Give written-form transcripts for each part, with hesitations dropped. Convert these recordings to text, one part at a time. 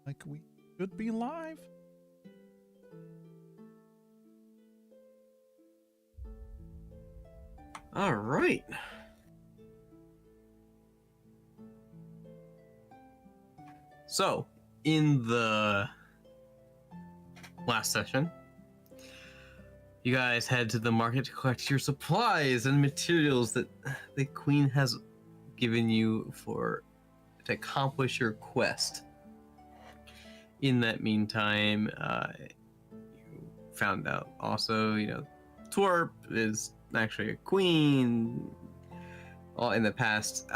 Like we should be live. All right. So, in the last session, you guys head to the market to collect your supplies and materials that the queen has given you to accomplish your quest. In that meantime, you found out also, Twerp is actually a queen in the past.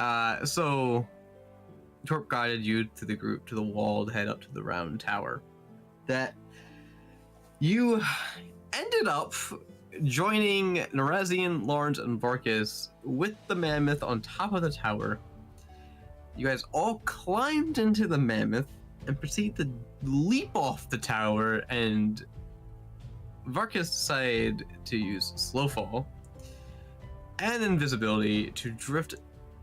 So Twerp guided you to the group, to the wall, to head up to the round tower. That you ended up joining Narazian, Lawrence, and Varkas with the mammoth on top of the tower. You guys all climbed into the mammoth and proceed to leap off the tower, and Varkas decided to use slow fall and invisibility to drift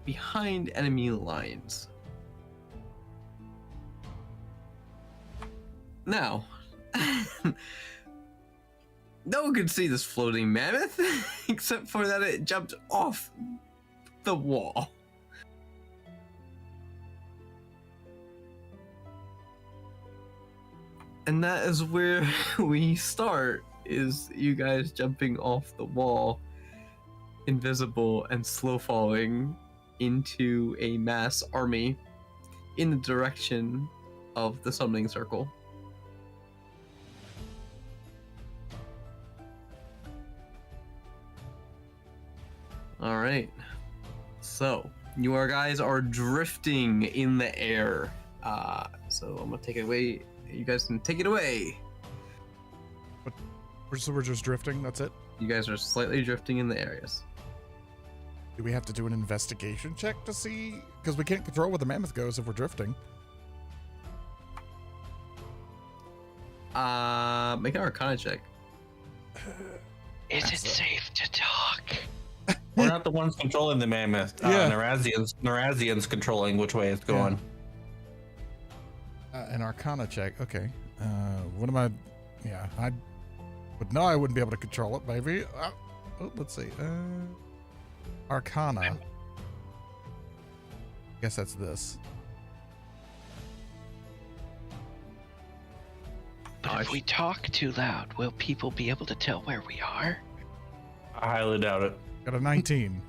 behind enemy lines. Now, no one could see this floating mammoth, except for that it jumped off the wall. And that is where we start, is you guys jumping off the wall, invisible and slow falling into a mass army in the direction of the summoning circle. All right, so you guys are drifting in the air. So I'm gonna take it away. You guys can take it away. We're just drifting. That's it. You guys are slightly drifting in the areas. Do we have to do an investigation check to see? Because we can't control where the mammoth goes if we're drifting. Make an Arcana check. Is it safe to talk? We're not the ones controlling the mammoth. Yeah. Narazian's controlling which way it's going. An Arcana check. Okay. What am I? Yeah, I would know I wouldn't be able to control it. Maybe. Let's see. Arcana. I guess that's this. But if we talk too loud, will people be able to tell where we are? I highly doubt it. Got a 19.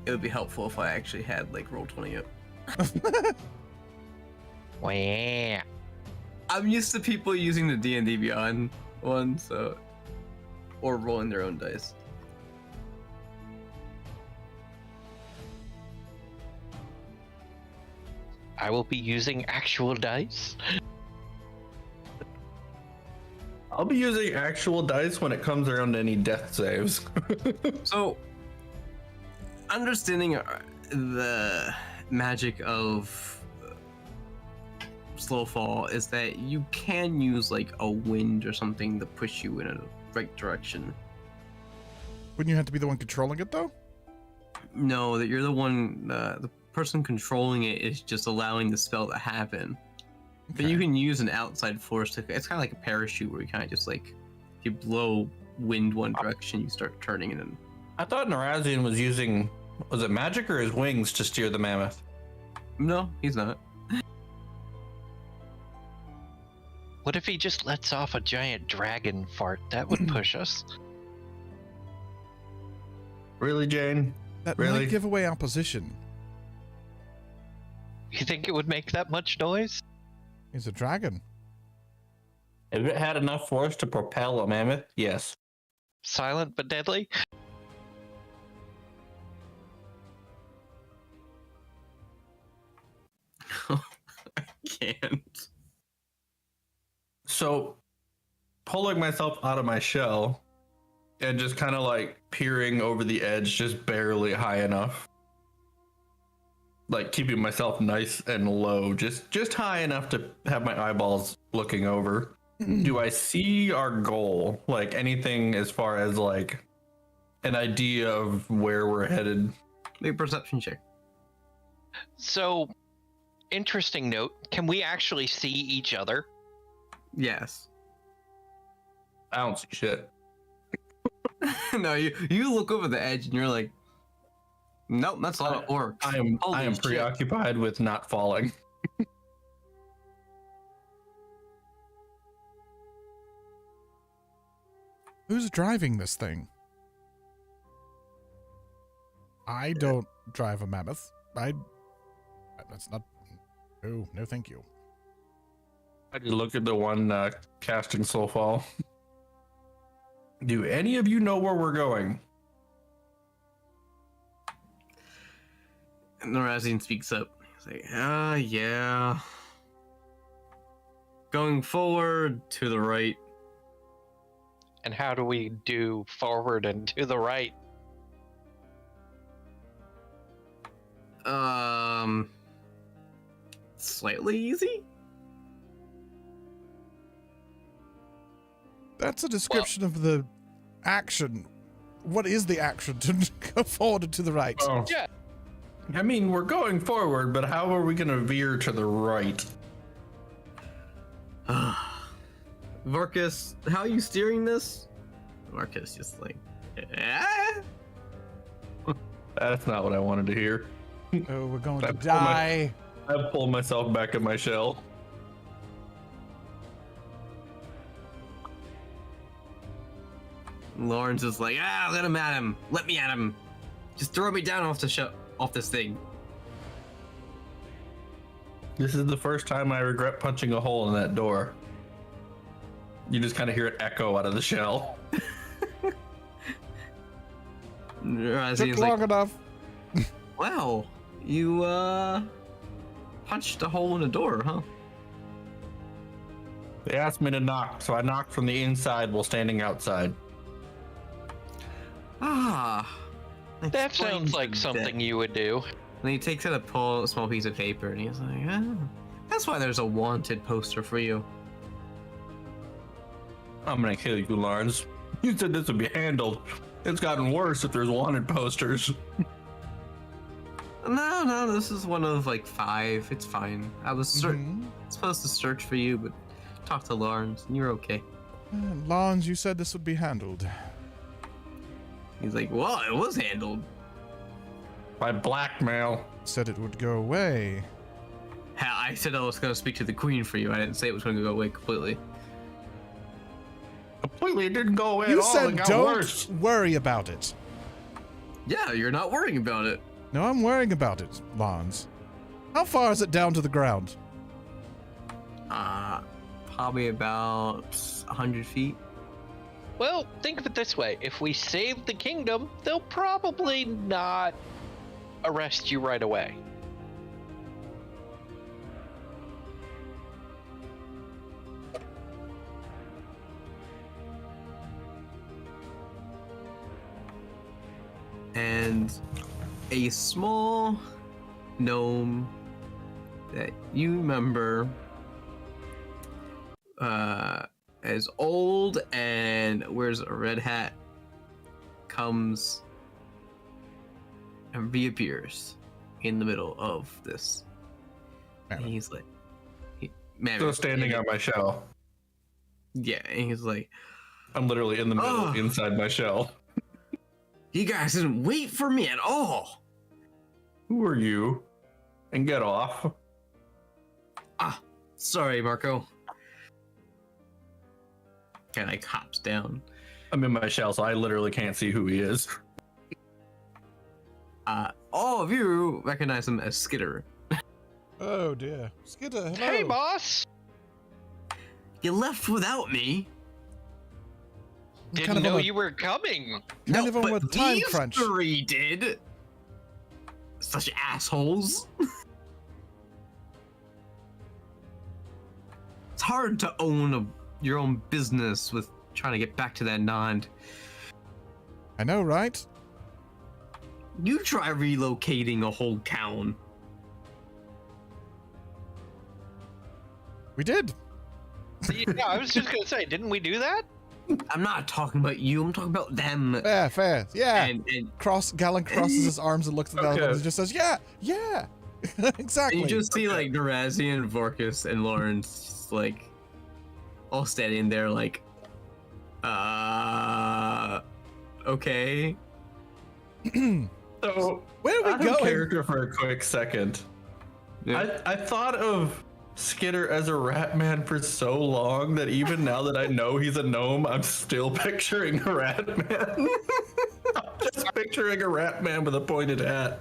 It would be helpful if I actually had like Roll20 up. Well, yeah. I'm used to people using the D&D Beyond one, so, or rolling their own dice. I will be using actual dice. I'll be using actual dice when it comes around to any death saves. So, understanding the magic of slow fall is that you can use like a wind or something to push you in a right direction. Wouldn't you have to be the one controlling it though? No, that you're the one, the person controlling it is just allowing the spell to happen. But you can use an outside force to, it's kind of like a parachute where you kind of just like, if you blow wind one direction, you start turning it in. I thought Narazian was using, was it magic or his wings to steer the mammoth? No, he's not. What if he just lets off a giant dragon fart? That would push us. Really, Jane? That Really? might give away our position. You think it would make that much noise? He's a dragon. If it had enough force to propel a mammoth, yes. Silent but deadly? I can't. So, pulling myself out of my shell and just kind of like peering over the edge, just barely high enough. Like keeping myself nice and low, just high enough to have my eyeballs looking over. Do I see our goal? Like anything as far as like an idea of where we're headed? Make a perception check. So, Interesting note. Can we actually see each other? Yes. I don't see shit. No, you look over the edge and you're like, nope, that's a lot of orcs. I am Holy shit. preoccupied with not falling. Who's driving this thing? I don't drive a mammoth. That's not... Oh, no thank you. I just look at the one casting Soulfall. Do any of you know where we're going? And Norazian speaks up. He's like, yeah. Going forward, to the right. And how do we do forward and to the right? Slightly easy? That's a description of the action. What is the action to go forward and to the right? Oh. Yeah. I mean, we're going forward, but how are we going to veer to the right? Varkas, how are you steering this? Varkas just like, That's not what I wanted to hear. Oh, we're going to That's die. I pulled myself back in my shell. Lawrence is like, let him at him. Let me at him. Just throw me down off this thing. This is the first time I regret punching a hole in that door. You just kind of hear it echo out of the shell. Took long enough. Wow, you punched a hole in a door, huh? They asked me to knock, so I knocked from the inside while standing outside. That sounds like something you would do. And he takes out a small piece of paper and he's like, that's why there's a wanted poster for you. I'm gonna kill you, Lawrence. You said this would be handled. It's gotten worse if there's wanted posters. No, this is one of like 5. It's fine. I was supposed to search for you, but talk to Lawrence and you're okay. Lawrence, you said this would be handled. He's like, well, it was handled. By blackmail. Said it would go away. I said I was going to speak to the queen for you. I didn't say it was going to go away completely. Completely, it didn't go away You at all. said It got don't worse. worry about it. Yeah, you're not worrying about it. No, I'm worrying about it, Lawrence. How far is it down to the ground? Probably about 100 feet. Well, think of it this way. If we save the kingdom, they'll probably not arrest you right away. And a small gnome that you remember as old and wears a red hat comes and reappears in the middle of this. And he's like, Still standing on my shell. Yeah, and he's like, I'm literally in the middle, inside my shell. you guys didn't wait for me at all. Who are you? And get off. Sorry, Marco. And like hops down. I'm in my shell, so I literally can't see who he is. All of you recognize him as Skitter. Oh dear. Skitter, hello. Hey, boss! You left without me. Didn't know you were coming. Kind of on a time these crunch. 3 did. Such assholes. It's hard to own your own business with trying to get back to that Nond. I know, right? You try relocating a whole town. We did. Yeah, I was just gonna say, didn't we do that? I'm not talking about you. I'm talking about them. Fair. Yeah. And Galen crosses his arms and looks at the other Okay. ones and just says, yeah. Exactly. And you just see like Narazian, Vorkus, and Lawrence like all standing there like, okay. So Where are we out of going? character for a quick second. Yeah. I thought of Skitter as a rat man for so long that even now that I know he's a gnome, I'm still picturing a rat man. I'm just picturing a rat man with a pointed hat.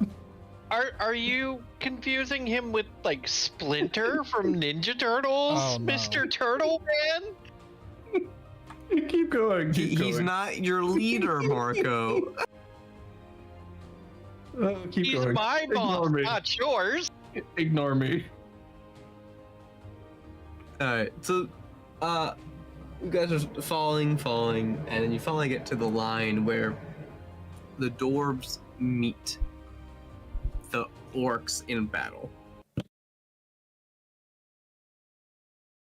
Are you confusing him with like Splinter from Ninja Turtles, Oh, no. Mr. Turtle Man? Keep going. Keep going. He's not your leader, Marco. Keep He's going. my boss, Ignore me. not yours. Ignore me. Alright, so, you guys are falling, and then you finally get to the line where the dwarves meet the orcs in battle.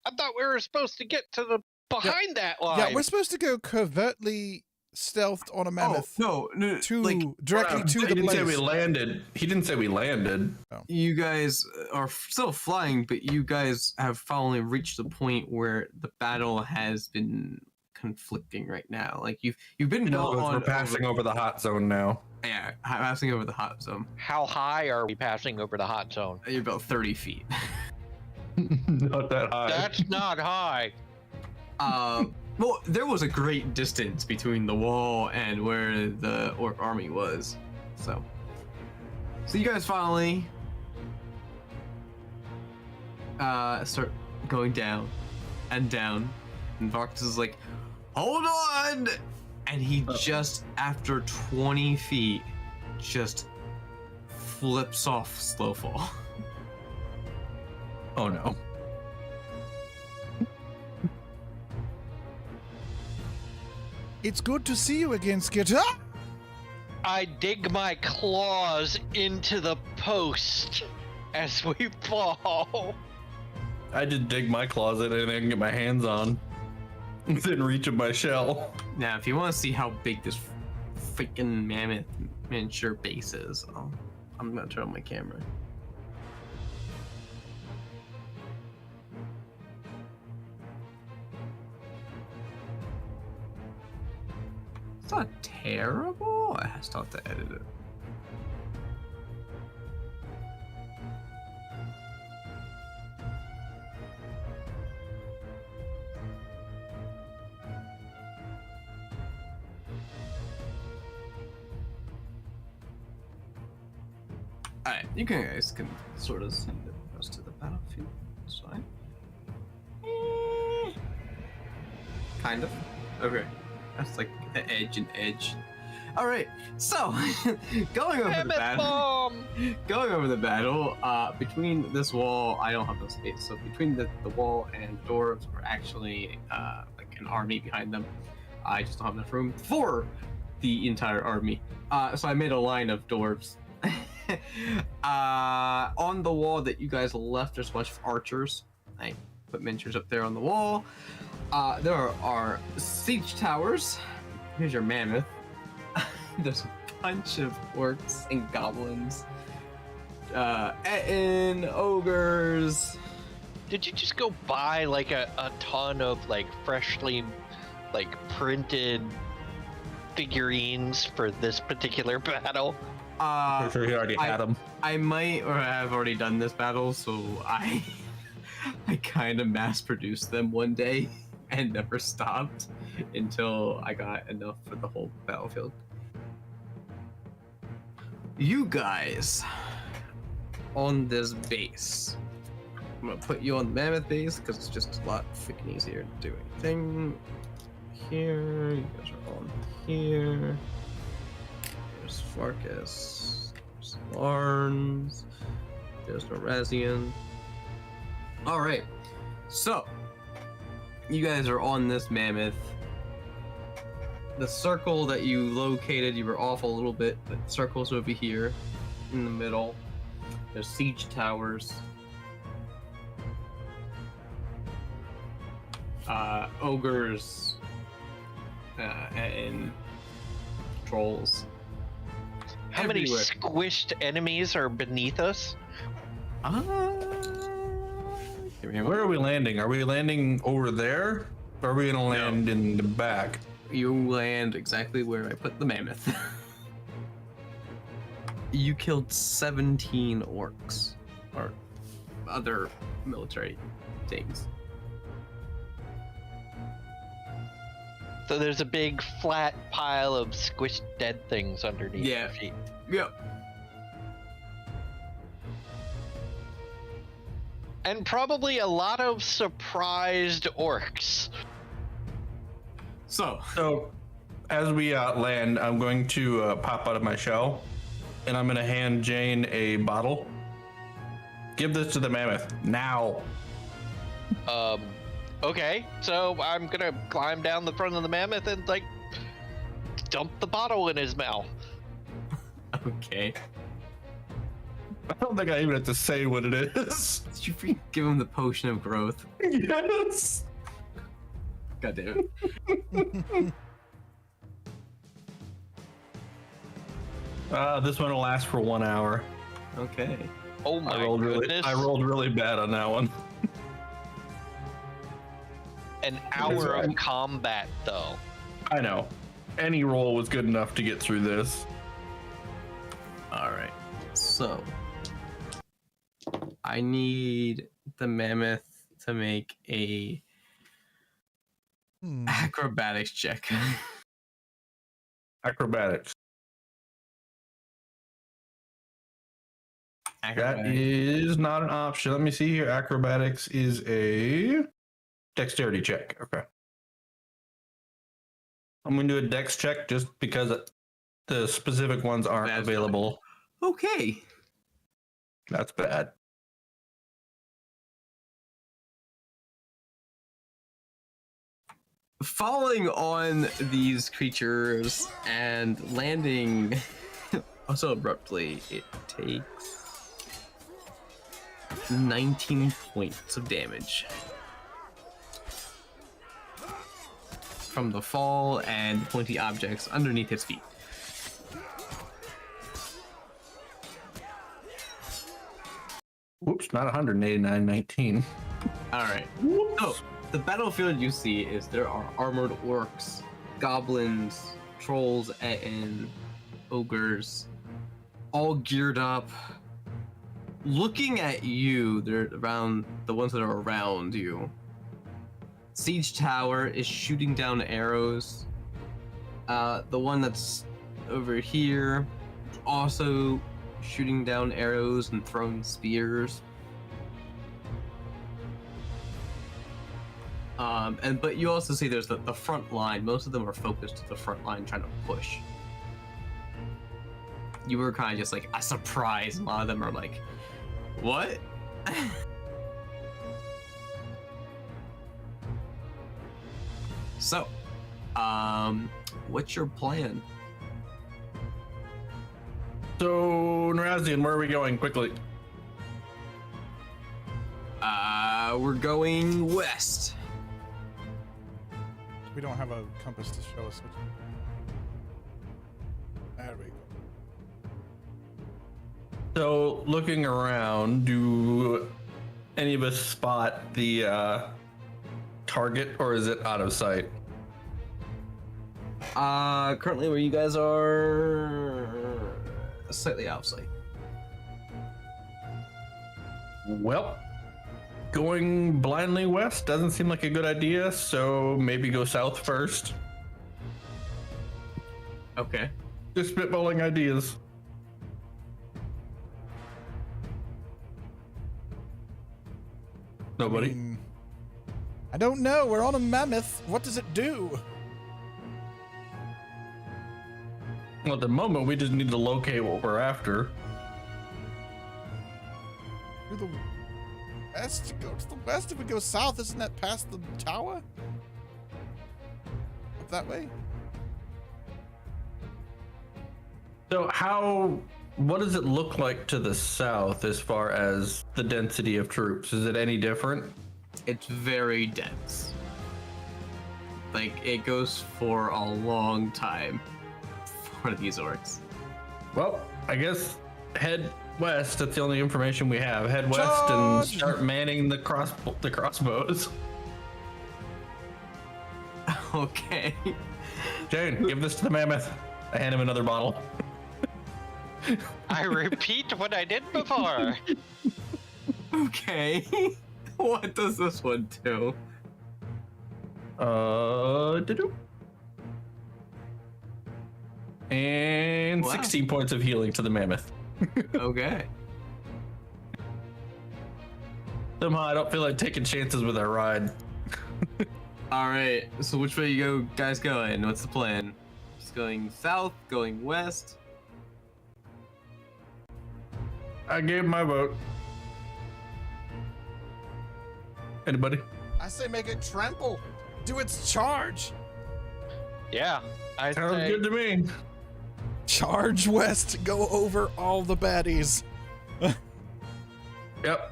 I thought we were supposed to get to the behind that line. Yeah, we're supposed to go covertly stealthed on a mammoth Oh, no, to like, directly to He the didn't say we place. landed. He didn't say we landed. you guys are still flying, but you guys have finally reached the point where the battle has been conflicting right now. Like you've been We're passing over the hot zone now. Yeah, passing over the hot zone. How high are we passing over the hot zone? You're about 30 feet. Not that high. That's not high. Well, there was a great distance between the wall and where the orc army was. So you guys finally start going down and down, and Varkas is like, hold on! And he just, after 20 feet, just flips off slow fall. Oh no. It's good to see you again, Skitter. I dig my claws into the post as we fall. I just dig my closet and I can get my hands on within reach of my shell. Now, if you want to see how big this freaking mammoth miniature base is, I'm gonna turn on my camera. It's not terrible. I still have to edit it. Alright, you guys can sort of see the rest of the battlefield. It's fine. Kind of. Okay. That's like the edge and edge. Alright, so going over the Mammoth battle. bomb! Going over the battle, between this wall, I don't have no space. So between the wall and dwarves are actually like an army behind them. I just don't have enough room for the entire army. So I made a line of dwarves. On the wall that you guys left, there's a bunch of archers. I put miniatures up there on the wall. There are siege towers. Here's your mammoth. There's a bunch of orcs and goblins. And ogres. Did you just go buy like a ton of like freshly like printed figurines for this particular battle? I'm sure he already had them. I might or have already done this battle, so I kind of mass produced them one day and never stopped until I got enough for the whole battlefield. You guys on this base. I'm gonna put you on the mammoth base because it's just a lot freaking easier to do anything. Here, you guys are on here. There's Farkas, there's Larns, there's Norazian. Alright, so you guys are on this mammoth. The circle that you located, you were off a little bit, but the circle's over here in the middle. There's siege towers. Ogres and trolls. How many everywhere. squished enemies are beneath us? Where are we landing? Are we landing over there? Or are we gonna land in the back? You land exactly where I put the mammoth. You killed 17 orcs or other military things. So there's a big flat pile of squished dead things underneath Yeah. your feet. Yep. And probably a lot of surprised orcs. So, So, as we land, I'm going to pop out of my shell, and I'm gonna hand Jane a bottle. Give this to the mammoth now. Okay, so I'm gonna climb down the front of the mammoth and like dump the bottle in his mouth. okay. I don't think I even have to say what it is. Did you freaking give him the potion of growth? Yes. God damn it. This one will last for 1 hour. Okay. Oh my I rolled goodness! really bad on that one. An hour right. of combat, though. I know. Any roll was good enough to get through this. Alright. So, I need the mammoth to make a acrobatics check. Acrobatics. That Acrobatics. is not an option. Let me see here. Acrobatics is a dexterity check. Okay. I'm going to do a dex check just because the specific ones aren't That's available. Okay. That's bad. Falling on these creatures and landing so abruptly, it takes 19 points of damage from the fall and pointy objects underneath its feet. Whoops, not 189, 19. Alright. So, the battlefield you see is there are armored orcs, goblins, trolls, and ogres, all geared up. Looking at you, they're around the ones that are around you. Siege Tower is shooting down arrows. The one that's over here also shooting down arrows and throwing spears. But you also see there's the front line. Most of them are focused to the front line trying to push. You were kind of just like a surprise. A lot of them are like, what? So, what's your plan? So, Narazian, where are we going quickly? We're going west. We don't have a compass to show us which. There we go. So, looking around, do any of us spot the target, or is it out of sight? Currently where you guys are, slightly out of sight. Well, going blindly west doesn't seem like a good idea, so maybe go south first. Okay. Just spitballing ideas. Nobody. I don't know. We're on a mammoth. What does it do? Well, at the moment, we just need to locate what we're after. To the west? Go to the west. If we go south, isn't that past the tower? Up that way? So what does it look like to the south as far as the density of troops? Is it any different? It's very dense. Like, it goes for a long time for these orcs. Well, I guess head west. That's the only information we have. Head west Charge! and start manning the crossbows. Okay. Jane, give this to the mammoth. I hand him another bottle. I repeat what I did before. Okay. What does this one do? Doo-doo. And Wow. 16 points of healing to the mammoth. Okay. Somehow I don't feel like taking chances with our ride. All right. So which way you guys going? What's the plan? Just going south, going west. I gave my vote. Anybody? I say make it trample. Do its charge. Yeah, I Sounds say good to me. Charge west. Go over all the baddies. Yep.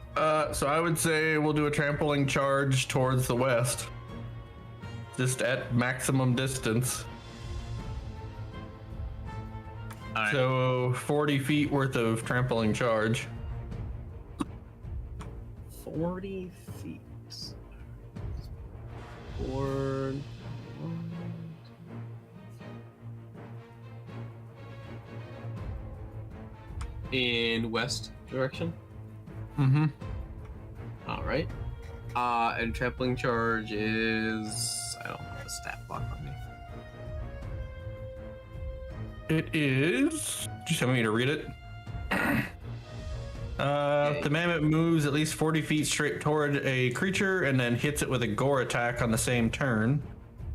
So I would say we'll do a trampling charge towards the west. Just at maximum distance. All right. So 40 feet worth of trampling charge. 40 feet. Forward. In west direction. Mm-hmm. All right. And trampling charge is I don't have a stat block on me. It is. Just tell me to read it. The mammoth moves at least 40 feet straight toward a creature and then hits it with a gore attack on the same turn.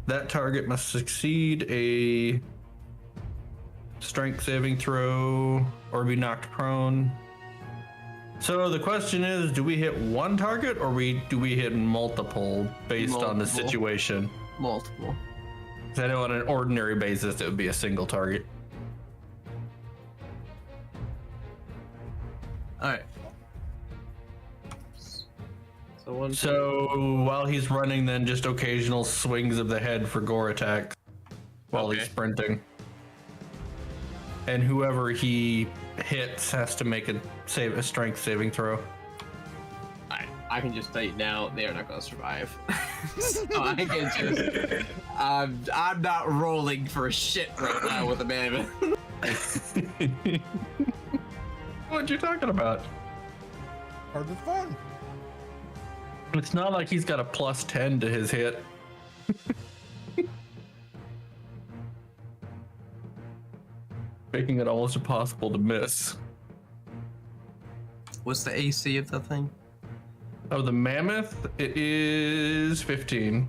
That target must succeed a strength saving throw or be knocked prone. So the question is, do we hit one target or do we hit multiple based on the Multiple. situation? Multiple. 'Cause I know on an ordinary basis it would be a single target. All right. So one. So while he's running, then just occasional swings of the head for gore attacks while he's Okay. sprinting. And whoever he hits has to make a strength saving throw. I can just tell you now, they are not going to survive. So I can just. I'm not rolling for shit right now with a mammoth. What you talking about? Part of the fun. It's not like he's got a plus 10 to his hit. Making it almost impossible to miss. What's the AC of that thing? Oh, the mammoth? It is 15.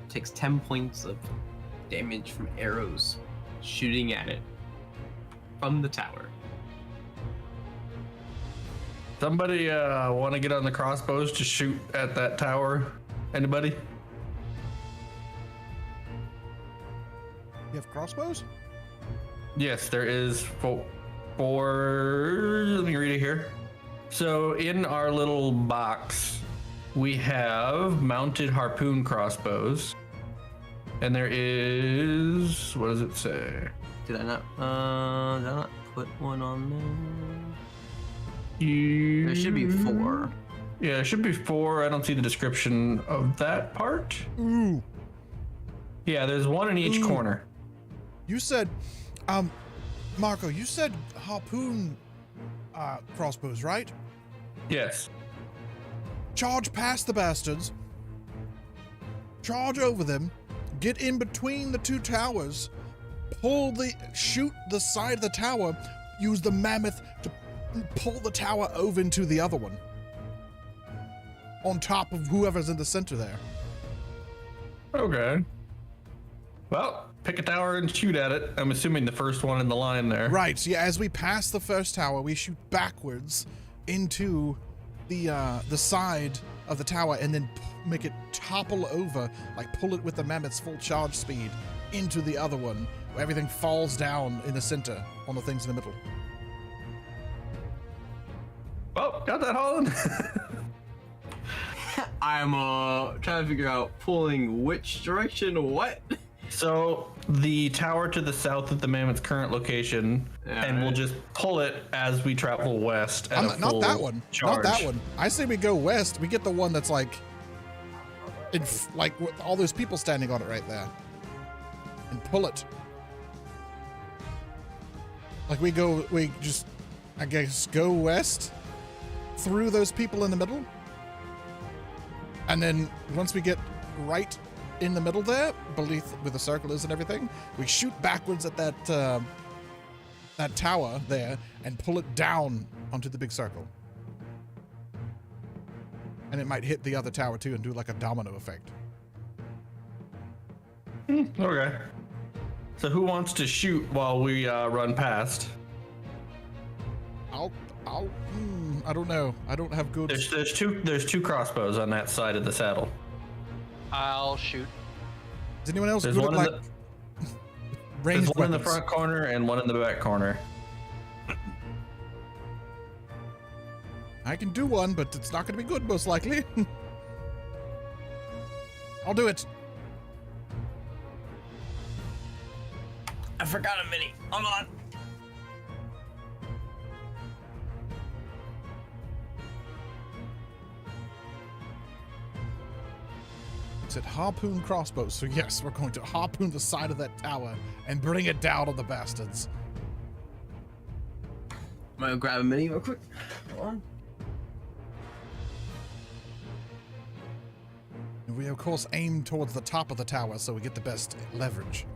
Takes 10 points of damage from arrows shooting at it from the tower. Somebody want to get on the crossbows to shoot at that tower? Anybody? You have crossbows? Yes, there is four. Let me read it here. So in our little box, we have mounted harpoon crossbows, and there is, what does it say? Did I not put one on there? There should be 4. Yeah, there should be 4. I don't see the description of that part. Ooh. Yeah, there's 1 in each Ooh. corner. You said, Marco, you said harpoon crossbows, right? Yes. Charge past the bastards. Charge over them. Get in between the two towers. Shoot the side of the tower. Use the mammoth to pull the tower over into the other one. On top of whoever's in the center there. Okay. Well, pick a tower and shoot at it. I'm assuming the first one in the line there. Right, yeah, as we pass the first tower, we shoot backwards into the side of the tower and then make it topple over, like pull it with the mammoth's full charge speed into the other one, where everything falls down in the center on the things in the middle. Oh, got that, Holland? I'm trying to figure out pulling which direction what. So the tower to the south of the mammoth's current location, and we'll just pull it as we travel west. At a Not full that one. charge. Not that one. I say we go west. We get the one that's like, with all those people standing on it right there, and pull it. Like we just, I guess, go west through those people in the middle, and then once we get right in the middle there, beneath where the circle is and everything, we shoot backwards at that tower there and pull it down onto the big circle. And it might hit the other tower too and do like a domino effect. Okay. So who wants to shoot while we run past? I don't know. I don't have good. There's two crossbows on that side of the saddle. I'll shoot. Is anyone else There's good one at in like There's ranged one in the weapons? front corner and one in the back corner. I can do one, but it's not going to be good, most likely. I'll do it. I forgot a mini. Hold on. It's at harpoon crossbows, so yes, we're going to harpoon the side of that tower and bring it down on the bastards. I'm gonna grab a mini real quick. Hold on. And we, of course, aim towards the top of the tower so we get the best leverage.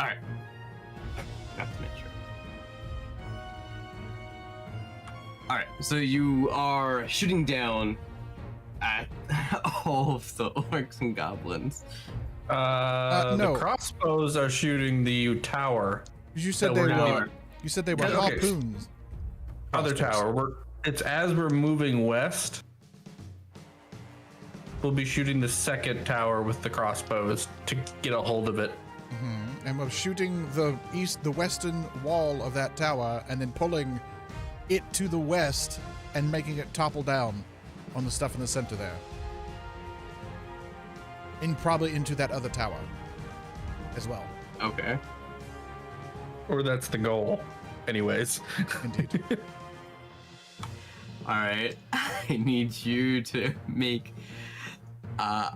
All right. Got to make sure. All right. So you are shooting down at all of the orcs and goblins. No. The crossbows are shooting the tower. You said That they we're were. not- You said they were Yeah, okay. harpoons. Other Crossbows. tower. It's as we're moving west. We'll be shooting the second tower with the crossbows to get a hold of it. And we're shooting the western wall of that tower, and then pulling it to the west and making it topple down on the stuff in the center there. And probably into that other tower as well. Okay. Or that's the goal. Anyways. Indeed. All right. I need you to make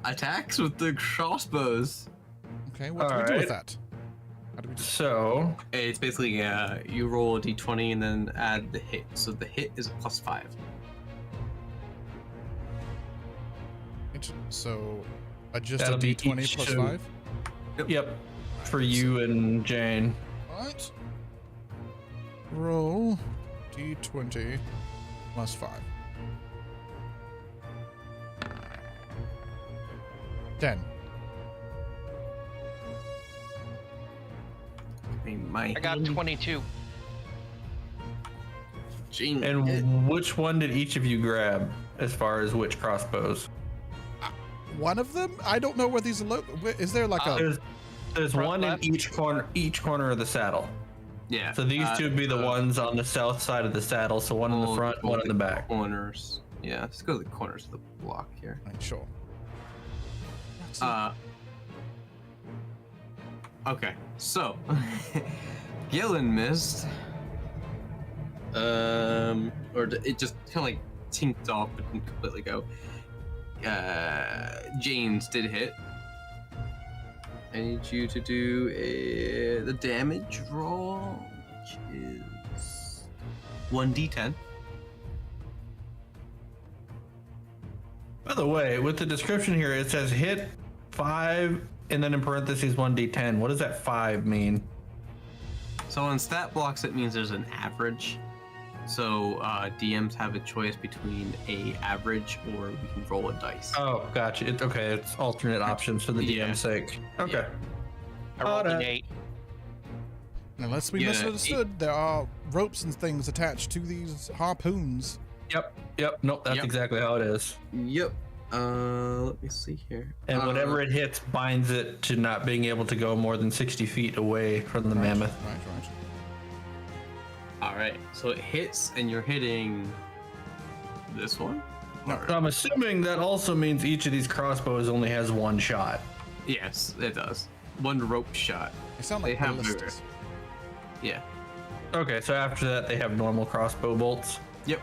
attacks with the crossbows. Okay, what do we do with Alright. that? How do we do So, It's basically you roll a d20 and then add the hit. So the hit is a +5. it? So, just That'll a be d20 each plus two. 5? yep. For you and Jane. Alright. Roll d20 plus 5. 10. I I got 22. Gene. And which one did each of you grab as far as which crossbows? One of them? I don't know where these are is there like a... There's Front one left. in each corner of the saddle. Yeah. So these two would be the ones on the south side of the saddle. So one in the front, one in the back. Corners. Yeah, let's go to the corners of the block here. Right, sure. Okay, so Gillen missed. It just kind of like tinked off, but didn't completely go. James did hit. I need you to do the damage roll, which is 1d10. By the way, with the description here, it says hit 5 and then in parentheses 1d10. What does that 5 mean? So on stat blocks, it means there's an average. So DMs have a choice between a average or we can roll a dice. Oh, gotcha. Okay, it's alternate options for the Yeah. DM's sake. Okay. I rolled an Alright. 8. Unless we Yeah, misunderstood, there are ropes and things attached to these harpoons. Yep. Nope, that's Yep. exactly how it is. Yep. Let me see here. And whatever it hits binds it to not being able to go more than 60 feet away from the mammoth. Right. All right. So it hits, and you're hitting this one. No. So I'm assuming that also means each of these crossbows only has one shot. Yes, it does. One rope shot. They sound They like have ballistas. Yeah. Okay, so after that they have normal crossbow bolts. Yep.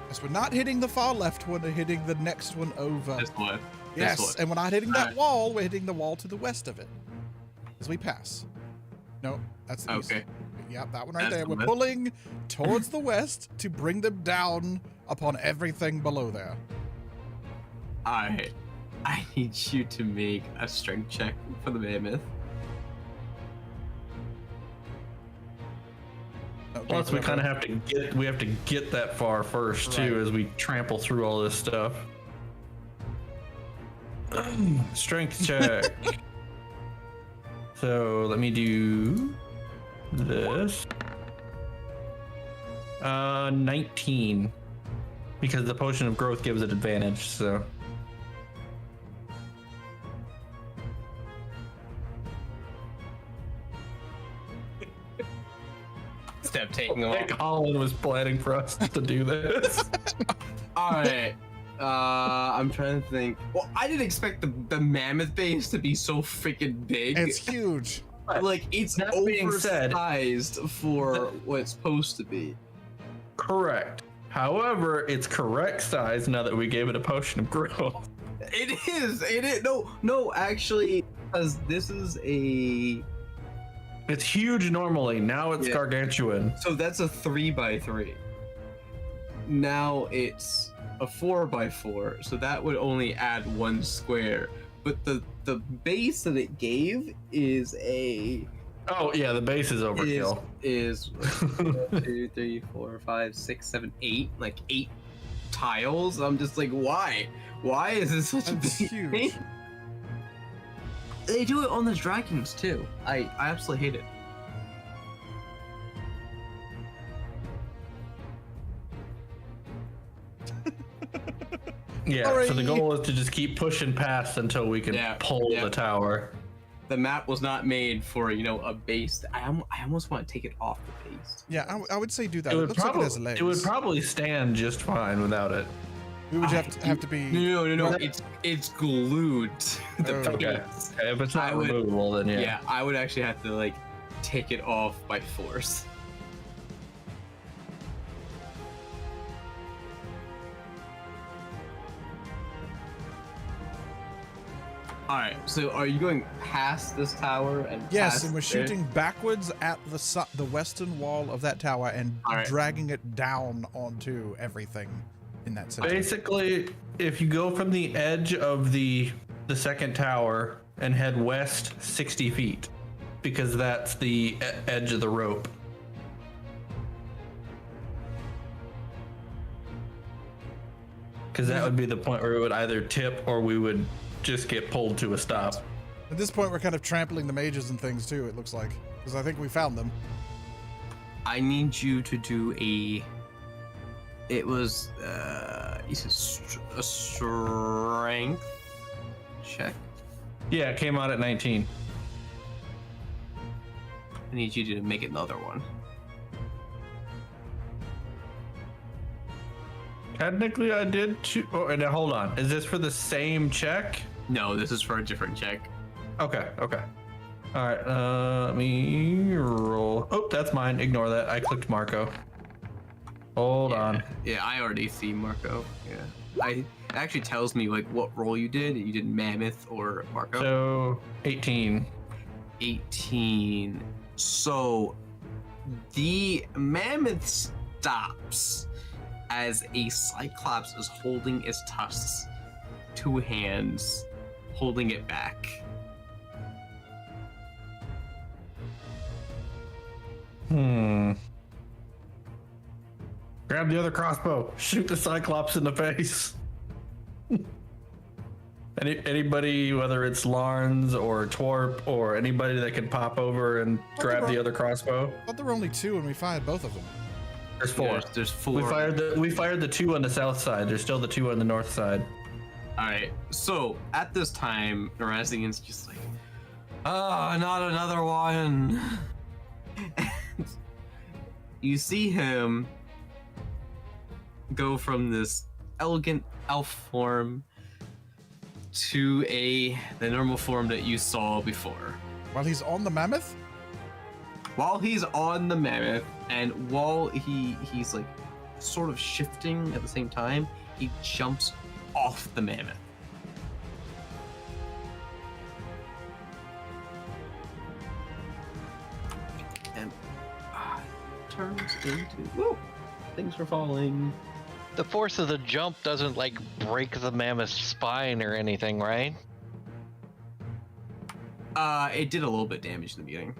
Yes, we're not hitting the far left one, we're hitting the next one over. This one. Yes, This one. and we're not hitting that Alright. wall, we're hitting the wall to the west of it. As we pass. No, that's the east. Okay. Yep, that one right That's there. the We're west. pulling towards the west to bring them down upon everything below there. I need you to make a strength check for the mammoth. No, Plus we kind of have to get that far first too, Right. as we trample through all this stuff. Strength check. So let me do this. 19. Because the potion of growth gives it advantage, so. Step taking I off. think Colin was planning for us to do this. All right. I'm trying to think. Well, I didn't expect the mammoth base to be so freaking big. It's huge. Like it's That being said- oversized for what it's supposed to be. Correct. However, it's correct size now that we gave it a potion of growth. It is. It is. No. Actually, because this is a. It's huge normally. Now it's Yeah. gargantuan. So that's a 3x3. Now it's a 4x4. So that would only add 1 square. But the base that it gave is a Oh yeah, the base is overkill. is 1, 2, 3, 4, 5, 6, 7, 8, like 8 tiles. I'm just like, why? Why is this such a That's big huge. thing? They do it on the dragons too. I absolutely hate it. Yeah. So the Sorry. goal is to just keep pushing past until we can Yeah, pull yeah. the tower. The map was not made for a base. I almost want to take it off the base. Yeah, I would say do that. It It would looks like it has probably legs. it would probably stand just fine without it. We would have to be. No. Well, It's glued to the Oh. Okay. base. If it's not I would- removable, then yeah. Yeah, I would actually have to like take it off by force. All right, so are you going past this tower and Yes, past and we're there? shooting backwards at the western wall of that tower and All right. dragging it down onto everything in that center. Basically, if you go from the edge of the second tower and head west 60 feet, because that's the edge of the rope. Because that would be the point where it would either tip or we would just get pulled to a stop. At this point, we're kind of trampling the mages and things too. It looks like, because I think we found them. I need you to do a. It was you said a strength check. Yeah, it came out at 19. I need you to make another one. Technically, I did two. Oh, and now hold on. Is this for the same check? No, this is for a different check. Okay. All right. Let me roll. Oh, that's mine. Ignore that. I clicked Marco. Hold on. Yeah, I already see Marco. Yeah. It actually tells me like what role you did. You did Mammoth or Marco. So 18. 18. So the Mammoth stops as a Cyclops is holding its tusks, 2 hands, holding it back. Grab the other crossbow. Shoot the Cyclops in the face. Anybody, whether it's Larns or Twarp or anybody that can pop over and grab the other crossbow. I thought there were only 2 and we fired both of them. There's 4. There's 4. We fired the 2 on the south side. There's still the 2 on the north side. All right. So at this time, Narazian's just like, oh, not another one. And you see him go from this elegant elf form to the normal form that you saw before. While he's on the mammoth? While he's on the mammoth, and while he's like sort of shifting at the same time, he jumps off the mammoth. And turns into, whoa, things are falling. The force of the jump doesn't like break the mammoth's spine or anything, right? It did a little bit damage in the beginning.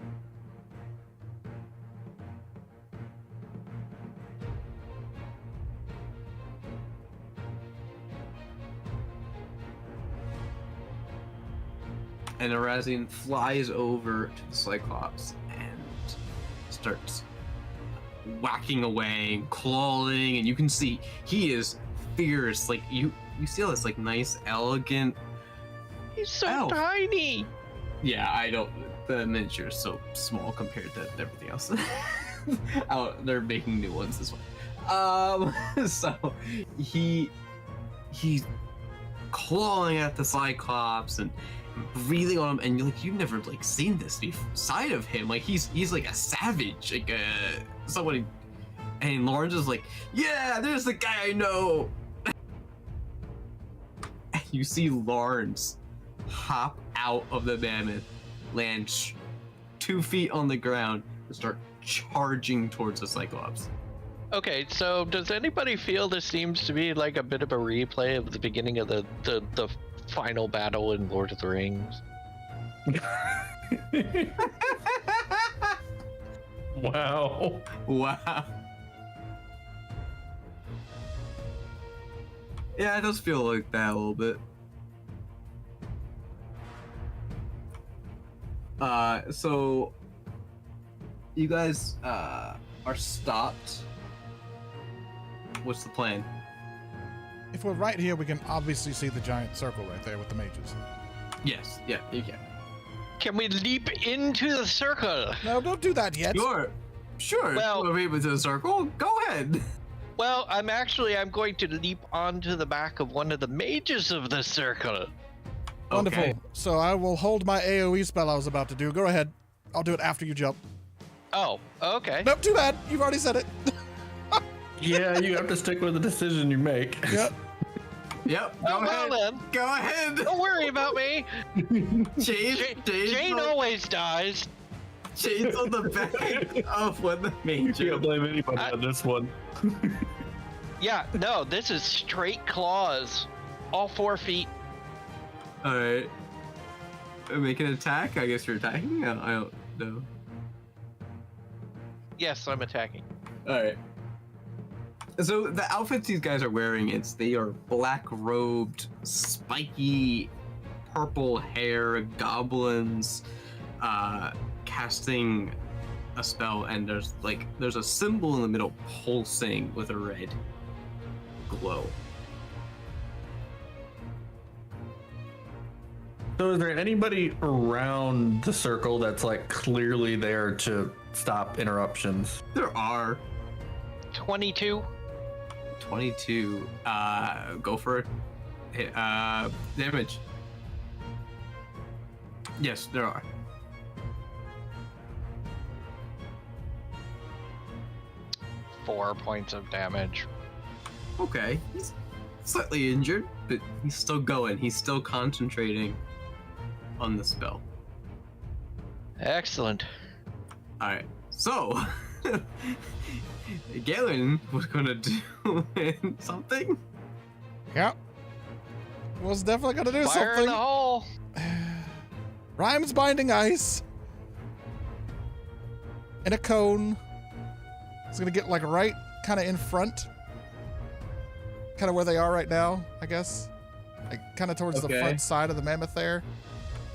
And Narazian flies over to the Cyclops and starts whacking away, clawing, and you can see he is fierce. Like you see all this like nice, elegant. He's so elf. tiny. Yeah, I don't. The miniature is so small compared to everything else. They're making new ones this way. So he's clawing at the Cyclops and breathing on him, and you've never like seen this side of him. Like he's like a savage, like somebody. And Lawrence is like, yeah, there's the guy I know. And you see Lawrence hop out of the mammoth, land 2 feet on the ground, and start charging towards the Cyclops. Okay, so does anybody feel this seems to be like a bit of a replay of the beginning of the final battle in Lord of the Rings? Wow. Wow. Yeah, it does feel like that a little bit. So you guys are stopped. What's the plan? If we're right here, we can obviously see the giant circle right there with the mages. Yes, yeah, you can. Can we leap into the circle? No, don't do that yet. Sure. Well- We'll leave it to the circle. Go ahead. Well, I'm going to leap onto the back of one of the mages of the circle. Wonderful. Okay. So I will hold my AoE spell I was about to do. Go ahead. I'll do it after you jump. Oh, okay. Nope, too bad. You've already said it. Yeah, you have to stick with the decision you make. Yep. Yep. Go Oh, ahead. well then. Go ahead. Don't worry about me. Jane on, always dies. Jane's on the back of one of the You major. can't blame anybody on this one. Yeah, no, this is straight claws. All 4 feet. All right. Make an attack. I guess you're attacking. I don't know. Yes, I'm attacking. All right. So the outfits these guys are wearing, they are black robed, spiky, purple hair goblins, casting a spell, and there's a symbol in the middle pulsing with a red glow. So is there anybody around the circle that's like clearly there to stop interruptions? There are 22. 22. Go for it. Damage. Yes, there are. Four points of damage. Okay, he's slightly injured, but he's still going. He's still concentrating on the spell. Excellent. All right, so Galen was gonna do something. Yep. Was definitely gonna do Fire in something. the hole. Rhymes binding ice. In a cone. It's gonna get like right kind of in front, kind of where they are right now, I guess. Like kind of towards the front side of the mammoth there.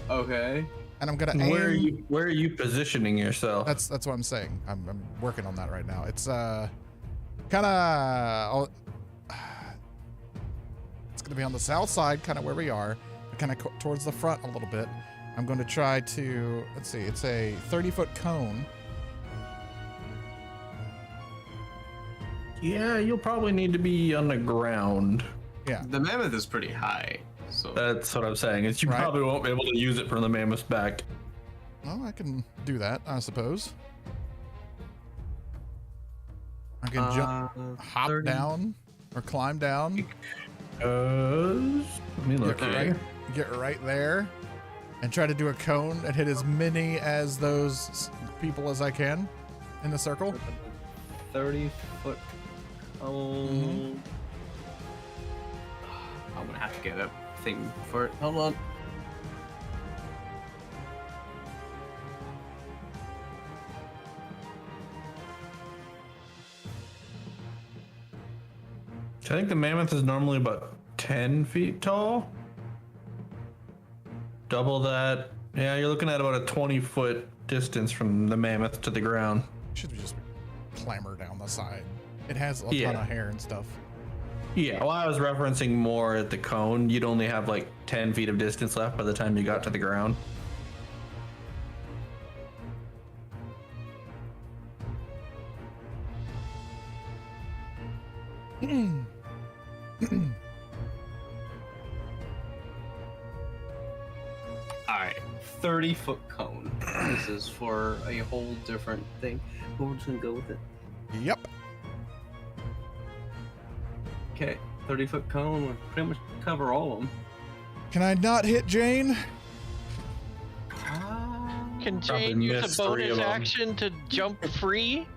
Okay. And I'm gonna aim. Where are you positioning yourself? That's what I'm saying. I'm working on that right now. It's kind of it's gonna be on the south side, kind of where we are, kind of towards the front a little bit. I'm going to try to, let's see, it's a 30-foot cone. Yeah, you'll probably need to be on the ground. Yeah. The mammoth is pretty high, so That's what I'm saying. Is you probably won't be able to use it from the mammoth's back. Well, I can do that, I suppose. I can jump, hop 30. down, or climb down. Let me look here. Get right there, and try to do a cone and hit as many as those people as I can in the circle. 30-foot cone. I'm gonna have to get a thing for it. Hold on. I think the mammoth is normally about 10 feet tall. Double that. Yeah, you're looking at about a 20-foot distance from the mammoth to the ground. Should just clamber down the side. It has a ton of hair and stuff. Yeah, well, I was referencing more at the cone. You'd only have like 10 feet of distance left by the time you got to the ground. Alright, 30-foot cone. This is for a whole different thing, but we're just gonna go with it. Yep. Okay, 30-foot cone would pretty much cover all of them. Can I not hit Jane? Can Probably Jane use missed a 3 bonus of 'em. action to jump free?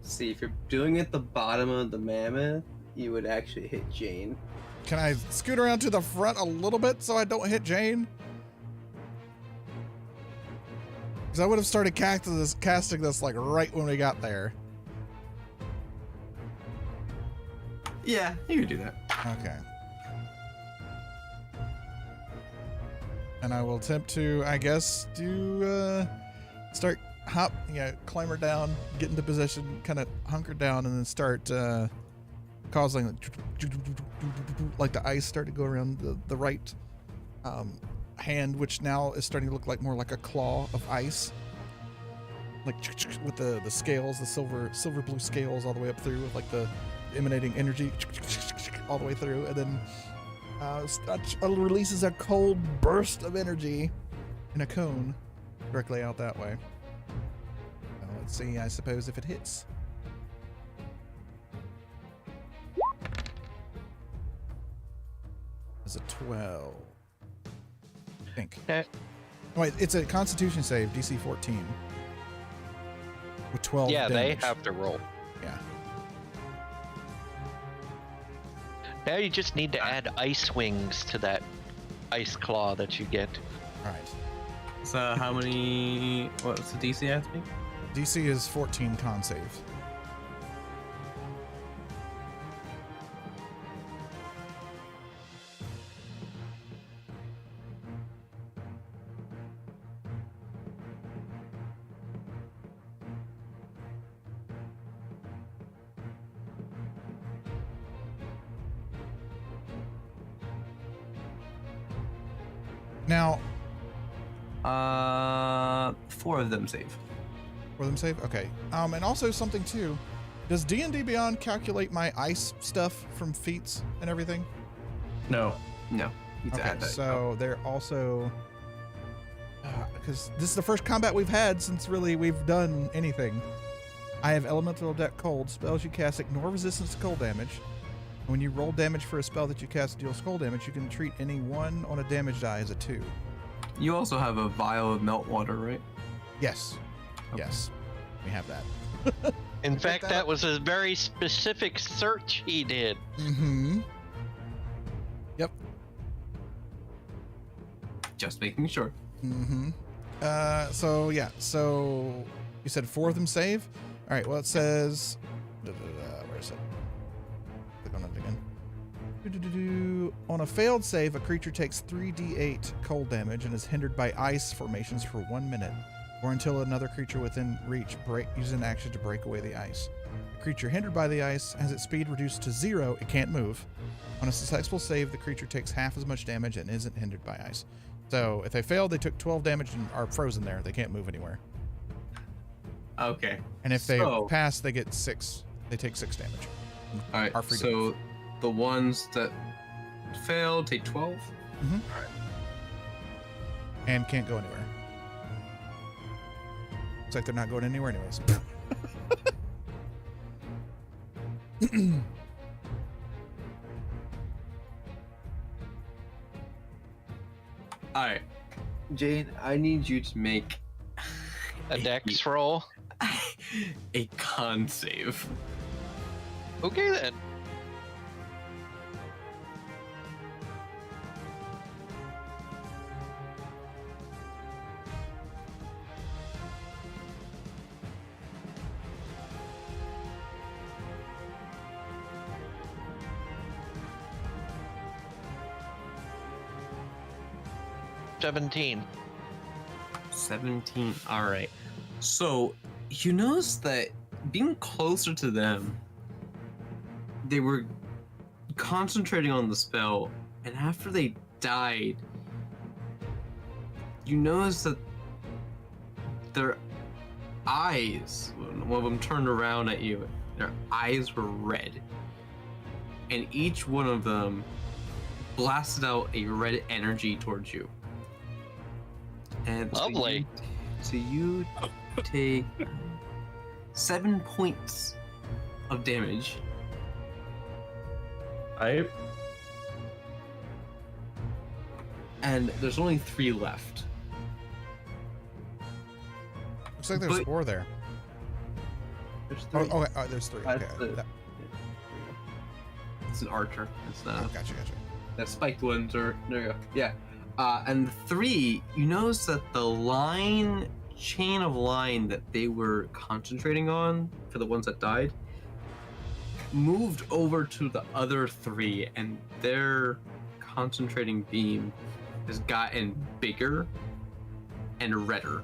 See, if you're doing it at the bottom of the mammoth, you would actually hit Jane. Can I scoot around to the front a little bit so I don't hit Jane? Because I would have started casting this like right when we got there. Yeah, you could do that. Okay. And I will attempt to, I guess, start climber down, get into position, kind of hunker down, and then start causing like the ice start to go around the right hand, which now is starting to look like more like a claw of ice, like with the scales, the silver blue scales all the way up through, with like the emanating energy all the way through, and then releases a cold burst of energy in a cone directly out that way. Well, let's see, I suppose, if it hits. It's a 12. I think. Wait, it's a Constitution save, DC 14. With 12 Yeah, damage. they have to roll. Yeah. Now you just need to add ice wings to that ice claw that you get. All right. So how many? What's the DC have to be? DC is 14 con save. Now, 4 of them save. for them save? Okay. And also something too. Does D&D Beyond calculate my ice stuff from feats and everything? No. No. You need to Okay, add that. so they're also, because this is the first combat we've had since really we've done anything. I have Elemental Adept Cold. Spells you cast ignore resistance to cold damage. When you roll damage for a spell that you cast deals cold damage, you can treat any 1 on a damage die as a 2. You also have a vial of melt water, right? Yes. Okay. Yes. We have that. In fact, that was a very specific search he did. Mm-hmm. Yep. Just making sure. Mm-hmm. So yeah. So you said 4 of them save? All right. Well, it says Where is it? Click on it again. On a failed save, a creature takes 3d8 cold damage and is hindered by ice formations for 1 minute, or until another creature within reach uses an action to break away the ice. A creature hindered by the ice has its speed reduced to 0. It can't move. On a successful save, the creature takes half as much damage and isn't hindered by ice. So if they failed, they took 12 damage and are frozen there. They can't move anywhere. Okay. And if they pass, they get 6. They take 6 damage. All right. Are free to So move. the ones that fail take 12. Mm-hmm. All right. And can't go anywhere. Looks like they're not going anywhere anyways. All right, Jane. I need you to make A dex roll. a con save. Okay then. $17. 17. All right. So you notice that being closer to them, they were concentrating on the spell, and after they died, you notice that their eyes, when one of them turned around at you, their eyes were red, and each one of them blasted out a red energy towards you. And Lovely. So you take 7 points of damage. And there's only 3 left. Looks like there's But- 4 there. There's 3. Oh, okay. There's 3. That's Okay. the- It's an archer. It's not. Oh, gotcha. The spiked ones are there. You go. Yeah. And the 3, you notice that the chain of line that they were concentrating on for the ones that died moved over to the other 3, and their concentrating beam has gotten bigger and redder.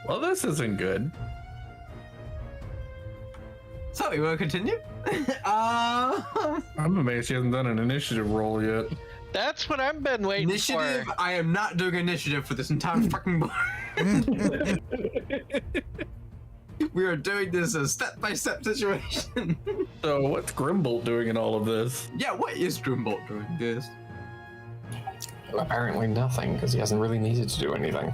Well, this isn't good. So, you want to continue? I'm amazed she hasn't done an initiative roll yet. That's what I've been waiting Initiative? for. I am not doing initiative for this entire fucking bar. We are doing this a step-by-step situation. So what's Grimbolt doing in all of this? Yeah, what is Grimbolt doing this? Apparently nothing, because he hasn't really needed to do anything.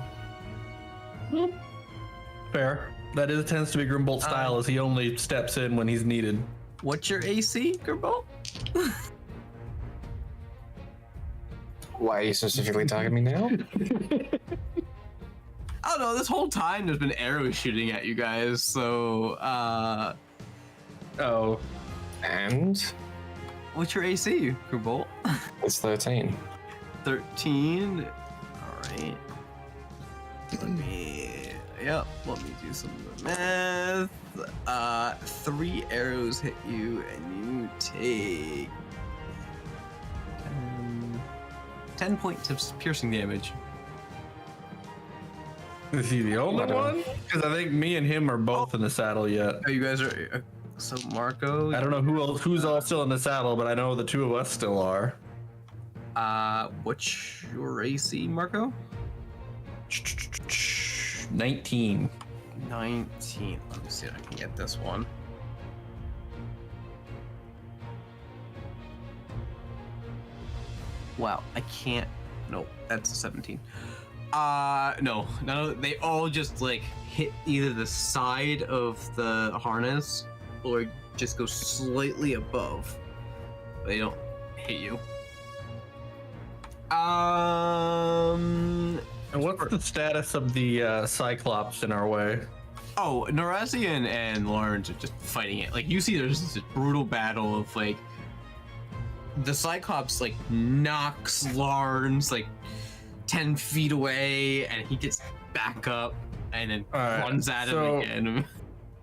Fair. That tends to be Grimbolt's style, as he only steps in when he's needed. What's your AC, Grimbolt? Why are you specifically targeting me now? I don't know, this whole time there's been arrows shooting at you guys, so, Oh. And what's your AC, Grimbolt? it's 13. 13. Alright. Let me do some math. 3 arrows hit you, and you take 10 points of piercing damage. Is he the only What, one? Because I think me and him are both in the saddle yet. Oh, you guys are. So, Marco. I don't know who's all still in the saddle, but I know the 2 of us still are. What's your AC, Marco? 19. 19. Let me see if I can get this one. Wow, I can't. No, that's a 17. No, they all just like hit either the side of the harness or just go slightly above. They don't hit you. And what's the status of the Cyclops in our way? Oh, Narazian and Lawrence are just fighting it. Like, you see there's this brutal battle of, like, the Cyclops, like, knocks Lawrence, like, 10 feet away, and he gets back up and then All right, runs at so- him again.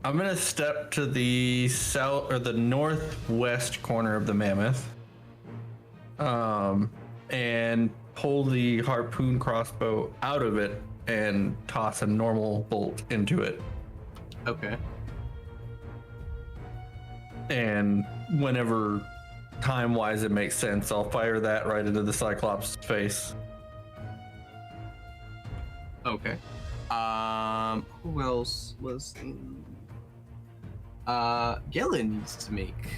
I'm gonna step to the south or the northwest corner of the mammoth, and pull the harpoon crossbow out of it and toss a normal bolt into it. Okay. And whenever time-wise it makes sense, I'll fire that right into the Cyclops' face. Okay. Who else was in? Galen needs to make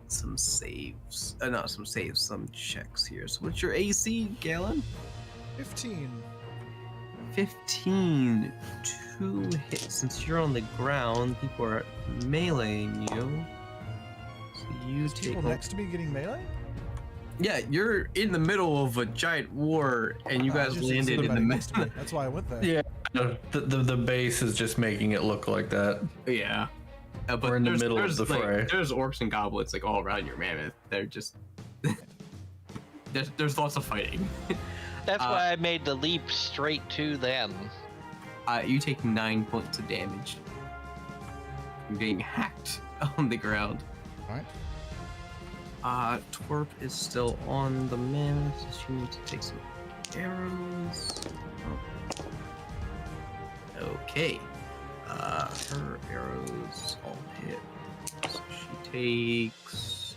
some saves. Not some saves, some checks here. So what's your AC, Galen? 15. 15. 2 hits. Since you're on the ground, people are meleeing you. So you Is take. people next to me getting melee? Yeah, you're in the middle of a giant war, and you I guys just didn't see landed in the anybody next to me. middle. That's why I went there. Yeah, the base is just making it look like that. Yeah. But We're in the there's- middle of there's, the like, fray. There's orcs and goblins like all around your mammoth. They're just there's lots of fighting. That's why I made the leap straight to them. You take 9 points of damage. You're getting hacked on the ground. Alright. Twerp is still on the mammoth, so she needs to take some arrows. Oh. Okay. Her arrows all hit. So she takes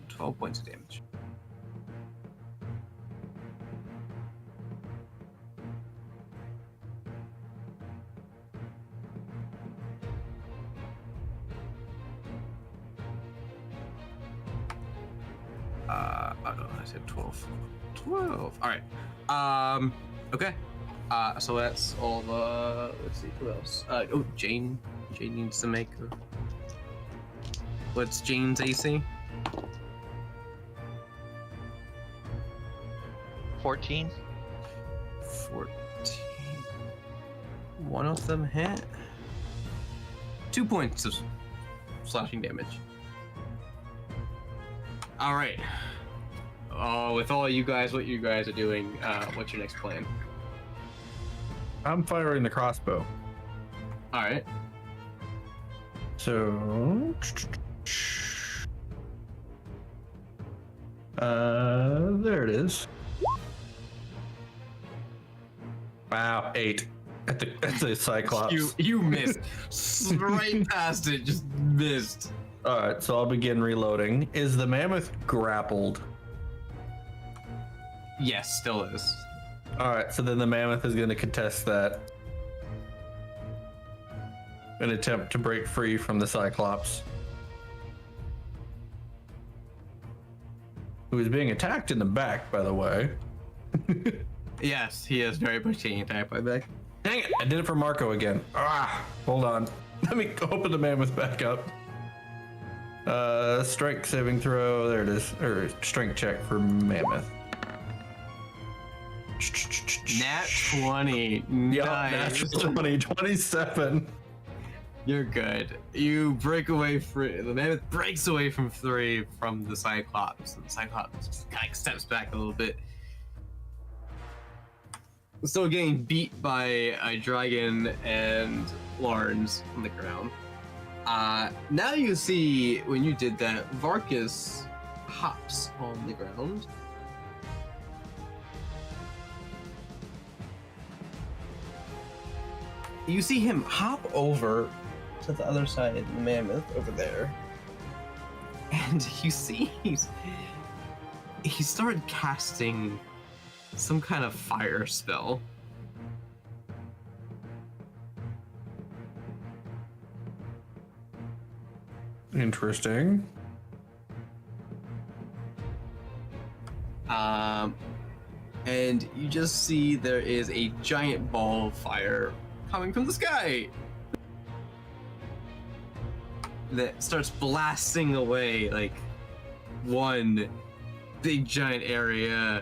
12 points of damage. I said 12. 12. All right. Okay. So that's all the. Let's see who else. Oh, Jane. Jane needs to make a. What's Jane's AC? 14. 14. One of them hit. 2 points of slashing damage. All right. With all you guys, what you guys are doing, what's your next plan? I'm firing the crossbow. All right. So, there it is. Wow, 8 at the Cyclops. You missed right past it, just missed. All right, so I'll begin reloading. Is the mammoth grappled? Yes, still is. All right, so then the mammoth is going to contest that. An attempt to break free from the Cyclops, who is being attacked in the back, by the way. Yes, he is very much being attacked by back. Dang it! I did it for Marco again. Hold on. Let me open the mammoth back up. Strength saving throw. There it is. Or strength check for mammoth. Nat 20. Yeah, Nice. natural 20, 27. You're good. You break away from the mammoth breaks away from 3 from the Cyclops. And the Cyclops just kind of steps back a little bit. Still getting beat by a dragon and Lawrence on the ground. Now you see when you did that, Varkas hops on the ground. You see him hop over to the other side of the mammoth over there. And you see he started casting some kind of fire spell. Interesting. And you just see there is a giant ball of fire coming from the sky that starts blasting away like one big giant area.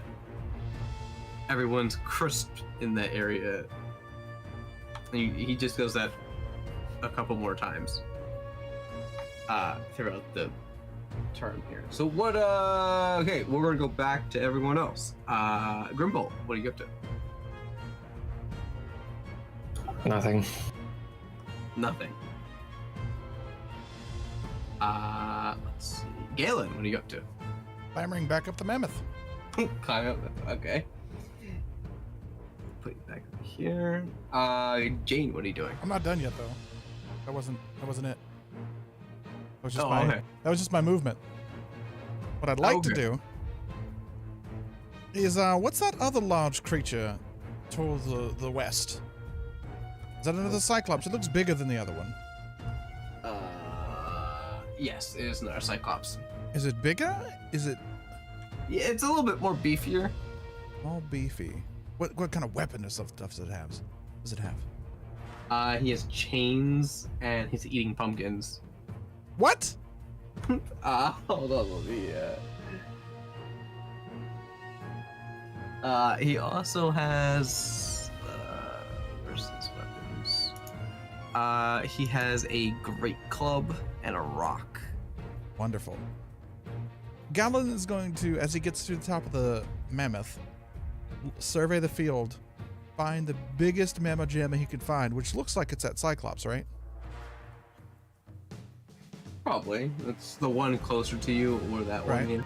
Everyone's crisped in that area. And he just does that a couple more times throughout the turn here. So what, okay, we're gonna go back to everyone else. Grimble, what are you up to? Nothing. Nothing. Let's see. Galen, what are you up to? Clambering back up the mammoth. Climb up. Okay. Put you back up here. Jane, what are you doing? I'm not done yet though. That wasn't it. That was just Okay. that was just my movement. What I'd like to Okay. do is what's that other large creature toward the west? Is that another Cyclops? It looks bigger than the other one. Yes, it is another Cyclops. Is it bigger? Is it Yeah, it's a little bit more beefier. all beefy? What kind of weapon or stuff does it have? Does it have? He has chains and he's eating pumpkins. What? Hold on, let me, he also has, where's his weapons? He has a great club and a rock. Wonderful. Galen is going to, as he gets to the top of the mammoth, survey the field, find the biggest mamma jamma he could find, which looks like it's that Cyclops, right? Probably. That's the one closer to you, or that Right. one. Yeah.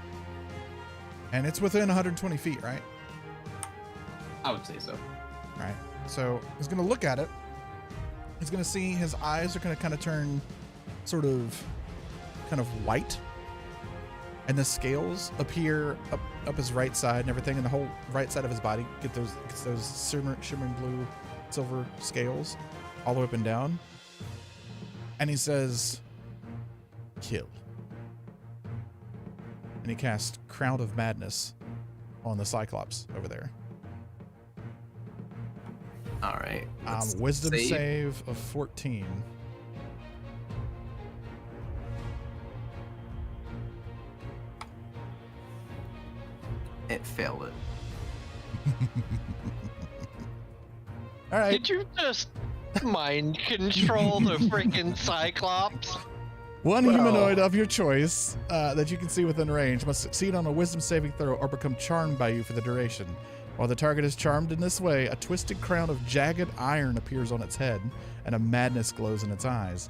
And it's within 120 feet, right? I would say so. Right. So he's going to look at it. He's going to see his eyes are going to kind of turn sort of kind of white. And the scales appear up his right side and everything, and the whole right side of his body gets those shimmering blue, silver scales all the way up and down. And he says, "Kill." And he casts Crown of Madness on the Cyclops over there. All right. let's Wisdom save of 14. It failed it. All right. Did you just mind control the freaking Cyclops? One Well- humanoid of your choice that you can see within range must succeed on a wisdom saving throw or become charmed by you for the duration. While the target is charmed in this way, a twisted crown of jagged iron appears on its head, and a madness glows in its eyes.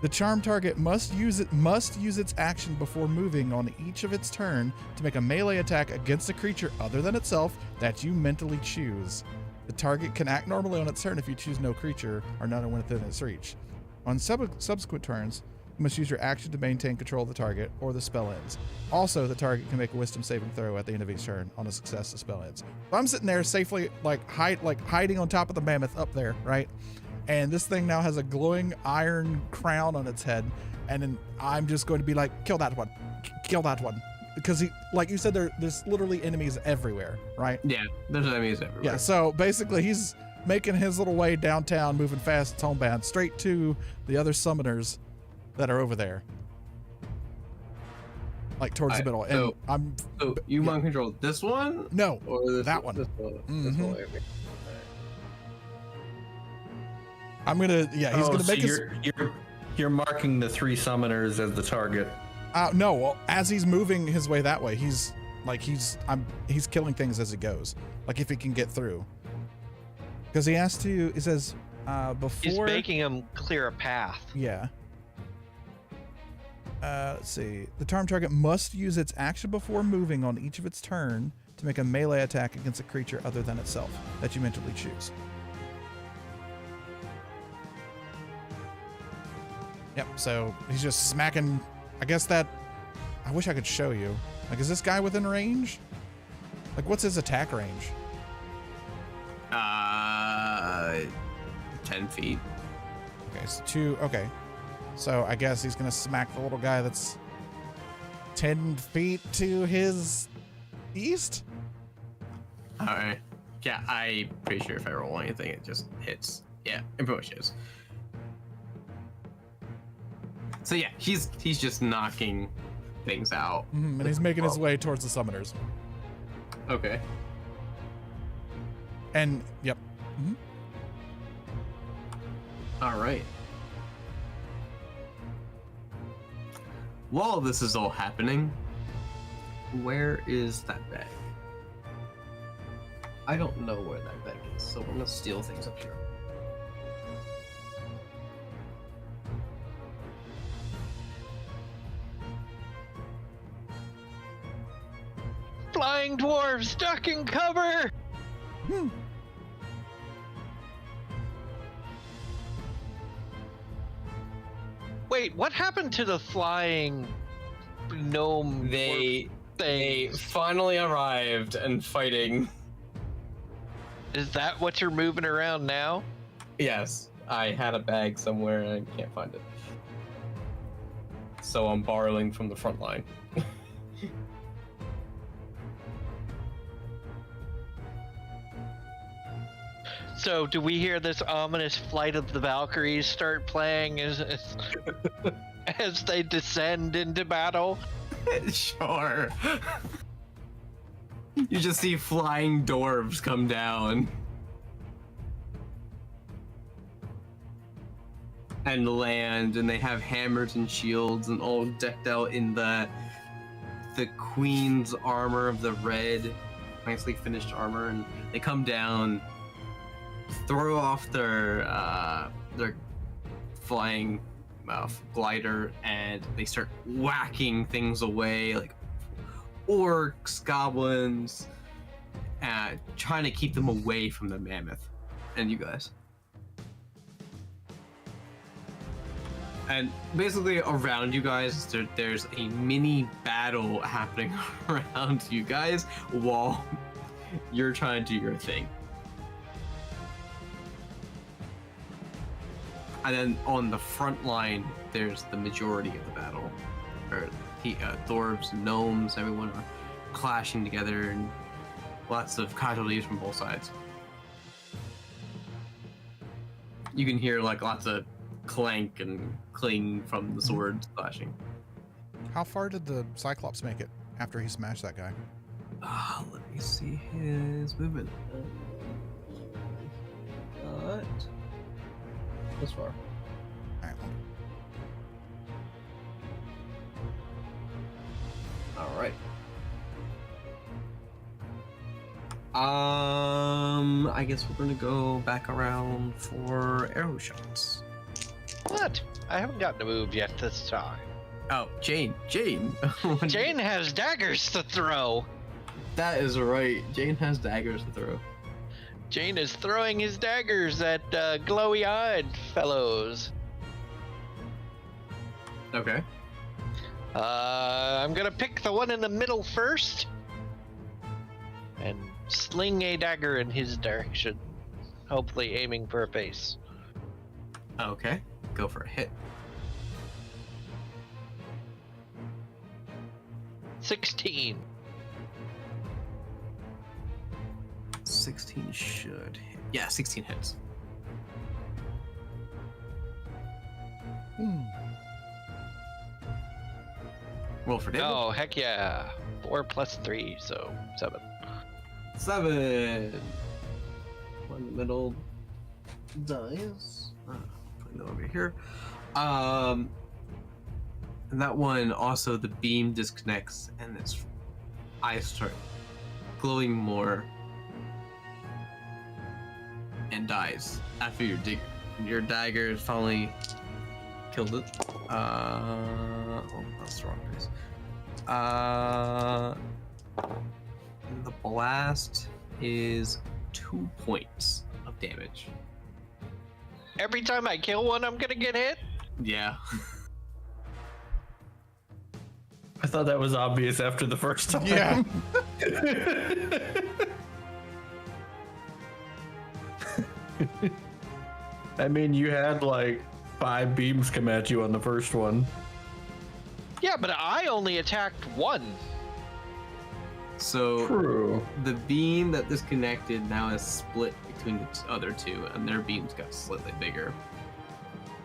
The charmed target must use its action before moving on each of its turn to make a melee attack against a creature other than itself that you mentally choose. The target can act normally on its turn if you choose no creature or none within its reach. On subsequent turns, you must use your action to maintain control of the target, or the spell ends. Also, the target can make a wisdom saving throw at the end of each turn. On a success, the spell ends. So I'm sitting there safely, hiding on top of the mammoth up there, right? And this thing now has a glowing iron crown on its head, and then I'm just going to be like, kill that one, kill that one, because he, like you said, there's literally enemies everywhere, right? Yeah, there's enemies everywhere. Yeah. So basically, he's making his little way downtown, moving fast, it's homebound, straight to the other summoners that are over there, like towards the middle. And So you mind control this one? no, Or this that one. This one. This Mhm. one. Okay. I'm gonna, he's gonna so make his. you're marking the 3 summoners as the target. No, well, as he's moving his way that way, he's killing things as he goes. Like if he can get through, because he has to. He says before. He's making him clear a path. Yeah. Let's see. The charmed target must use its action before moving on each of its turn to make a melee attack against a creature other than itself that you mentally choose. Yep, so he's just smacking. I guess that. I wish I could show you. Like, is this guy within range? Like, what's his attack range? 10 feet. Okay, so 2. Okay. So I guess he's going to smack the little guy that's 10 feet to his east? All right. Yeah, I'm pretty sure if I roll anything, it just hits. Yeah, it pushes. So yeah, he's just knocking things out. And he's making his way towards the summoners. Okay. And, yep. All right. While this is all happening, where is that bag? I don't know where that bag is, so I'm gonna steal things up here. Flying dwarves, duck and cover! Hmm. Wait, what happened to the flying gnome They things? finally arrived and fighting. Is that what you're moving around now? Yes, I had a bag somewhere and I can't find it. So I'm borrowing from the front line. So, do we hear this ominous Flight of the Valkyries start playing as they descend into battle? Sure. You just see flying dwarves come down. And land, and they have hammers and shields and all decked out in the queen's armor of the red, nicely finished armor, and they come down, throw off their flying glider, and they start whacking things away, like orcs, goblins, trying to keep them away from the mammoth and you guys. And basically around you guys, there's a mini battle happening around you guys while you're trying to do your thing. And then on the front line, there's the majority of the battle. Dwarves, gnomes, everyone are clashing together, and lots of casualties from both sides. You can hear like lots of clank and cling from the swords clashing. How far did the Cyclops make it after he smashed that guy? Let me see his movement. Got this far. All right, well, All right. I guess we're gonna go back around for arrow shots. What? I haven't gotten to move yet this time. Oh, Jane. Jane has daggers to throw. That is right. Jane has daggers to throw. Jane is throwing his daggers at glowy-eyed fellows. Okay. I'm gonna pick the one in the middle first and sling a dagger in his direction, hopefully aiming for a face. Okay. Go for a hit. 16. 16 should hit. Yeah, 16 hits. Roll for damage. Oh, heck yeah. 4 plus 3, so 7. 7. One in the middle dies. Putting that over here. And that one also, the beam disconnects and its eyes start glowing more and dies after your dagger finally killed it. Oh, that's the wrong place. The blast is 2 points of damage. Every time I kill one, I'm gonna get hit? Yeah. I thought that was obvious after the first time. yeah. I mean, you had like 5 beams come at you on the first one. Yeah, but I only attacked one. So True. the beam that disconnected now is split between the other two, and their beams got slightly bigger.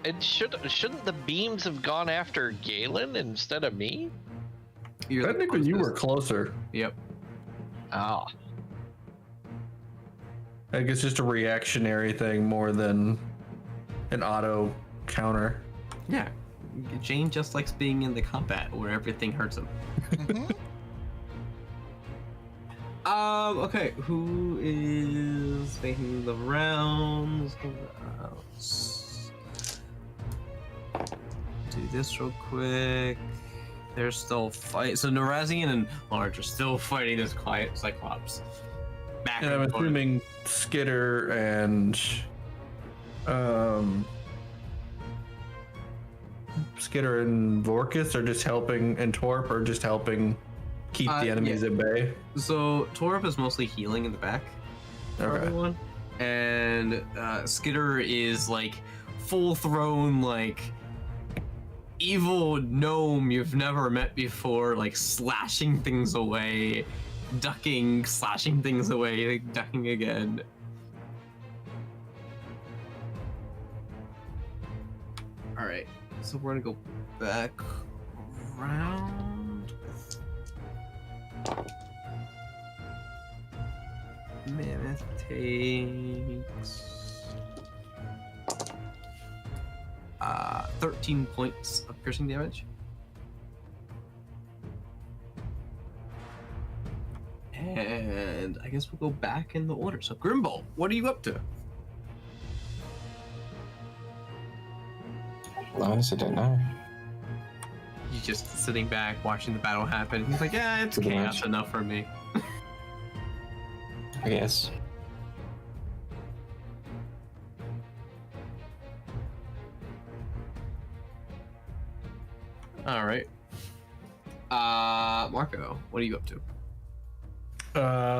And shouldn't the beams have gone after Galen instead of me? You're the Technically, you were closest. closer. Yep. Ah. I think it's just a reactionary thing more than an auto counter. Yeah. Jane just likes being in the combat where everything hurts him. Mhm. Okay, who is making the rounds? Do this real quick. They're still fighting. So Norazian and Large are still fighting this quiet Cyclops. Back And I'm and forth. assuming Skitter and Vorkus are just helping, and Torp are just helping keep the enemies at bay. So Torp is mostly healing in the back for Okay. everyone, and Skitter is like full-thrown like evil gnome you've never met before, like slashing things away, ducking, slashing things away, like, ducking again. All right, so we're gonna go back around. Mammoth takes 13 points of piercing damage. And I guess we'll go back in the order. So Grimbold, what are you up to? I honestly don't know. He's just sitting back, watching the battle happen. He's like, yeah, it's Pretty chaos much. enough for me. I guess. All right. Marco, what are you up to?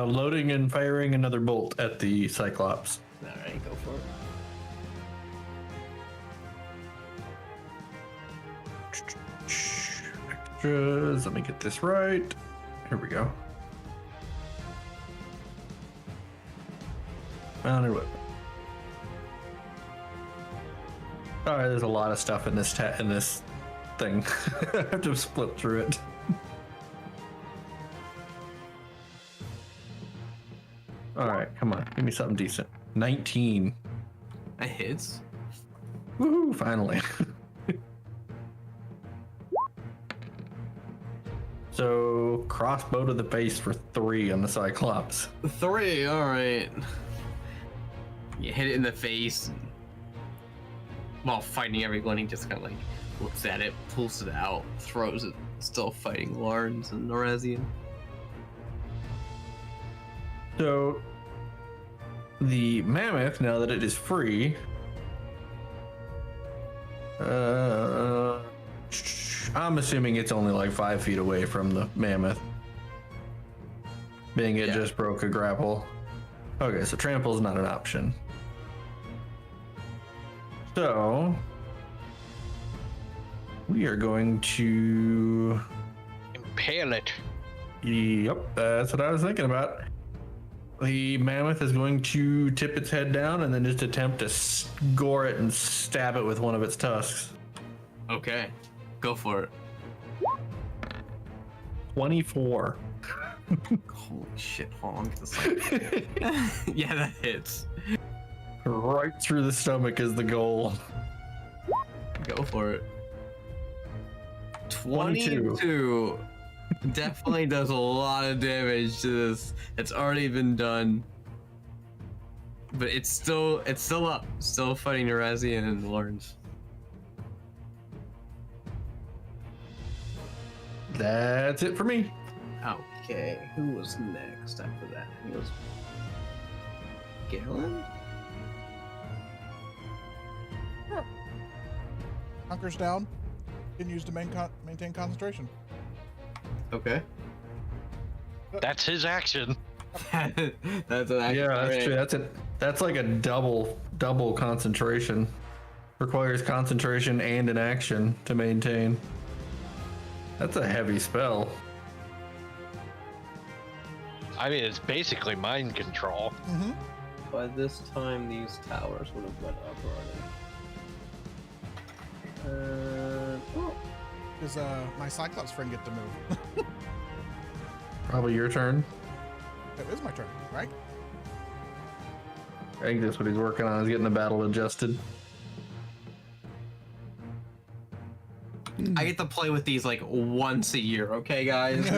Loading and firing another bolt at the Cyclops. All right, go for it. Extras. Let me get this right. Here we go. Mounted weapon. All right, there's a lot of stuff in this thing. I have to split through it. All right, come on, give me something decent. 19. That hits. Woohoo! Finally. So crossbow to the face for 3 on the Cyclops. 3, all right. You hit it in the face. While fighting everyone, he just kind of like looks at it, pulls it out, throws it, still fighting Larns and Norazian. So the mammoth, now that it is free, I'm assuming it's only like 5 feet away from the mammoth, being it just broke a grapple. Okay, so trample is not an option. So we are going to. Impale it. Yep, that's what I was thinking about. The mammoth is going to tip its head down and then just attempt to gore it and stab it with one of its tusks. Okay, go for it. 24. Holy shit, hold on, get this yeah, that hits. Right through the stomach is the goal. Go for it. 22. 22. Definitely does a lot of damage to this. It's already been done. But it's still up. Still fighting Norazian and Lawrence. That's it for me. Okay, who was next after that? It was Galen? Hunkers down. Continues to maintain concentration. Okay. That's his action. That's an action. Yeah, that's Alright. true. That's like a double concentration. Requires concentration and an action to maintain. That's a heavy spell. I mean, it's basically mind control. Mm-hmm. By this time, these towers would have went up already. Oh, Does my Cyclops friend get to move? Probably your turn. It is my turn, right? I think that's what he's working on, is getting the battle adjusted. I get to play with these like once a year, okay, guys?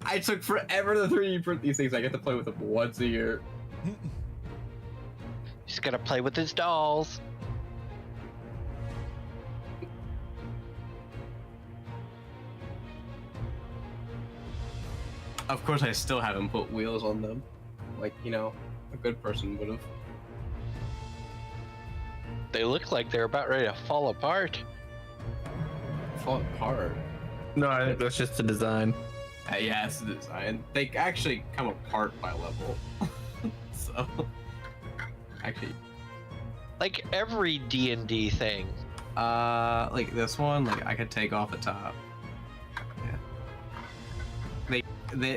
I took forever to 3D print these things. I get to play with them once a year. He's gonna play with his dolls. Of course, I still haven't put wheels on them, like a good person would have. They look like they're about ready to fall apart. Fall apart. No, I think that's just the design. Yeah, it's the design. They actually come apart by level. So, actually, Like every D&D thing. like this one, like I could take off the top. Yeah.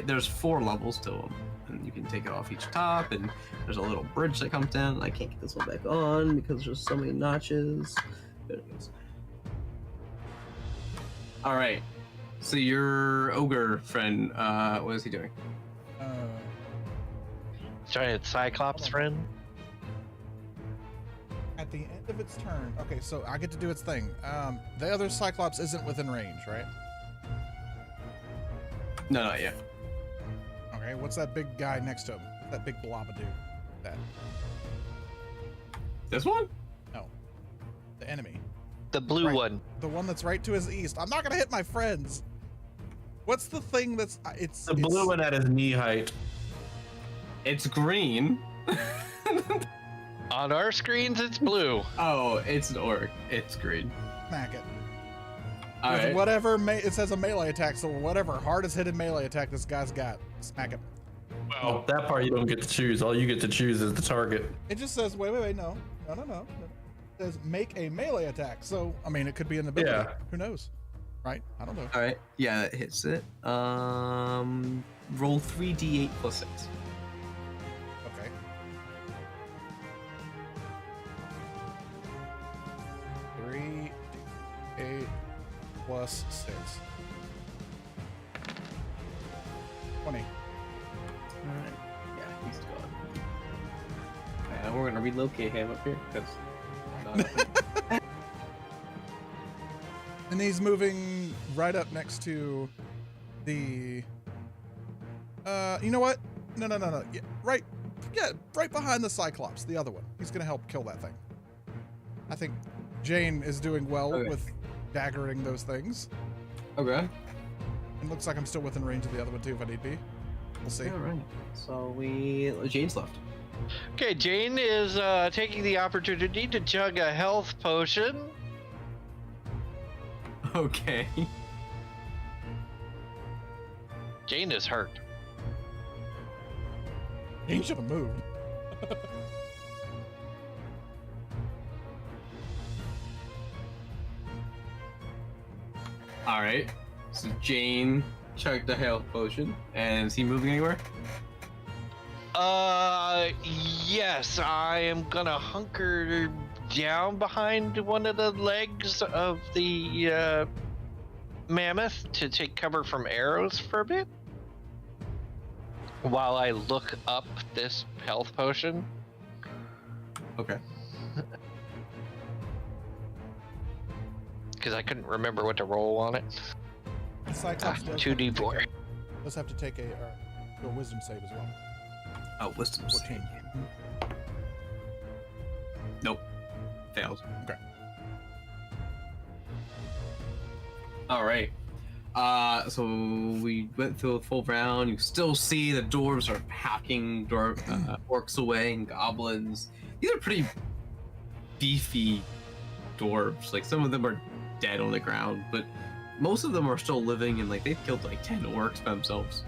There's 4 levels to them, and you can take it off each top, and there's a little bridge that comes down. I can't get this one back on because there's so many notches. There it goes. All right. So your ogre friend, what is he doing? Giant Cyclops friend. At the end of its turn, okay, so I get to do its thing. The other Cyclops isn't within range, right? No, not yet. Okay, what's that big guy next to him? That big blob of dude? That? This one? No. The enemy. The blue Right. one. The one that's right to his east. I'm not gonna hit my friends. What's the thing that's it's The blue one at his knee height. It's green. On our screens, it's blue. Oh, it's an orc. It's green. Smack it. All With right. whatever it says a melee attack, so whatever hardest hitting melee attack this guy's got, smack it. Well, that part you don't get to choose. All you get to choose is the target. It just says wait, no. It says make a melee attack. So I mean, it could be an ability. Yeah. Who knows? Right? I don't know. All right. Yeah, that hits it. Roll 3d8 plus 6. Okay. Three, 8 plus 6. 20. All right. Yeah, he's gone. And we're gonna relocate him up here because. And he's moving right up next to the. You know what? No. Yeah, right behind the Cyclops, the other one. He's gonna help kill that thing. I think Jane is doing well Okay. with daggering those things. Okay. It looks like I'm still within range of the other one too, if I need be. We'll see. All right. So Jane's left. Okay, Jane is taking the opportunity to chug a health potion. Okay. Jane is hurt. He should have moved. All right. So Jane chugged the health potion, and is he moving anywhere? Yes, I am gonna hunker down behind one of the legs of the mammoth to take cover from arrows for a bit while I look up this health potion. Okay. Because I couldn't remember what to roll on it. The Cyclops does 2d4. Does have to take a wisdom save as well. Oh, wisdom. 14. Nope. Failed. Okay. All right. So we went through a full round. You still see the dwarves are hacking orcs away and goblins. These are pretty beefy dwarves. Like some of them are dead on the ground, but most of them are still living, and like they've killed like 10 orcs by themselves.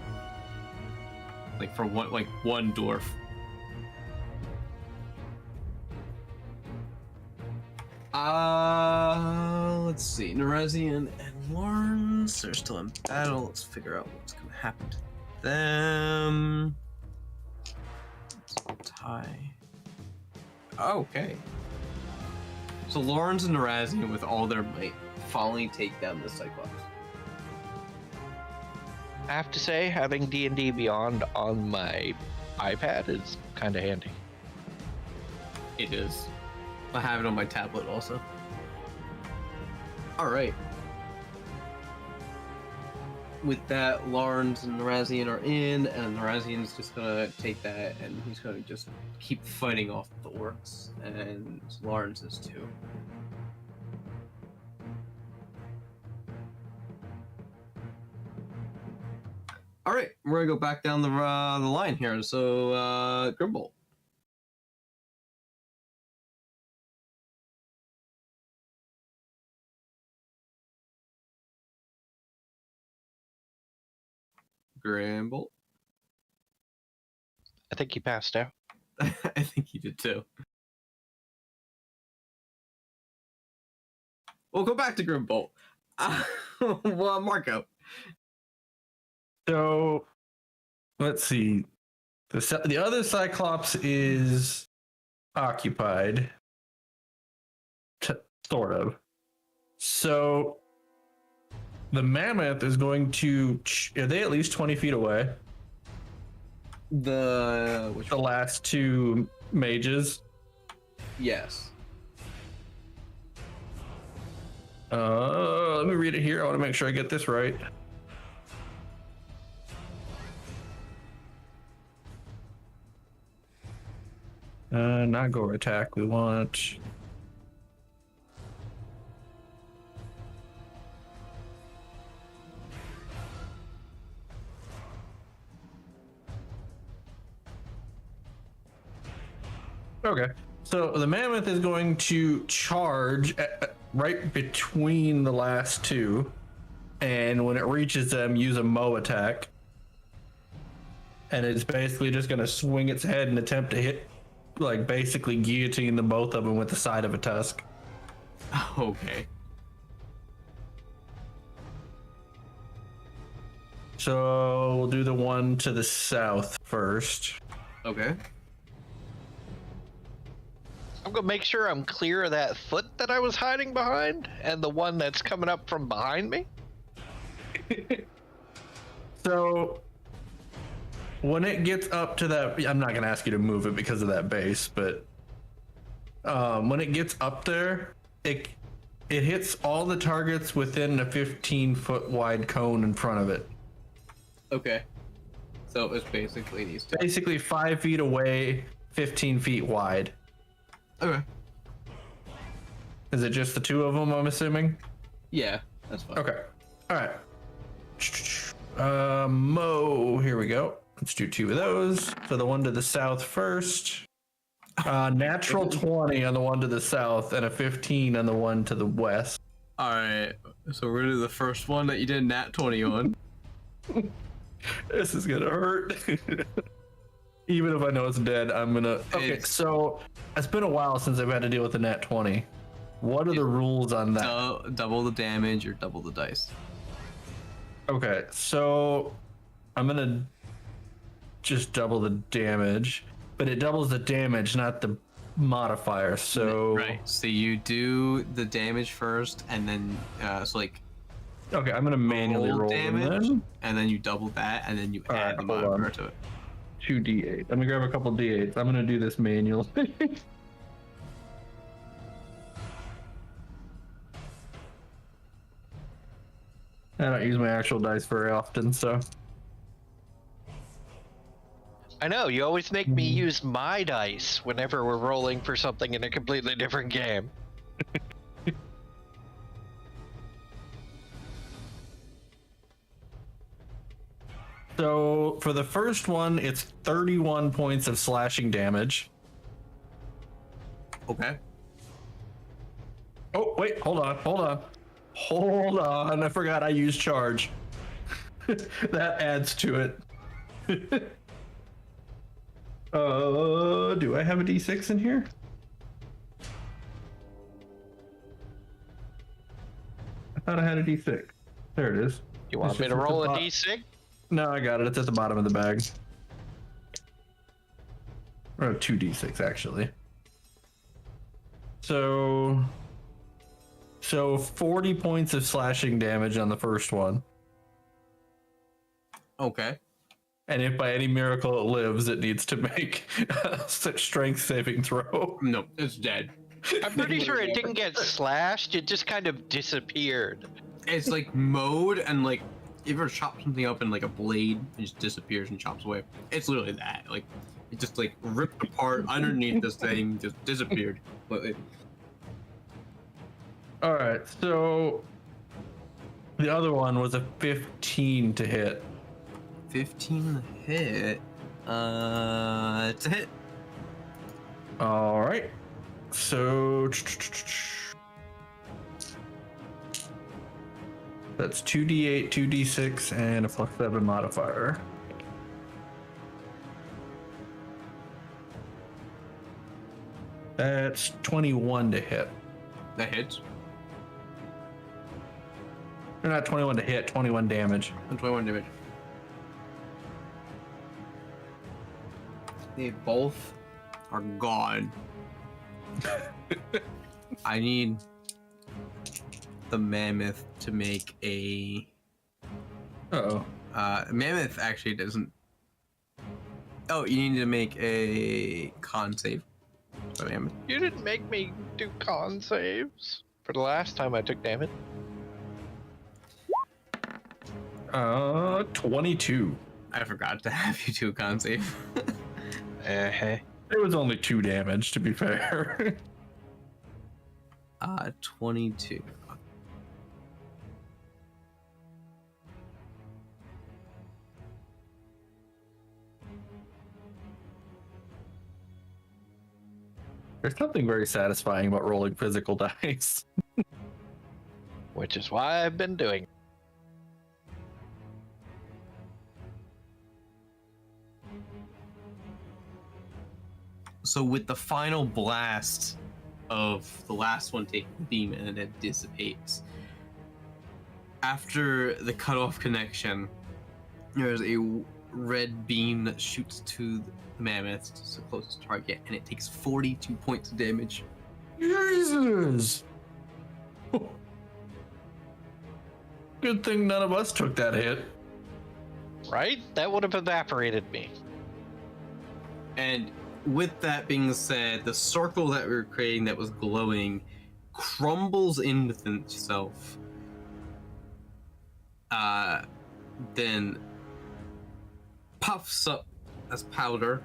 Like for one dwarf. Let's see. Nerezian and Lawrence, they're still in battle. Let's figure out what's gonna happen to them. Let's tie. Okay. So Lawrence and Nerezian, with all their might, finally take down the Cyclops. I have to say, having D&D Beyond on my iPad is kind of handy. It is. I have it on my tablet also. All right. With that, Lawrence and Nerezian are in, and Nerezian's just gonna take that, and he's gonna just keep fighting off the orcs, and Lawrence is too. All right, we're gonna go back down the line here. So, Grimble. Grimble. I think he passed out. I think he did too. We'll go back to Grimbolt. Well, Marco. So, let's see. The other Cyclops is occupied, sort of. So, the Mammoth is going to. Are they at least 20 feet away? Which The last two mages. Yes. Let me read it here. I want to make sure I get this right. Not go attack. We want. Okay. So the Mammoth is going to charge right between the last two, and when it reaches them, use a Mow attack. And it's basically just going to swing its head and attempt to hit, like, basically guillotine the both of them with the side of a tusk. Okay. So we'll do the one to the south first. Okay. I'm gonna make sure I'm clear of that foot that I was hiding behind, and the one that's coming up from behind me. So when it gets up to that, I'm not gonna ask you to move it because of that base, but when it gets up there, it hits all the targets within a 15-foot wide cone in front of it. Okay. So it's basically these two. Basically 5 feet away, 15 feet wide. Okay. Is it just the two of them, I'm assuming? Yeah, that's fine. Okay. All right. Mow, here we go. Let's do two of those. So the one to the south first. Natural 20 on the one to the south and a 15 on the one to the west. All right. So we're gonna do the first one that you did nat 20 on. This is gonna hurt. Even if I know it's dead, I'm gonna. Okay, so it's been a while since I've had to deal with the nat 20. What are the rules on that? Double the damage or double the dice. Okay, so I'm gonna just double the damage, but it doubles the damage, not the modifier. So right. So you do the damage first, and then so like. Okay, I'm gonna manually roll damage, them. and then you double that, and then you add the hold modifier on. to it. 2d8. I'm gonna grab a couple d8s. I'm gonna do this manually. I don't use my actual dice very often, so. I know, you always make me use my dice whenever we're rolling for something in a completely different game. So for the first one, it's 31 points of slashing damage. Okay. Oh, wait, hold on. I forgot I used charge. That adds to it. Do I have a d6 in here? I thought I had a d6. There it is. You want It's me just to at the roll a bot- d6? No, I got it. It's at the bottom of the bag. Or 2d6 actually. So 40 points of slashing damage on the first one. Okay. And if by any miracle it lives, it needs to make a strength saving throw. No, it's dead. I'm pretty sure it didn't get slashed, it just kind of disappeared. It's like mowed, and like you ever chop something up in like a blade, it just disappears and chops away. It's literally that. Like it just like ripped apart underneath this thing, just disappeared. But All right, so the other one was a 15 to hit. 15 hit. It's a hit. All right. So that's 2d8, 2d6, and a +7 modifier. That's 21 to hit. That hits. Or not 21 to hit, 21 damage. And 21 damage. They both are gone. I need the mammoth to make a. Uh-oh. Mammoth actually doesn't. Oh, you need to make a con save. For mammoth. You didn't make me do con saves for the last time I took damage. 22. I forgot to have you do a con save. Hey. It was only 2 damage, to be fair. 22. There's something very satisfying about rolling physical dice. Which is why I've been doing. So with the final blast of the last one taking the beam and it dissipates, after the cutoff connection, there's a red beam that shoots to the mammoth, it's the closest target, and it takes 42 points of damage. Jesus! Good thing none of us took that hit. Right? That would have evaporated me. And with that being said, the circle that we were creating that was glowing crumbles in within itself. Then puffs up as powder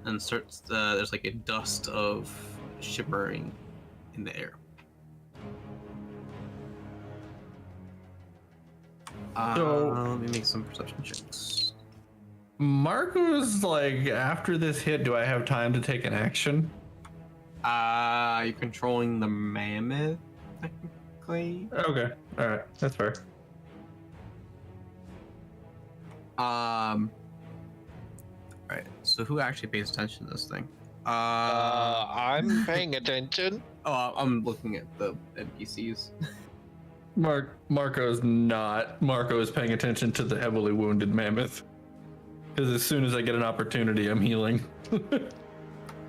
and starts, there's like a dust of shimmering in the air. Let me make some perception checks. Marco's like, after this hit, do I have time to take an action? You're controlling the mammoth, technically. Okay, alright, that's fair. Alright, so who actually pays attention to this thing? I'm paying attention. Oh, I'm looking at the NPCs. Marco's not. Marco is paying attention to the heavily wounded mammoth. Because as soon as I get an opportunity, I'm healing.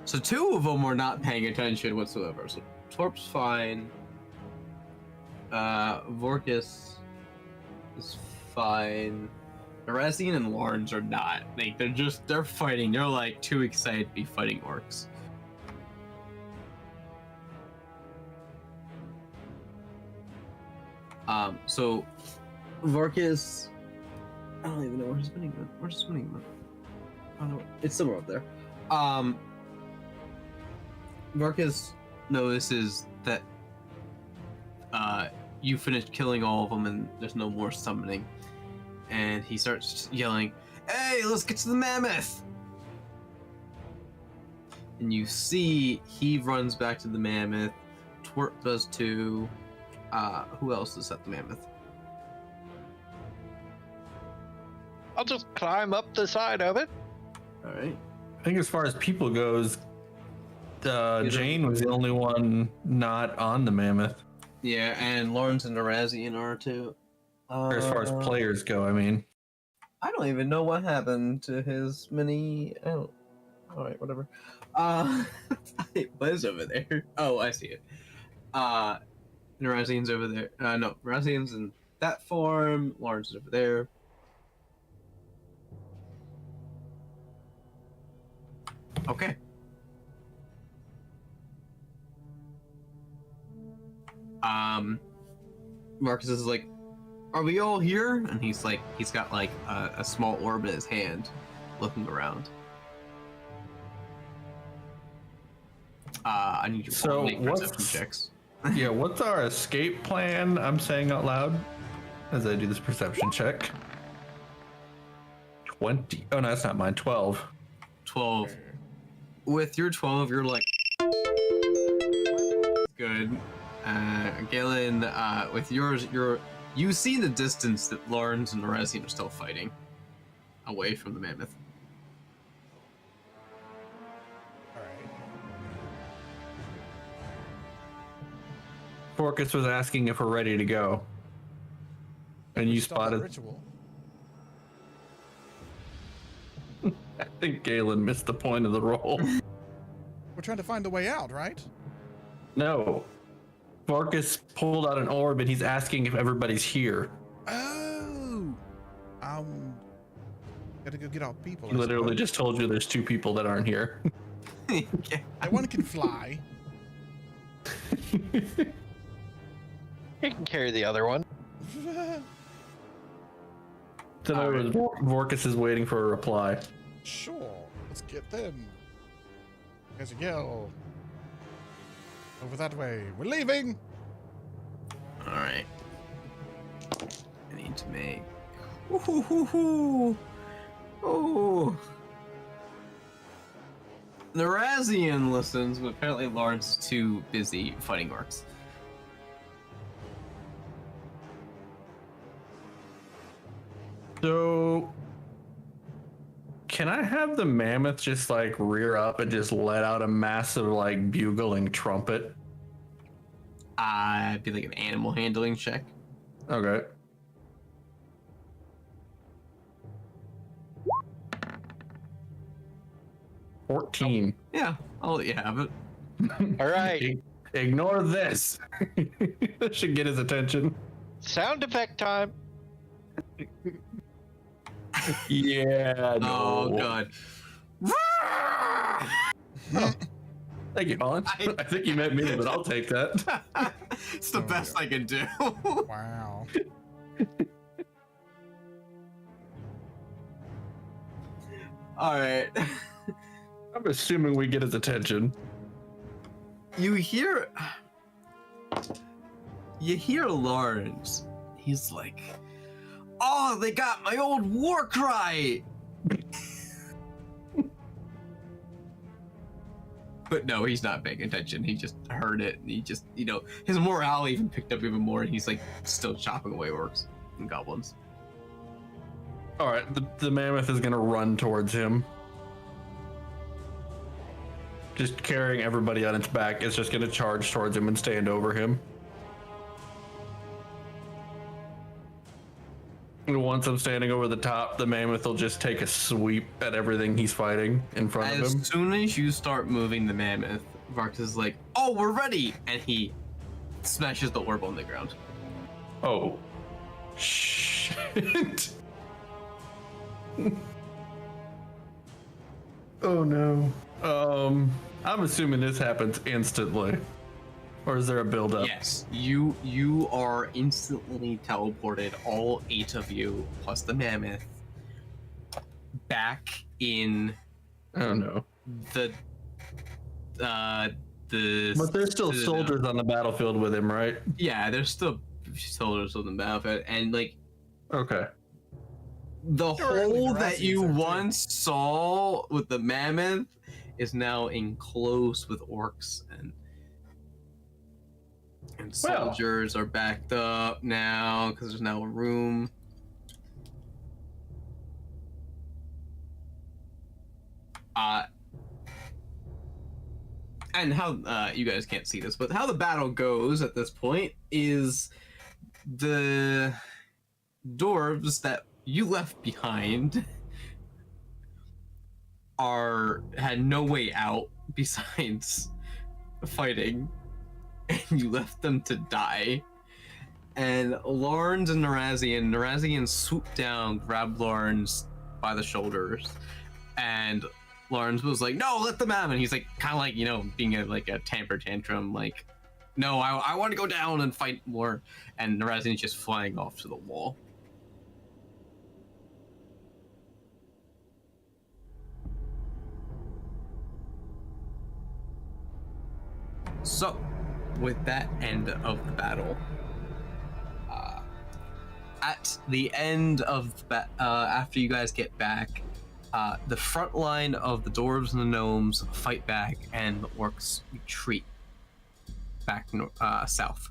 So 2 of them were not paying attention whatsoever. So Torp's fine. Vorkus is fine. Erasian and Lawrence are not. Like, they're fighting. They're like too excited to be fighting orcs. So Vorkus, I don't even know where his spinning went. Where's his spinning went? I don't know. It's somewhere up there. Vorkus notices that you finished killing all of them and there's no more summoning. And he starts yelling, "Hey, let's get to the mammoth!" And you see he runs back to the mammoth. Twerp does too. Who else is at the mammoth? I'll just climb up the side of it. Alright. I think as far as people goes, Jane was the only one not on the mammoth. Yeah, and Lawrence and Erasian are too. Or as far as players go, I mean. I don't even know what happened to his mini. I don't. Alright, whatever. What is over there? Oh, I see it. Erasian's over there. No, Erasian's in that form. Lawrence is over there. Okay. Marcus is like, "Are we all here?" And he's like, he's got like a small orb in his hand, looking around. I need you to make perception checks. Yeah, what's our escape plan? I'm saying out loud as I do this perception check. 20. Oh, no, that's not mine. 12. 12. With your 12, you're like, good. Galen, with yours, you see in the distance that Lawrence and Narezian are still fighting away from the mammoth. All right. Forcus was asking if we're ready to go. And you Start that spotted. ritual. I think Galen missed the point of the roll. We're trying to find a way out, right? No. Forcus pulled out an orb and he's asking if everybody's here. Oh. Gotta go get our people. He literally just told you there's 2 people that aren't here. That one can fly. You can carry the other one. So Vorkus is waiting for a reply. Sure. Let's get them. There's a yell. Over that way. We're leaving. Alright. I need to make. Ooh. Oh. Narazian listens, but apparently Lawrence is too busy fighting orcs. So, can I have the mammoth just like rear up and just let out a massive like bugling trumpet? It'd be like an animal handling check. Okay. $14. Yeah, I'll let you have it. All right. Ignore this. That should get his attention. Sound effect time. Yeah. Oh no. god. Thank you, Colin. I think you meant me, but I'll take that. It's the best I can do. Wow. Alright. I'm assuming we get his attention. You hear Lawrence. He's like, oh, they got my old war cry. But no, he's not paying attention. He just heard it, and he just, his morale even picked up even more, and he's like still chopping away orcs and goblins. All right, the mammoth is gonna run towards him. Just carrying everybody on its back. It's just gonna charge towards him and stand over him. And once I'm standing over the top, the mammoth will just take a sweep at everything he's fighting in front of him. As soon as you start moving the mammoth, Varks is like, oh, we're ready! And he smashes the orb on the ground. Oh. Shit. Oh no. I'm assuming this happens instantly. Or is there a build-up? Yes, you are instantly teleported, all 8 of you, plus the mammoth, back in Oh no. the But there's still soldiers on the battlefield with him, right? Yeah, there's still soldiers on the battlefield, and like Okay. the Apparently hole that you Narazzians are too. once saw with the mammoth is now enclosed with orcs and Well. soldiers are backed up now because there's now a room. And how you guys can't see this, but how the battle goes at this point is the dwarves that you left behind had no way out besides fighting, and you left them to die. And Lawrence and Narazian swooped down, grabbed Lawrence by the shoulders, and Lawrence was like, no, let them have it. And he's like, kind of like, being a temper tantrum, like, no, I want to go down and fight more. And Narazian's just flying off to the wall. So, with that end of the battle, at the end of after you guys get back, the front line of the dwarves and the gnomes fight back, and the orcs retreat back south.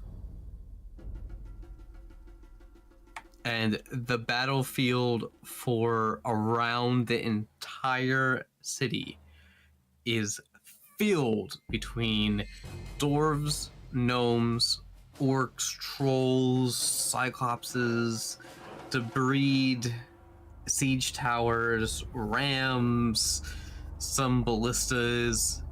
And the battlefield for around the entire city is filled between dwarves, gnomes, orcs, trolls, cyclopses, debris, siege towers, rams, some ballistas.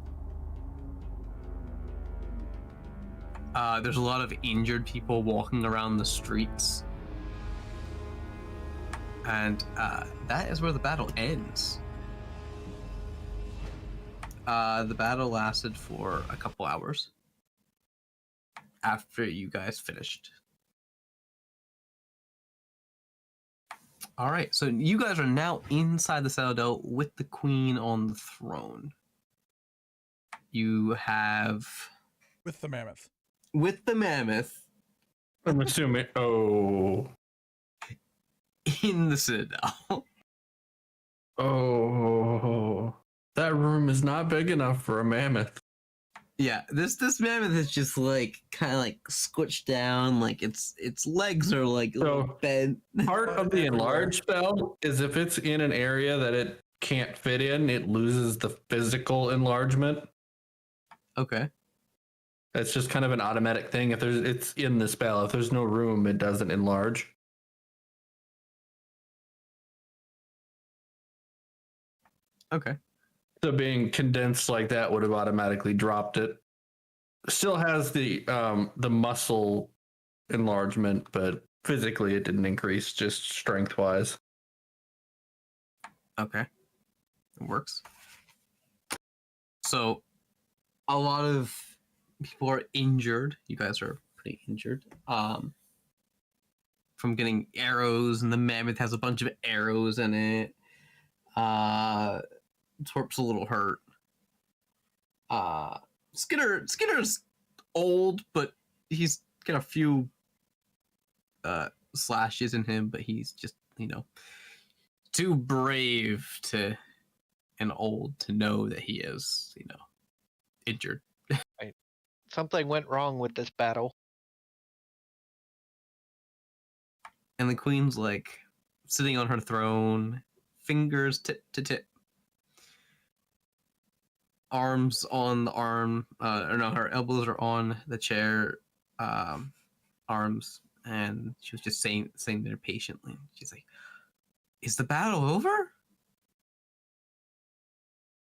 There's a lot of injured people walking around the streets. And that is where the battle ends. The battle lasted for a couple hours after you guys finished. All right, so you guys are now inside the Citadel with the Queen on the throne. You have... With the mammoth. With the mammoth I'm assuming. Oh. in the Citadel. Oh. That room is not big enough for a mammoth. Yeah, this mammoth is just like kind of like squished down, like its legs are like So, bent. Part of the enlarge spell is if it's in an area that it can't fit in, it loses the physical enlargement. Okay. It's just kind of an automatic thing. It's in the spell. If there's no room, it doesn't enlarge. Okay. So being condensed like that would have automatically dropped it. Still has the muscle enlargement, but physically it didn't increase, just strength wise. Okay. It works. So a lot of people are injured. You guys are pretty injured. From getting arrows, and the mammoth has a bunch of arrows in it. Torp's a little hurt. Skinner's old, but he's got a few slashes in him, but he's just, too brave to and old to know that he is, injured. Something went wrong with this battle. And the queen's like sitting on her throne, fingers tip to tip. Arms on the arm, or no, her elbows are on the chair, arms, and she was just saying there patiently. She's like, "Is the battle over?"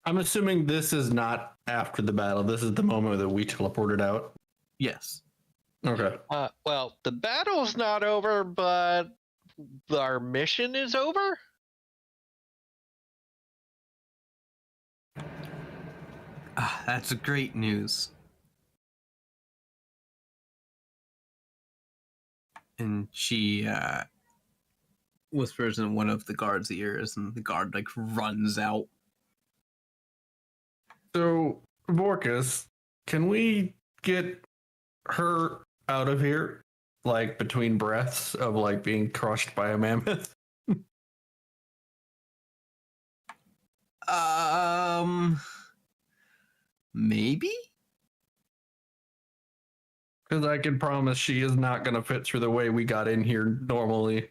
I'm assuming this is not after the battle. This is the moment that we teleported out. Yes. Okay. Well, the battle's not over, but our mission is over? That's great news. And she whispers in one of the guard's ears, and the guard like runs out. So, Vorkus, can we get her out of here? Like between breaths of like being crushed by a mammoth? Maybe? Because I can promise she is not going to fit through the way we got in here normally.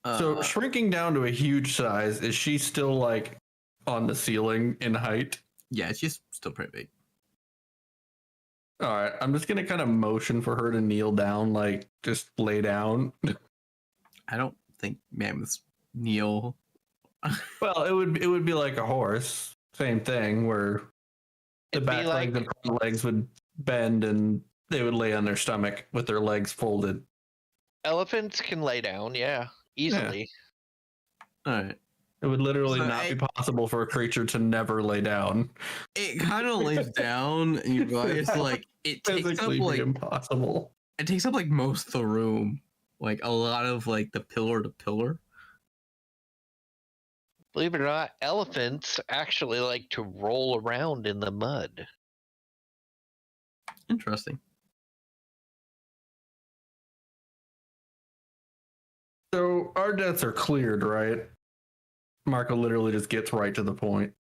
So shrinking down to a huge size, is she still like on the ceiling in height? Yeah, she's still pretty big. All right, I'm just going to kind of motion for her to kneel down, like just lay down. I don't think mammoths kneel. Well, it would be like a horse, same thing, where the It'd be back legs and front legs would bend and they would lay on their stomach with their legs folded. Elephants can lay down, yeah, easily. All right. It would literally So not be possible for a creature to never lay down. It kind of lays down, and you realize like it takes up Physically like impossible. it takes up like most of the room, like a lot of like the pillar to pillar. Believe it or not, elephants actually like to roll around in the mud. Interesting. So our debts are cleared, right? Marco literally just gets right to the point.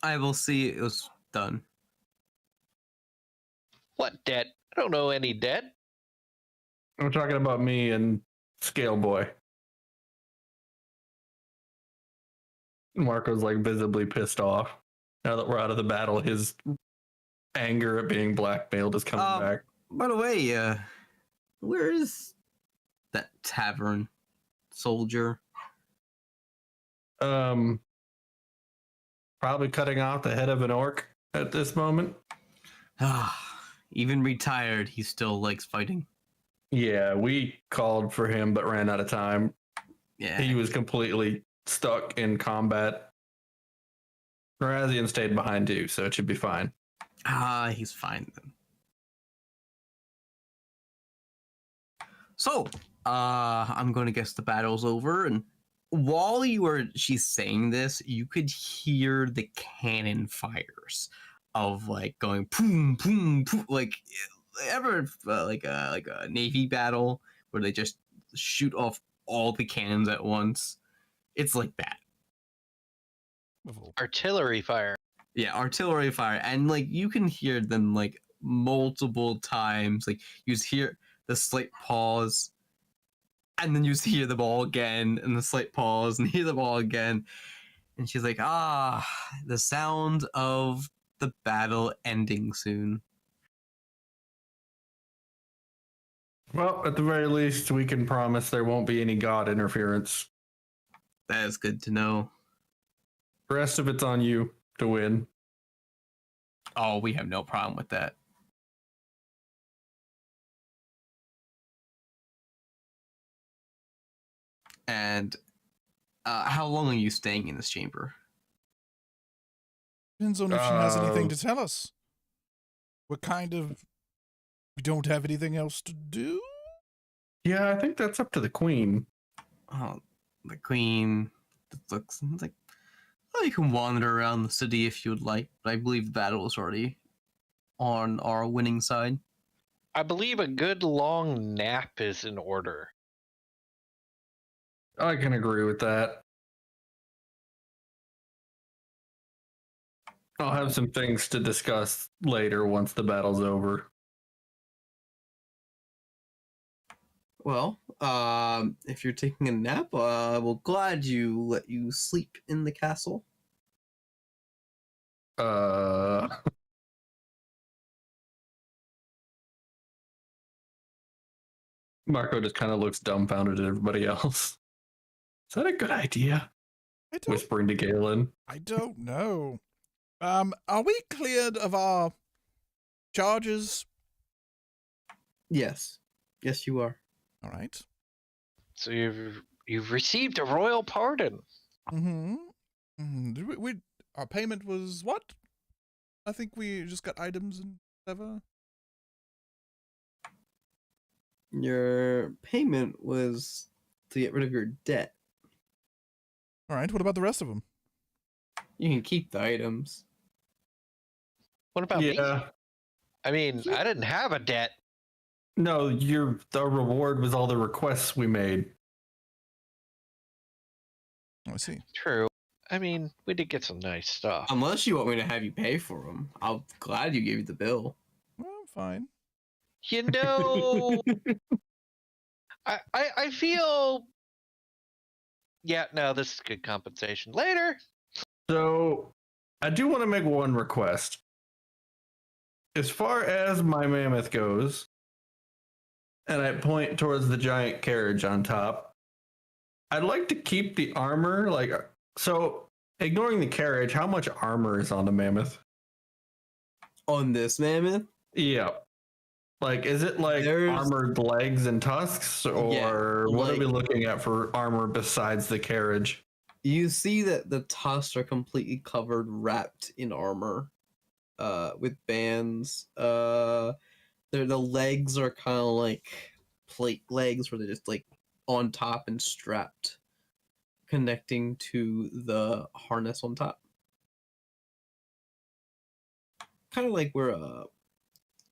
I will see it was done. What debt? I don't know any debt. I'm talking about me and Scale Boy. Marco's like visibly pissed off. Now that we're out of the battle, his anger at being blackmailed is coming back. By the way, where is that tavern soldier? Probably cutting off the head of an orc at this moment. Even retired, he still likes fighting. Yeah, we called for him but ran out of time. Yeah. He was completely stuck in combat. Razian stayed behind too, so it should be fine. He's fine then. So, I'm going to guess the battle's over, and while she's saying this, you could hear the cannon fires of like going boom, boom, boom, like like a navy battle where they just shoot off all the cannons at once. It's like that. Artillery fire. Yeah, artillery fire, and like you can hear them like multiple times. Like you just hear the slight pause, and then you just hear them all again, and the slight pause, and hear them all again. And she's like, the sound of the battle ending soon. Well, at the very least, we can promise there won't be any god interference. That is good to know. The rest of it's on you to win. Oh, we have no problem with that. And how long are you staying in this chamber? Depends on if she has anything to tell us. We don't have anything else to do? Yeah, I think that's up to the queen. Oh, the queen looks like, you can wander around the city if you would like, but I believe the battle is already on our winning side. I believe a good long nap is in order. I can agree with that. I'll have some things to discuss later once the battle's over. Well, if you're taking a nap, we'll glad you let you sleep in the castle. Marco just kind of looks dumbfounded at everybody else. Is that a good idea? Whispering to Galen. I don't know. Are we cleared of our charges? Yes. Yes, you are. All right. So you've received a royal pardon. Mm-hmm. Our payment was what? I think we just got items and whatever. Your payment was to get rid of your debt. All right. What about the rest of them? You can keep the items. What about me? I mean, Yeah. I didn't have a debt. No, the reward was all the requests we made. Oh, I see. True. I mean, we did get some nice stuff. Unless you want me to have you pay for them. I'm glad you gave you the bill. Well, fine. You know, I feel. Yeah, no, this is good compensation. Later. So, I do want to make one request. As far as my mammoth goes, and I point towards the giant carriage on top, I'd like to keep the armor, so ignoring the carriage, how much armor is on the mammoth? On this mammoth? Yeah. Is it armored legs and tusks, or what are we looking at for armor besides the carriage? You see that the tusks are completely covered, wrapped in armor, with bands. The legs are kind of like plate legs, where they're just like on top and strapped, connecting to the harness on top. Kind of like where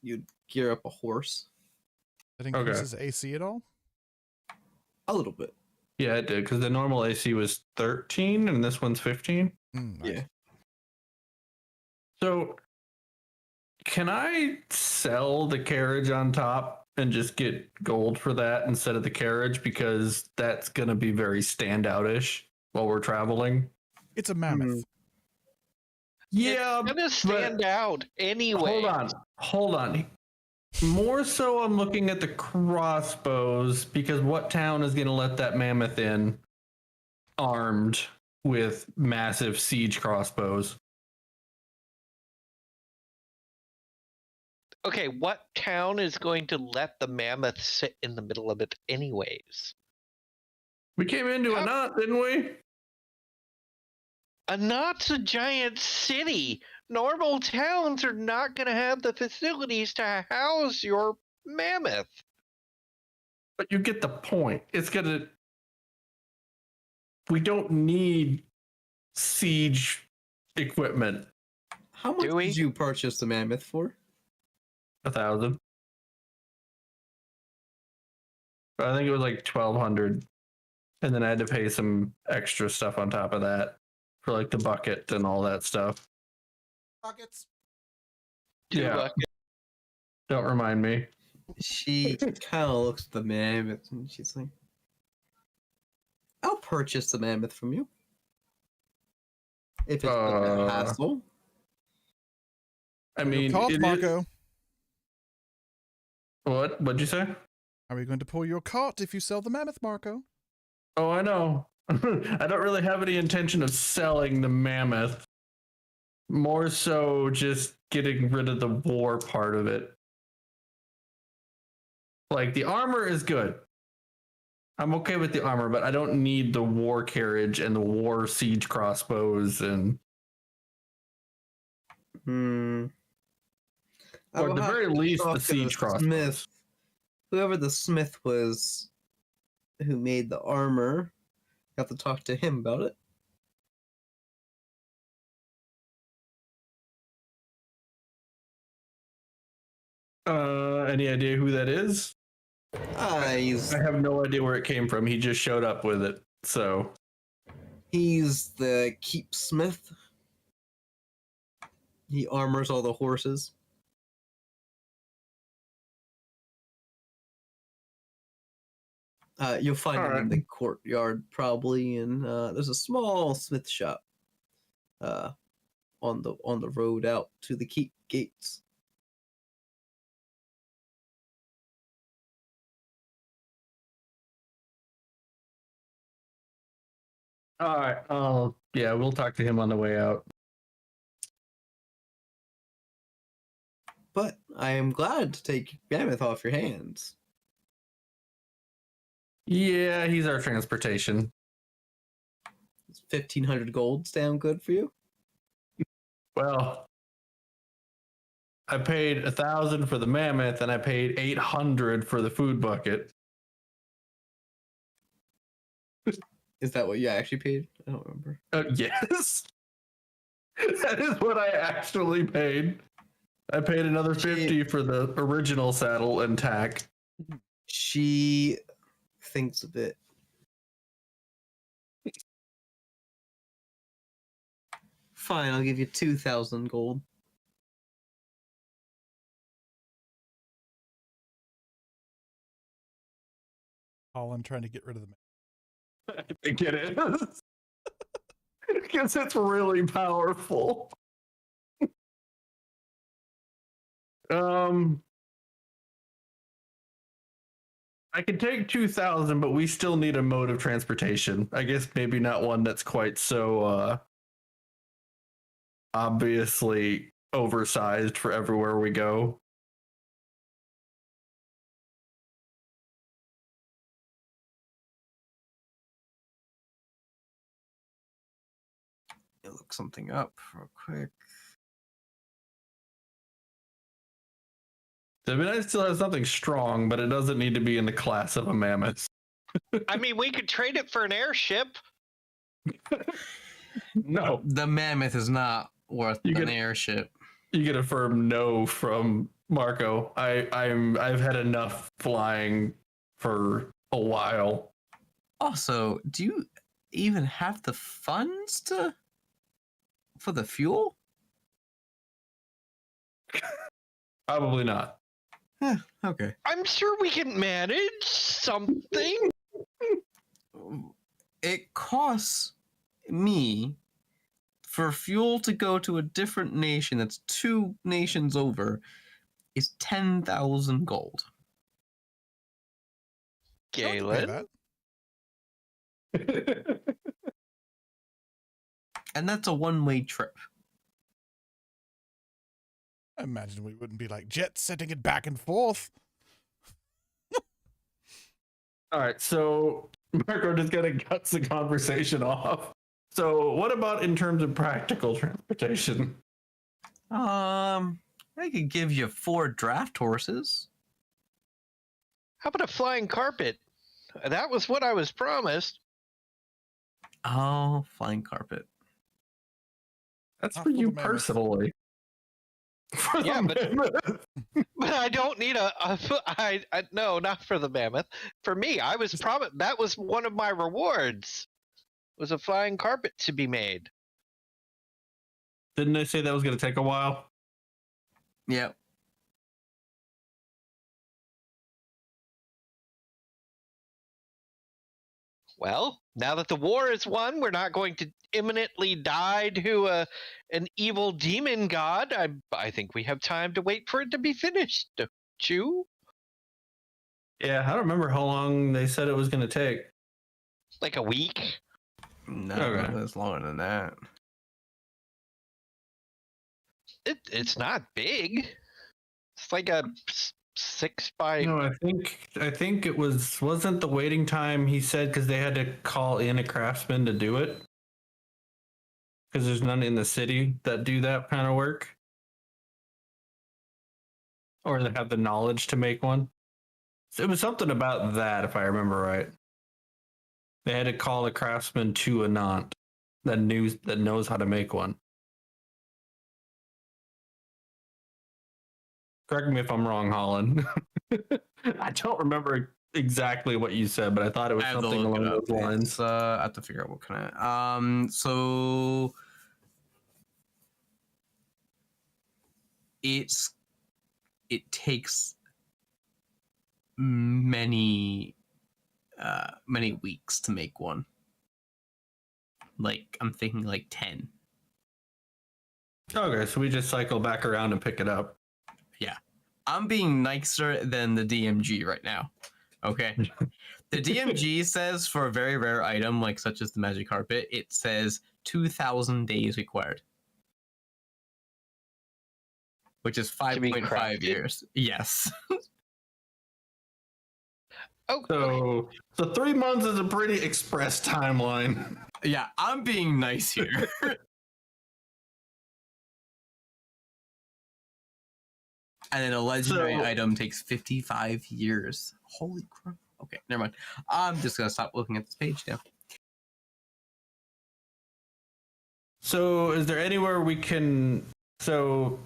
you'd gear up a horse. That increases AC at all? A little bit. Yeah, it did because the normal AC was 13 and this one's 15. Nice. Yeah. So, can I sell the carriage on top and just get gold for that instead of the carriage because that's gonna be very standout-ish while we're traveling? It's a mammoth. Yeah, It's gonna stand out anyway. Hold on. More so, I'm looking at the crossbows because what town is going to let that mammoth in armed with massive siege crossbows? Okay, what town is going to let the mammoth sit in the middle of it anyways? We came into a knot, didn't we? A knot's a giant city. Normal towns are not going to have the facilities to house your mammoth. But you get the point. It's going to... We don't need siege equipment. How much Do we? did you purchase the mammoth for? 1,000. I think it was like 1,200. And then I had to pay some extra stuff on top of that for like the bucket and all that stuff. Buckets. Yeah. Don't remind me. She kind of looks at the mammoth and she's like, I'll purchase the mammoth from you. If it's not a hassle. I mean, Cart, it is- Marco. What'd you say? Are we going to pull your cart if you sell the mammoth, Marco? Oh, I know. I don't really have any intention of selling the mammoth. More so just getting rid of the war part of it. Like, the armor is good. I'm okay with the armor, but I don't need the war carriage and the war siege crossbows and... Or at the very least, the siege crossbows. Smith, whoever the smith was who made the armor, have to talk to him about it. Any idea who that is? He's I have no idea where it came from. He just showed up with it, so... he's the keep smith. He armors all the horses. You'll find him in the courtyard probably, and there's a small smith shop on the road out to the keep gates. All right. Yeah, we'll talk to him on the way out. But I am glad to take Mammoth off your hands. Yeah, he's our transportation. Is 1,500 gold sound good for you? Well, I paid 1,000 for the mammoth, and I paid 800 for the food bucket. Is that what you actually paid? I don't remember. Yes, that is what I actually paid. I paid another 50 for the original saddle and tack. She thinks a bit. Fine, I'll give you 2,000 gold. Colin trying to get rid of the mammoth. I think it is. Because it's really powerful. I can take 2,000, but we still need a mode of transportation. I guess maybe not one that's quite so obviously oversized for everywhere we go. I'll look something up real quick. I mean, I still have something strong, but it doesn't need to be in the class of a mammoth. I mean, we could trade it for an airship. No, The mammoth is not worth You an get- airship. you get a firm no from Marco. I've had enough flying for a while. Also, do you even have the funds for the fuel? Probably not. Okay. I'm sure we can manage something. It costs me for fuel to go to a different nation that's 2 nations over is 10,000 gold. Don't pay Galen, that. And that's a one-way trip. I imagine we wouldn't be like jet setting it back and forth. All right, so Marco just kind of cuts the conversation off. So, what about in terms of practical transportation? I could give you 4 draft horses. how about a flying carpet? That was what I was promised. Oh, flying carpet. That's Not for for you the mammoth. personally. For the Yeah, but- mammoth. But I don't need no, not for the mammoth. For me, I was promised that was one of my rewards. Was a flying carpet to be made. Didn't I say that was going to take a while? Yep. Well, now that the war is won, we're not going to imminently die to an evil demon god. I think we have time to wait for it to be finished. Don't you? Yeah, I don't remember how long they said it was going to take. Like a week? No, Okay. it's longer than that. It's not big. It's like a 6 by. No, I think it wasn't the waiting time he said because they had to call in a craftsman to do it. Because there's none in the city that do that kind of work. Or that have the knowledge to make one. So it was something about that, if I remember right. They had to call a craftsman to a Nant that knows how to make one. Correct me if I'm wrong, Holland. I don't remember exactly what you said, but I thought it was I have to something look it along up. those lines. It's, I have to figure out what kind of. So it takes many weeks to make one. Like I'm thinking like 10. Okay, so we just cycle back around and pick it up. I'm being nicer than the DMG right now. Okay. The DMG says for a very rare item like such as the magic carpet, it says 2,000 days required. Which is To be 5.5 crafted? years. Yes. Oh, okay. So 3 months is a pretty express timeline. Yeah, I'm being nice here. And then a legendary So- item takes 55 years. Holy crap. Okay, never mind. I'm just going to stop looking at this page now. So is there anywhere we can... So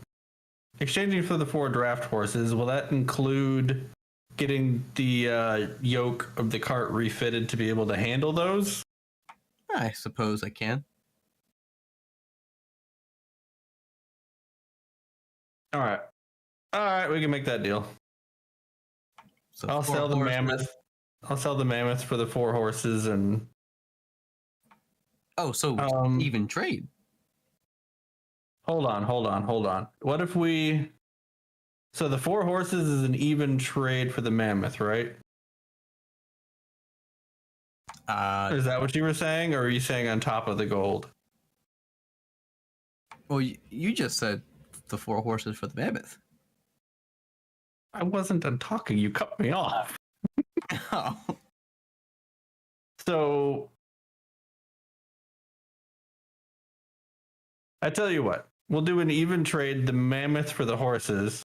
exchanging for the 4 draft horses, will that include getting the yoke of the cart refitted to be able to handle those? I suppose I can. All right, we can make that deal. So I'll 4 sell the horses. mammoth. I'll sell the mammoth for the 4 horses and Oh, so even trade. hold on. What if we... So the 4 horses is an even trade for the mammoth, right? Is that what you were saying, or are you saying on top of the gold? Well, you just said the 4 horses for the mammoth. I wasn't done talking. You cut me off. Oh. So I tell you what, we'll do an even trade, the mammoth for the horses,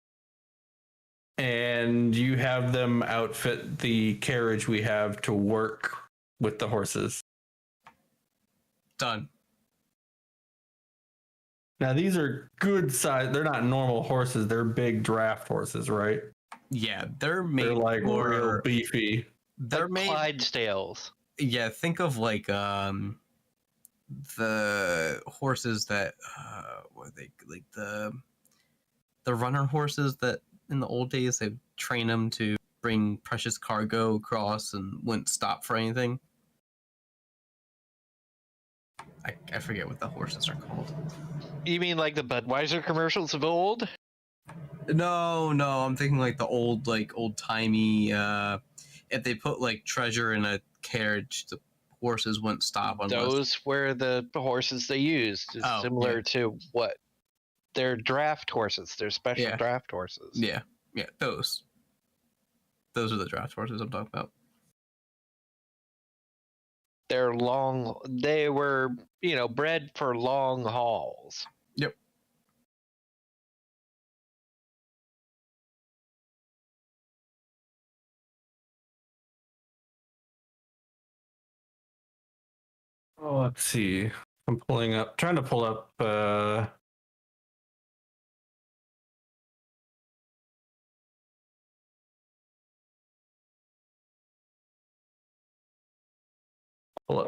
and you have them outfit the carriage we have to work with the horses. Done. Now these are good size. They're not normal horses. They're big draft horses, right? Yeah, they're made They're like real for. beefy. They're Like made. Clydesdales. Yeah, think of like the horses that what are they like the runner horses that in the old days they train them to bring precious cargo across and wouldn't stop for anything. I forget what the horses are called. You mean like the Budweiser commercials of old? No, I'm thinking like the old timey. If they put like treasure in a carriage, the horses wouldn't stop unless. Those were the horses they used. It's Oh, similar yeah. to what? They're draft horses. They're special Yeah. draft horses. Yeah, those. Those are the draft horses I'm talking about. They're long. They were, bred for long hauls. Yep. Oh, let's see. I'm trying to pull up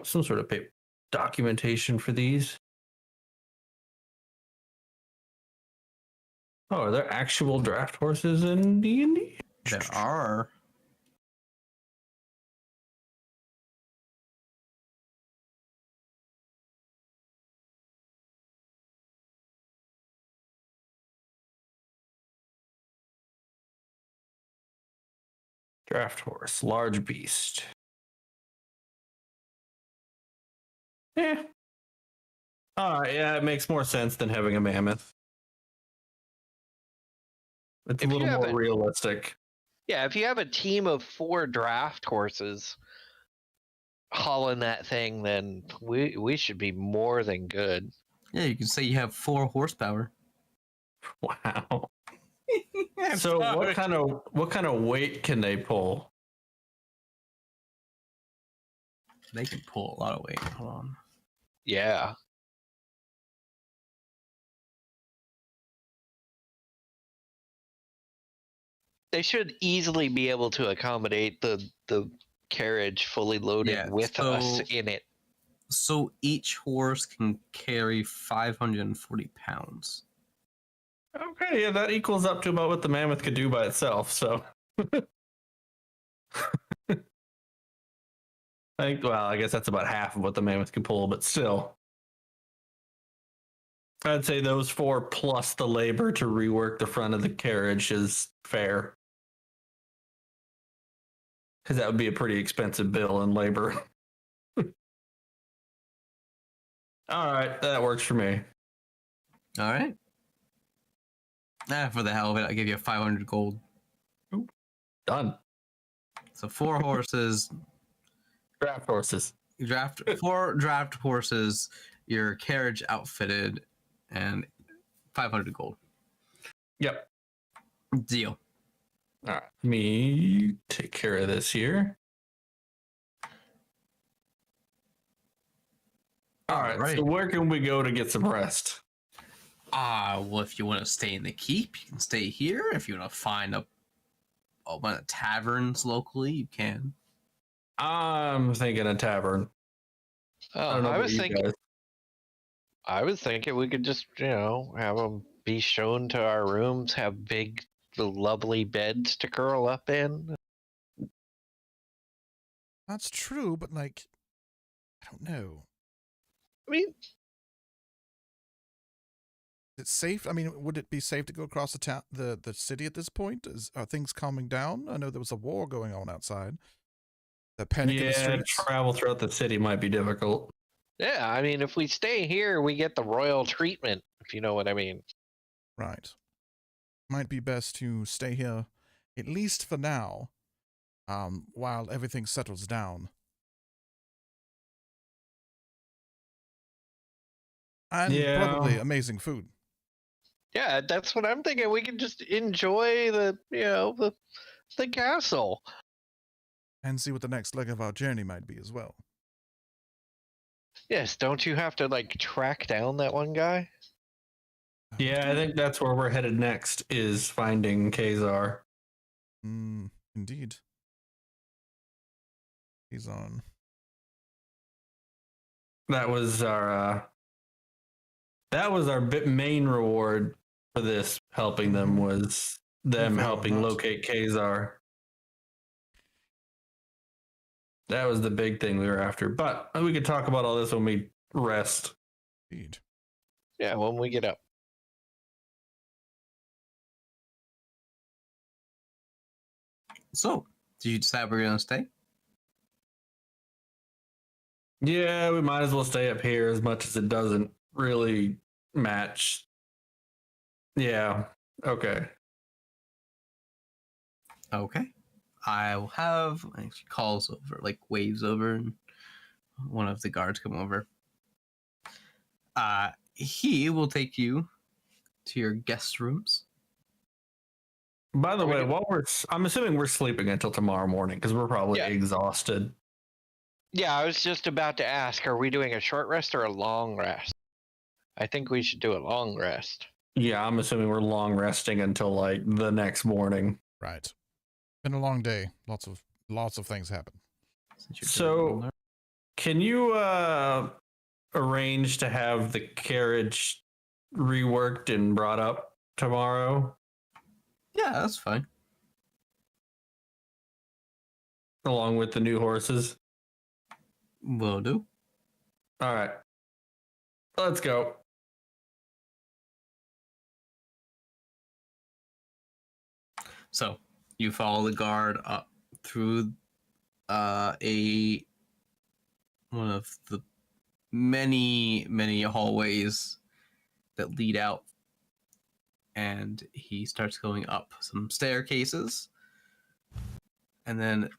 some sort of paper documentation for these. Oh, are there actual draft horses in D&D? There are. Draft horse, large beast. Yeah. All right, yeah, it makes more sense than having a mammoth. It's If a you little have more a- realistic. Yeah, if you have a team of 4 draft horses hauling that thing, then we should be more than good. Yeah, you can say you have 4 horsepower. Wow. So what kind of weight can they pull? They can pull a lot of weight. Hold on. Yeah. They should easily be able to accommodate the carriage fully loaded Yeah, with us so- in it. So each horse can carry 540 pounds. Okay, yeah, that equals up to about what the mammoth could do by itself. So, I guess that's about half of what the mammoth can pull, but still, I'd say those 4 plus the labor to rework the front of the carriage is fair, because that would be a pretty expensive bill in labor. All right, that works for me. All right. For the hell of it, I'll give you 500 gold. Done. So 4 horses, Draft horses. 4 draft horses, your carriage outfitted, and 500 gold. Yep. Deal. All right, let me take care of this here. All right, so where can we go to get some rest? Well, if you want to stay in the keep, you can stay here. If you want to find one of the taverns locally, you can. I'm thinking a tavern. Oh, don't know I about was you thinking. guys. I was thinking we could just, have them be shown to our rooms, have big, lovely beds to curl up in. That's true, but I don't know. I mean, Is it safe? I mean, would it be safe to go across the city at this point? Are things calming down? I know there was a war going on outside. The panic in the streets. travel throughout the city might be difficult. yeah, I mean, if we stay here, we get the royal treatment, if you know what I mean. Right. Might be best to stay here, at least for now, while everything settles down. And probably amazing food. Yeah, that's what I'm thinking. We can just enjoy the castle. And see what the next leg of our journey might be as well. Yes, don't you have to track down that one guy? Yeah, I think that's where we're headed next, is finding Kazar. Indeed. He's on. That was our main reward for this, helping them, was them Very helping much. locate Kazar. That was the big thing we were after. But we could talk about all this when we rest. Indeed. Yeah, when we get up. So, did you decide we're gonna stay? Yeah, we might as well stay up here, as much as it doesn't really match. Yeah. Okay. Okay. I will have she calls over, like waves over, and one of the guards come over. He will take you to your guest rooms. By the Are we way, doing- I'm assuming we're sleeping until tomorrow morning, because we're probably Yeah. exhausted. Yeah, I was just about to ask, are we doing a short rest or a long rest? I think we should do a long rest. Yeah, I'm assuming we're long resting until like the next morning. Right. Been a long day. Lots of things happen. Since you're So- doing- Can you arrange to have the carriage reworked and brought up tomorrow, yeah, that's fine. along with the new horses? Will do. All right. Let's go. So you follow the guard up through one of the many hallways that lead out, and he starts going up some staircases, and then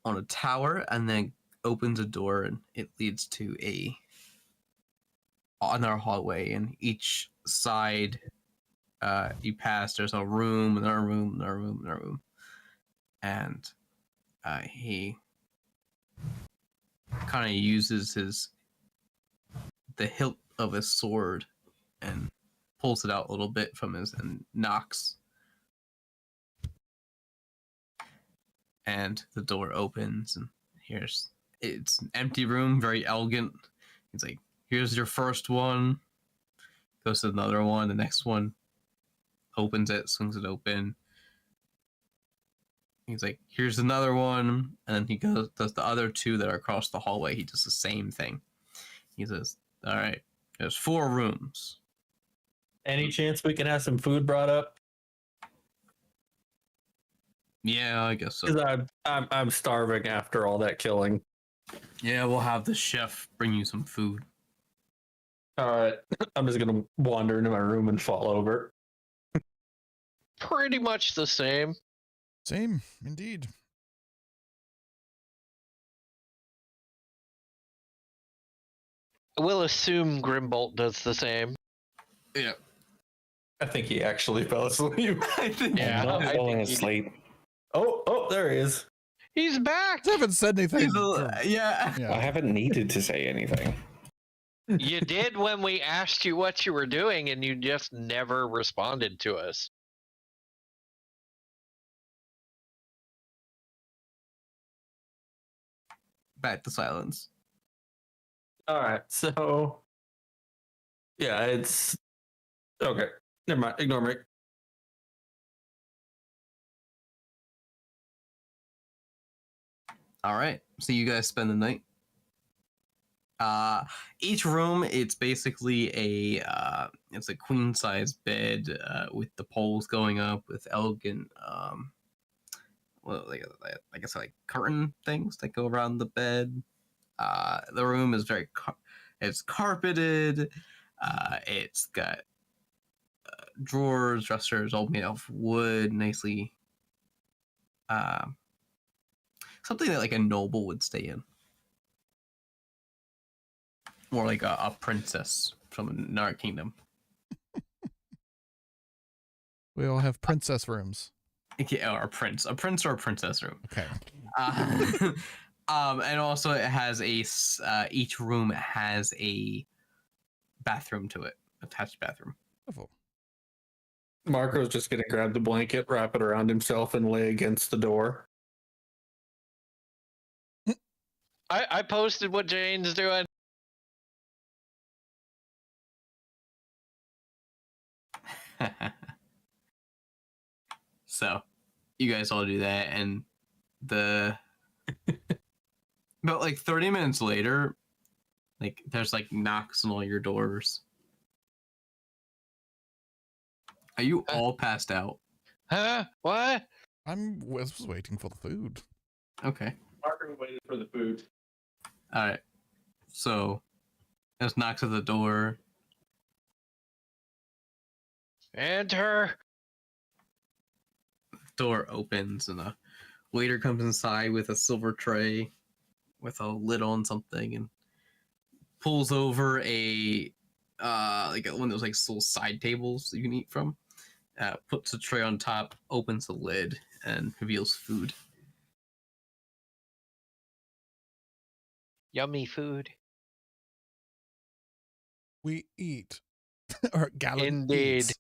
on a tower, and then opens a door, and it leads to another hallway, and each side you pass, there's a room, another room, another room, another room, and he kind of uses the hilt of his sword and pulls it out a little bit from his and knocks, and the door opens, and it's an empty room, very elegant. He's like, here's your first one. Goes to another one, the next one, opens it, swings it open. He's like, here's another one, and then he does the other two that are across the hallway. He does the same thing. He says, all right, there's 4 rooms. Any chance we can have some food brought up? Yeah, I guess so. Because I'm starving after all that killing. Yeah, we'll have the chef bring you some food. All right. I'm just gonna wander into my room and fall over. Pretty much the same. Same, indeed. We'll assume Grimbolt does the same. Yeah. I think he actually fell asleep. I think Yeah. I'm not I falling think he- asleep. Oh, there he is. He's back! I haven't said anything. yeah. I Yeah. haven't needed to say anything. You did when we asked you what you were doing, and you just never responded to us. Back to silence. All right. So, yeah, it's okay. Never mind. Ignore me. All right. So you guys spend the night. Each room, it's basically it's a queen size bed with the poles going up with elegant well, like I guess like curtain things that go around the bed. The room is it's carpeted. It's got drawers, dressers, all made of wood, nicely. Something that like a noble would stay in. More like a princess from another kingdom. We all have princess rooms. Yeah, or a prince or a princess room. Okay. And also it has each room has a bathroom to it, attached bathroom. Wonderful. Marco's just gonna grab the blanket, wrap it around himself, and lay against the door. I posted what Jane's doing. So, you guys all do that, and the about like 30 minutes later, like there's like knocks on all your doors. Are you all passed out? Huh? What? Was waiting for the food. Okay. Marco waited for the food. All right. So, there's knocks at the door. Enter. Door opens and a waiter comes inside with a silver tray with a lid on something and pulls over a like one of those like little side tables that you can eat from. Puts a tray on top, opens the lid, and reveals food. Yummy food. We eat. Or Galen Indeed. eats.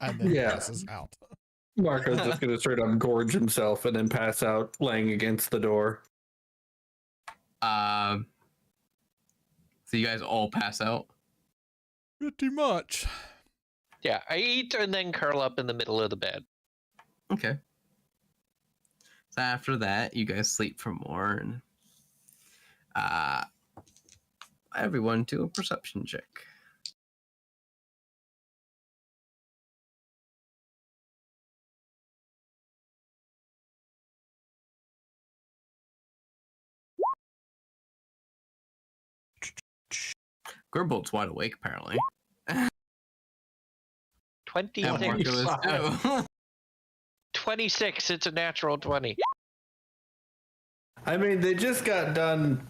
And then Yeah. passes out. Marco's just gonna straight up gorge himself and then pass out, laying against the door. So you guys all pass out. Pretty much. Yeah, I eat and then curl up in the middle of the bed. Okay. So after that, you guys sleep for more, and everyone do a perception check. Gerbolt's wide awake, apparently. 26. And Marco is too. 26. It's a natural 20. I mean, they just got done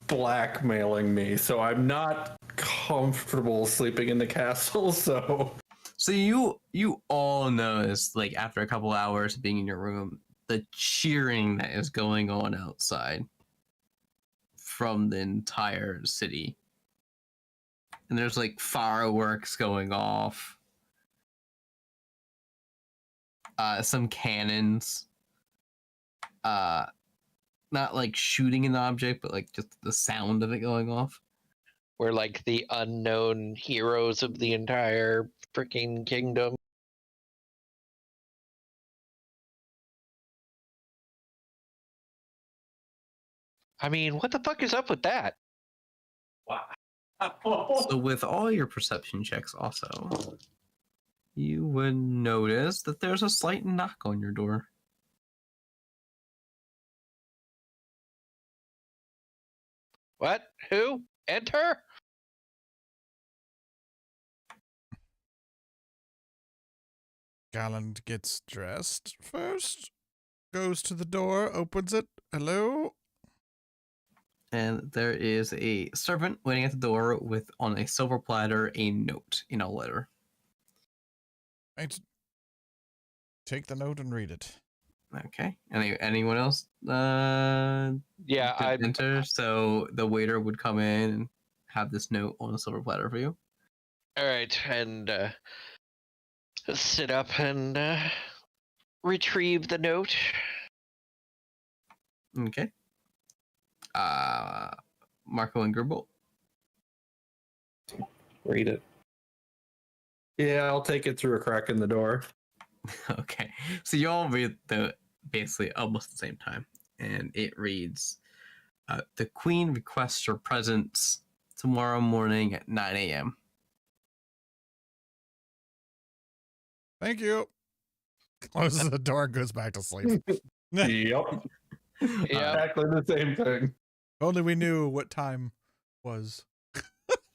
blackmailing me, so I'm not comfortable sleeping in the castle, so... So you all notice, like after a couple hours of being in your room, the cheering that is going on outside from the entire city. And there's like fireworks going off. Some cannons. Not like shooting an object, but like just the sound of it going off. We're like the unknown heroes of the entire freaking kingdom. I mean, what the fuck is up with that? Wow. So with all your perception checks also, you would notice that there's a slight knock on your door. What? Who? Enter? Galen gets dressed first. Goes to the door, opens it. Hello? And there is a servant waiting at the door with, on a silver platter, a note in a letter. Right. Take the note and read it. Okay. Anyone else? Yeah, could enter. So the waiter would come in and have this note on a silver platter for you. all right, and sit up and retrieve the note. Okay. Marco and Gerbolt. Read it. Yeah, I'll take it through a crack in the door. Okay. So you all read the basically almost the same time, and it reads, "The Queen requests your presence tomorrow morning at 9 a.m." Thank you. Closes the door, goes back to sleep. Yep. Yeah, Exactly the same thing. Only we knew what time was.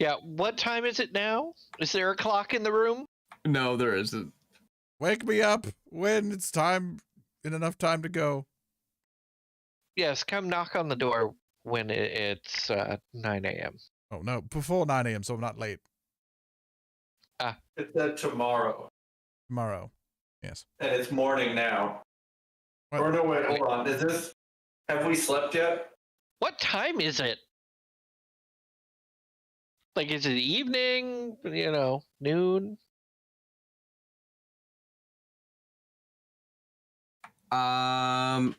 yeah. What time is it now? Is there a clock in the room? No, there isn't. Wake me up when it's time, in enough time to go. Yes, come knock on the door when it's 9 a.m. Oh, no, before 9 a.m., so I'm not late. It's that tomorrow, Tomorrow. Yes. and it's morning now. What? Or no, wait, hold on. Is this? Have we slept yet? What time is it? Like, is it evening? Noon?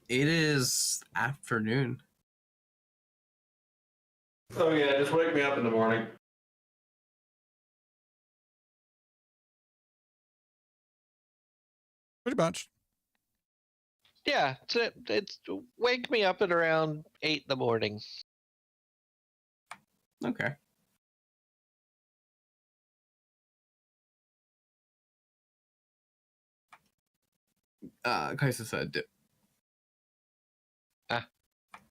It is afternoon. Oh yeah, just wake me up in the morning. Pretty much. Yeah, it's wake me up at around 8 in the morning. Okay. Kaisa said.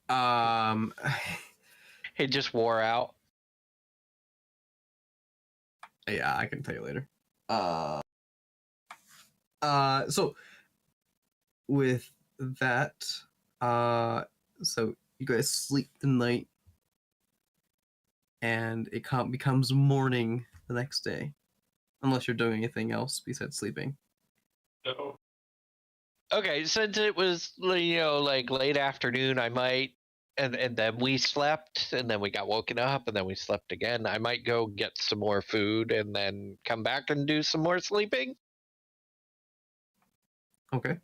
Um. It just wore out. Yeah, I can tell you later. So with that, so you guys sleep the night, and it becomes morning the next day, unless you're doing anything else besides sleeping. No. Okay, since it was like late afternoon, I might, and then we slept, and then we got woken up, and then we slept again. I might go get some more food, and then come back and do some more sleeping. Okay.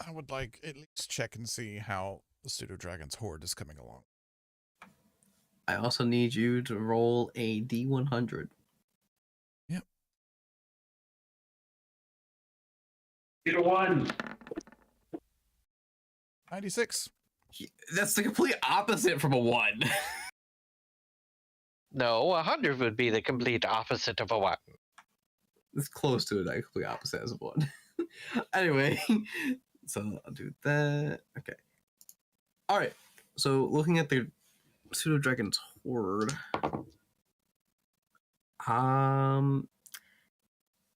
I would like at least check and see how the pseudo dragon's horde is coming along. I also need you to roll a D100. Yep. Get a 1. 96. That's the complete opposite from a 1. No, 100 would be the complete opposite of a 1. It's close to it, like complete opposite as a 1. Anyway, so I'll do that. Okay. All right. So looking at the pseudo dragon's horde,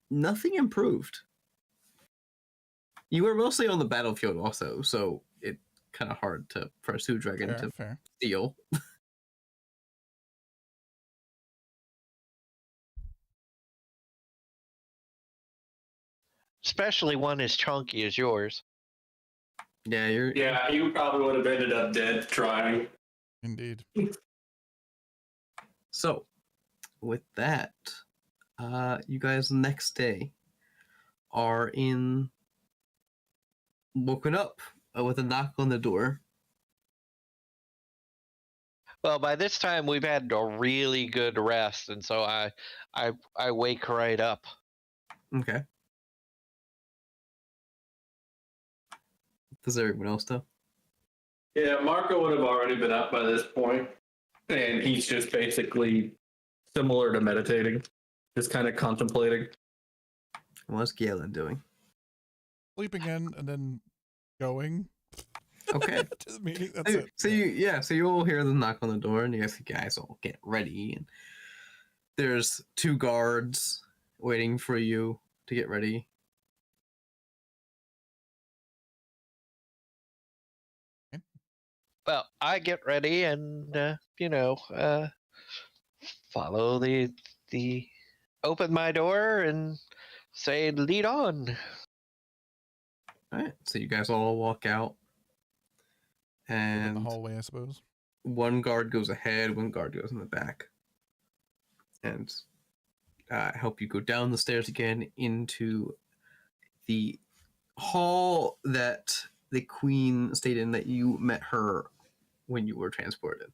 nothing improved. You were mostly on the battlefield also, so it's kind of hard for a pseudo dragon to Fair. steal. Especially one as chunky as yours. Yeah, Yeah, you probably would have ended up dead trying. Indeed. So, with that, you guys the next day are woken up with a knock on the door. Well, by this time we've had a really good rest, and so I wake right up. Okay. Does everyone else know? Yeah, Marco would have already been up by this point, and he's just basically similar to meditating, just kind of contemplating. What's Galen doing? Sleeping in and then going Okay. to the meeting. That's it. So you all hear the knock on the door, and you guys all get ready, and there's 2 guards waiting for you to get ready. Well, I get ready and follow the open my door and say lead on. All right. So you guys all walk out, In the and hallway, I suppose. one guard goes ahead, one guard goes in the back, and help you go down the stairs again into the hall that the queen stayed in, that you met her when you were transported.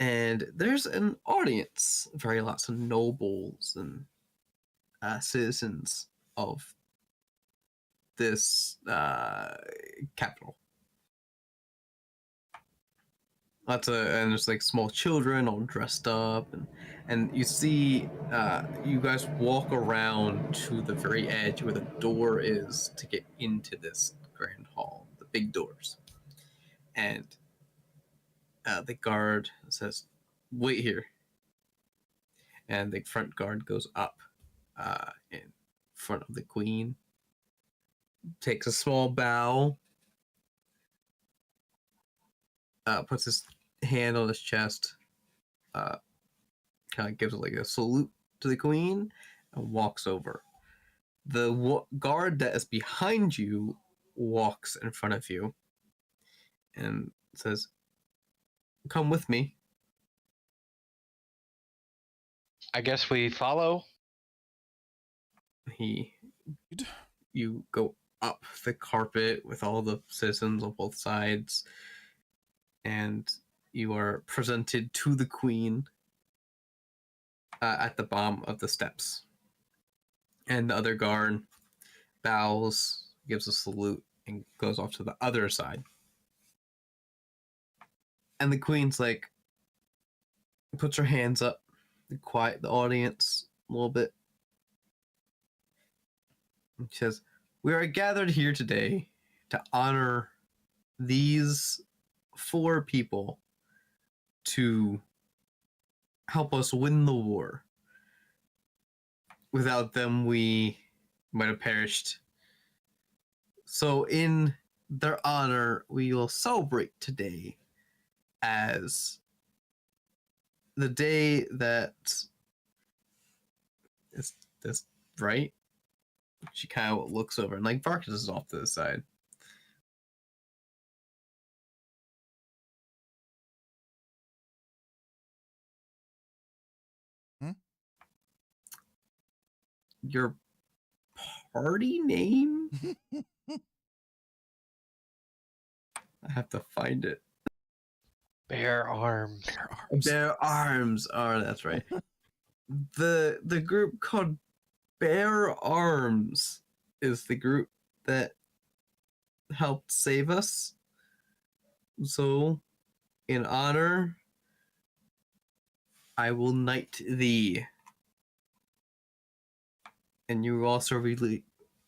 And there's an audience, very lots of nobles and citizens of this capital. And there's like small children all dressed up, and you see you guys walk around to the very edge where the door is to get into this grand hall, the big doors, and the guard says, "Wait here," and the front guard goes up in front of the queen, takes a small bow, puts his hand on his chest, kind of gives like a salute to the queen, and walks over. The guard that is behind you walks in front of you and says, "Come with me." I guess we follow. You go up the carpet with all the citizens on both sides, and you are presented to the queen at the bottom of the steps. And the other guard bows, gives a salute, and goes off to the other side. And the queen's like, puts her hands up to quiet the audience a little bit. And she says, "We are gathered here today to honor these 4 people to help us win the war. Without them, we might have perished. So in their honor, we will celebrate today as the day that is this right?" She kind of looks over and like Varkas is off to the side. Your party name? I have to find it. Bear arms. Bear Arms. Oh, that's right. The group called Bear Arms is the group that helped save us. So, in honor, I will knight thee. And you also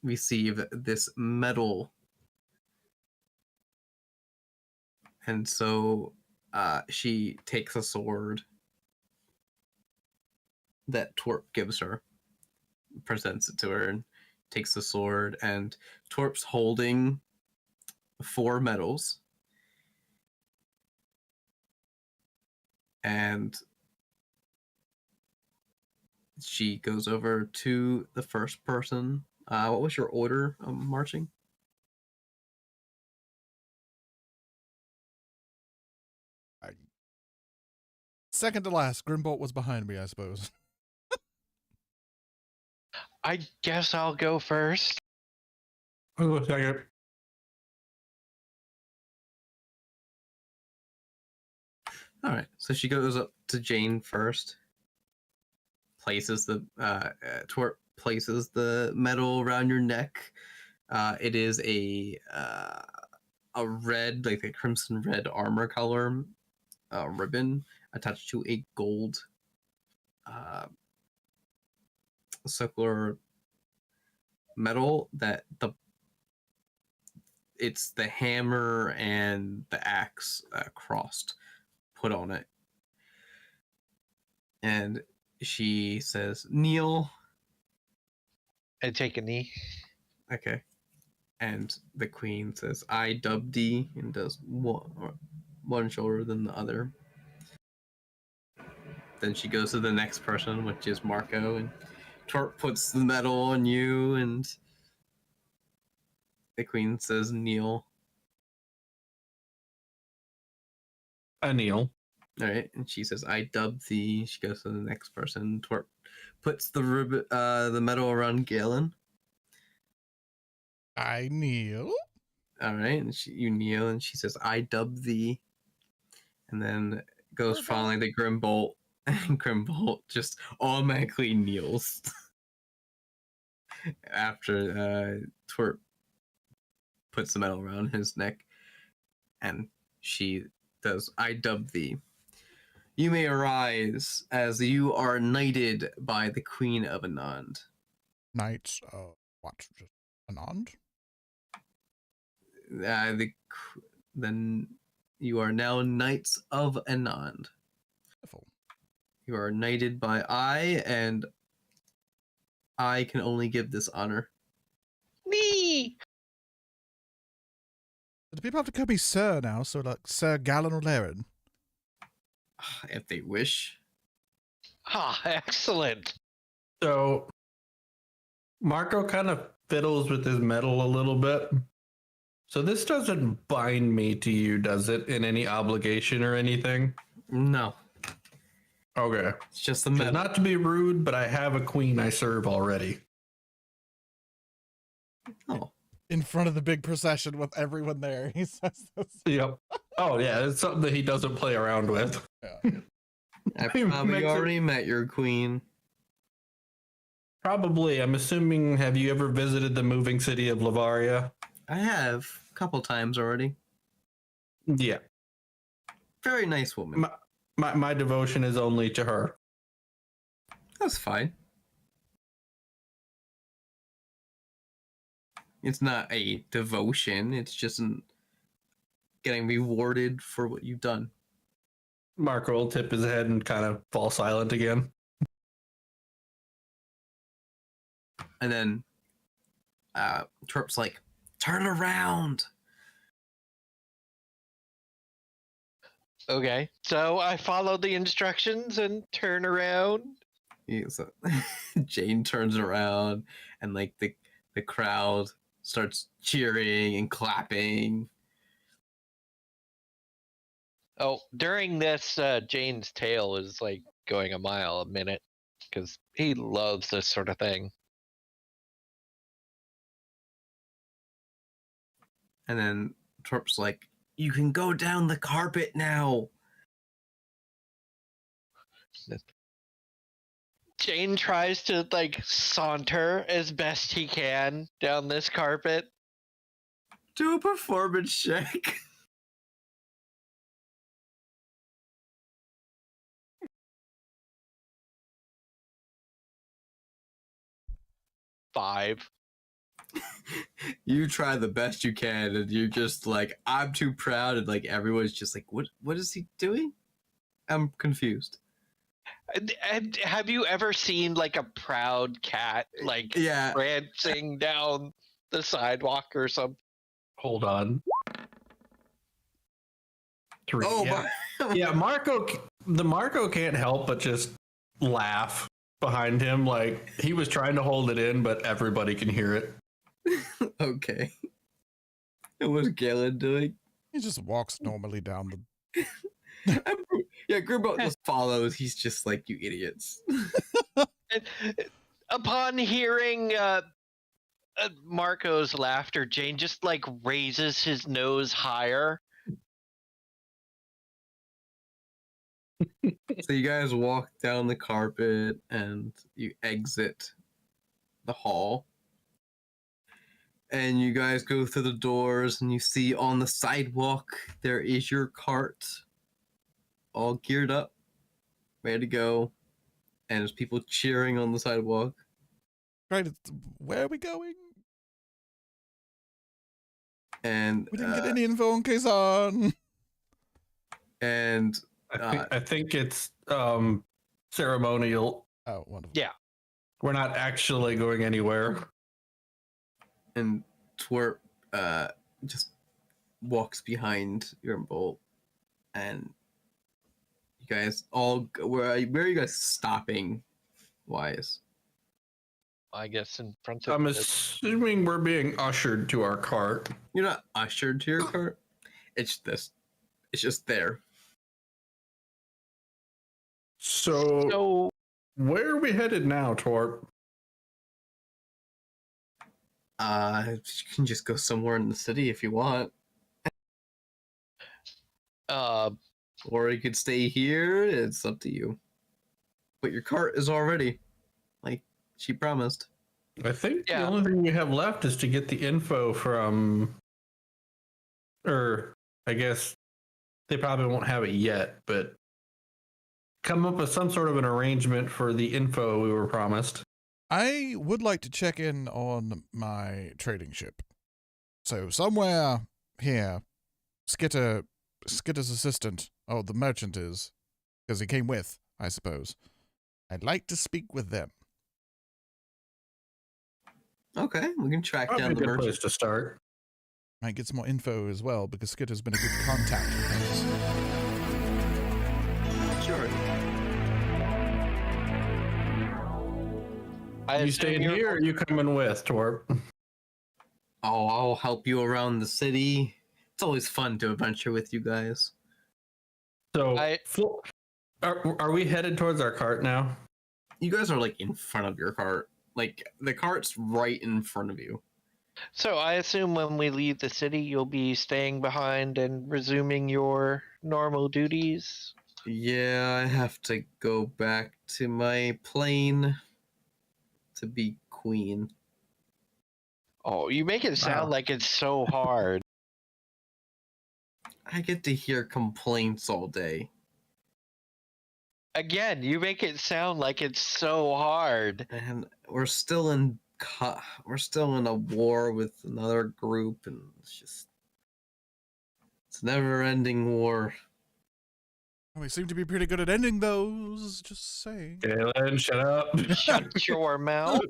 receive this medal. And so she takes a sword that Torp gives her, presents it to her, and takes the sword. And Torp's holding 4 medals. And she goes over to the first person. What was your order of marching? Second to last. Grimbolt was behind me, I suppose. I guess I'll go first. I'll go second. All right, so she goes up to Jane first. Places the Torp places the medal around your neck. It is a red, like a crimson red armor color ribbon attached to a gold circular medal that it's the hammer and the axe crossed put on it. And she says, "Kneel." I take a knee. Okay. And the queen says, "I dub thee," and does one shoulder than the other. Then she goes to the next person, which is Marco, and Torp puts the medal on you, and the queen says, "Kneel." I kneel. All right, and she says, "I dub thee." She goes to the next person. Torp puts the medal around Galen. I kneel. All right, and you kneel, and she says, "I dub thee," and then goes following the Grimbolt, and Grimbolt just automatically kneels after Torp puts the medal around his neck, and she does, "I dub thee. You may arise, as you are knighted by the Queen of Anand." Knights, what? Just Anand? Then you are now knights of Anand. Beautiful. You are knighted by I, and I can only give this honor. Me. Do people have to call me Sir now? So like Sir Galen or Laren? If they wish. Ah, excellent. So Marco kind of fiddles with his medal a little bit. So this doesn't bind me to you, does it? In any obligation or anything? No. Okay. It's just the Just meta. not to be rude, but I have a queen I serve already. Oh, In front of the big procession with everyone there. He says this. Yep. Oh yeah, it's something that he doesn't play around with. Yeah. I He probably makes it- already met your queen. Probably. I'm assuming. Have you ever visited the moving city of Lavaria? I have a couple times already. Yeah. Very nice woman. My devotion is only to her. That's fine. It's not a devotion. It's just getting rewarded for what you've done. Marco will tip his head and kind of fall silent again. And then Twerp's like, turn around. Okay, so I follow the instructions and turn around. So Jane turns around and like the crowd starts cheering and clapping. Oh, during this, Jane's tail is like going a mile a minute because he loves this sort of thing. And then Twerp's like, you can go down the carpet now. Jane tries to like saunter as best he can down this carpet. Do a performance check. Five. You try the best you can, and you're just like, I'm too proud, and like everyone's just like, what is he doing? I'm confused. And have you ever seen like a proud cat like Yeah. prancing down the sidewalk or something? Hold on. 3. Oh, yeah. but Yeah, Marco can't help but just laugh behind him. Like he was trying to hold it in, but everybody can hear it. okay. And what's Galen doing? He just walks normally down the. Yeah, Gribbo just follows. He's just like, you idiots. Upon hearing Marco's laughter, Jane just like raises his nose higher. So you guys walk down the carpet and you exit the hall. And you guys go through the doors and you see on the sidewalk there is your cart all geared up, ready to go. And there's people cheering on the sidewalk. Right, where are we going? And We didn't get any info on Kazan. and I think it's ceremonial. Oh, wonderful. Yeah. We're not actually going anywhere. and Twerp just walks behind your bolt, and you guys all where are you guys stopping wise? I guess in front of I'm assuming we're being ushered to our cart. You're not ushered to your cart. It's just there. So where are we headed now, Torp? You can just go somewhere in the city if you want, or you could stay here. It's up to you. But your cart is already, like she promised. I think Yeah. the only thing we have left is to get the info from, or I guess they probably won't have it yet, but come up with some sort of an arrangement for the info we were promised. I would like to check in on my trading ship. So somewhere here, Skitter's assistant, oh, the merchant is, because he came with, I suppose. I'd like to speak with them. Okay, we can track Probably down a the good merchant. place to start. Might get some more info as well, because Skitter's been a good contact with us. Sure. You staying here or are you coming with, Torp? Oh, I'll help you around the city. It's always fun to adventure with you guys. So I- Are we headed towards our cart now? You guys are like in front of your cart. Like the cart's right in front of you. So I assume when we leave the city, you'll be staying behind and resuming your normal duties. Yeah, I have to go back to my plane to be queen. Oh, you make it sound Wow. like it's so hard. I get to hear complaints all day. Again, you make it sound like it's so hard. And we're still in a war with another group, and it's a never-ending war. Well, they seem to be pretty good at ending those. Just saying. Galen, shut up. Shut your mouth.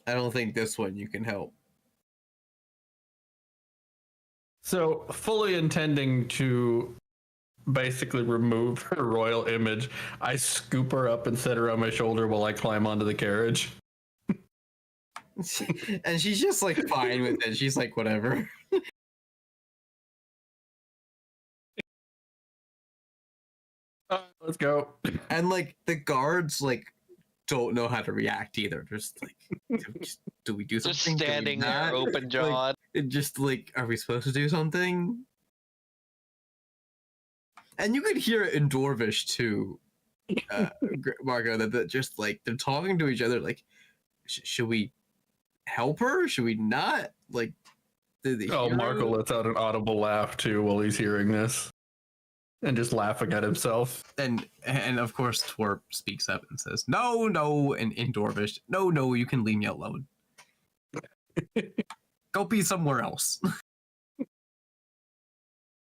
I don't think this one you can help. So, fully intending to basically remove her royal image, I scoop her up and set her on my shoulder while I climb onto the carriage. And she's just like fine with it. She's like, whatever. Let's go. And like the guards like don't know how to react either. Just like, do we do Just something? Do we standing there, not? open jawed. Like, just like, are we supposed to do something? And you could hear it in Dwarvish too, Marco. That just like they're talking to each other. Like, should we help her? Should we not? Like, Oh, Marco lets out an audible laugh too while he's hearing this. And just laughing at himself. And of course Twerp speaks up and says, no, and in Dwarvish, no, you can leave me alone. Go be somewhere else.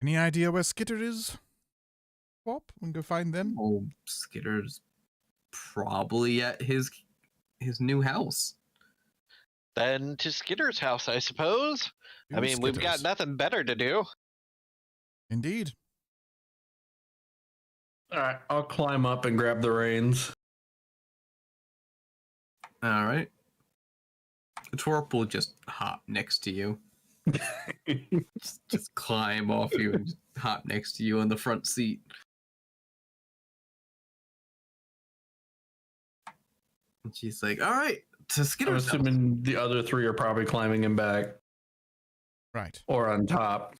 Any idea where Skitter is? Swap, we can go find them. Oh, Skitter's probably at his new house. Then to Skitter's house, I suppose. I mean, we've got Skitters. nothing better to do. Indeed. All right, I'll climb up and grab the reins. All right. Twerp will just hop next to you. just climb off you and just hop next to you on the front seat. And she's like, all right, to I'm Skitter's house. assuming the other three are probably climbing him back Right. or on top.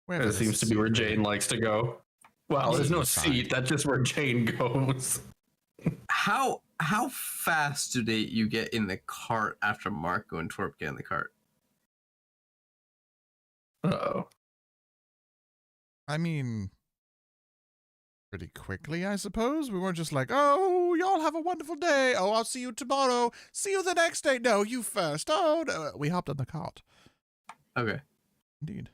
Wherever That the seems to be where seat Jane is. likes to go. Well, there's no seat. That's just where Jane goes. How fast do you get in the cart after Marco and Twerp get in the cart? Uh-oh. I mean, pretty quickly, I suppose. We weren't just like, oh, y'all have a wonderful day. Oh, I'll see you tomorrow. See you the next day. No, you first. Oh, no. We hopped on the cart. Okay. Indeed.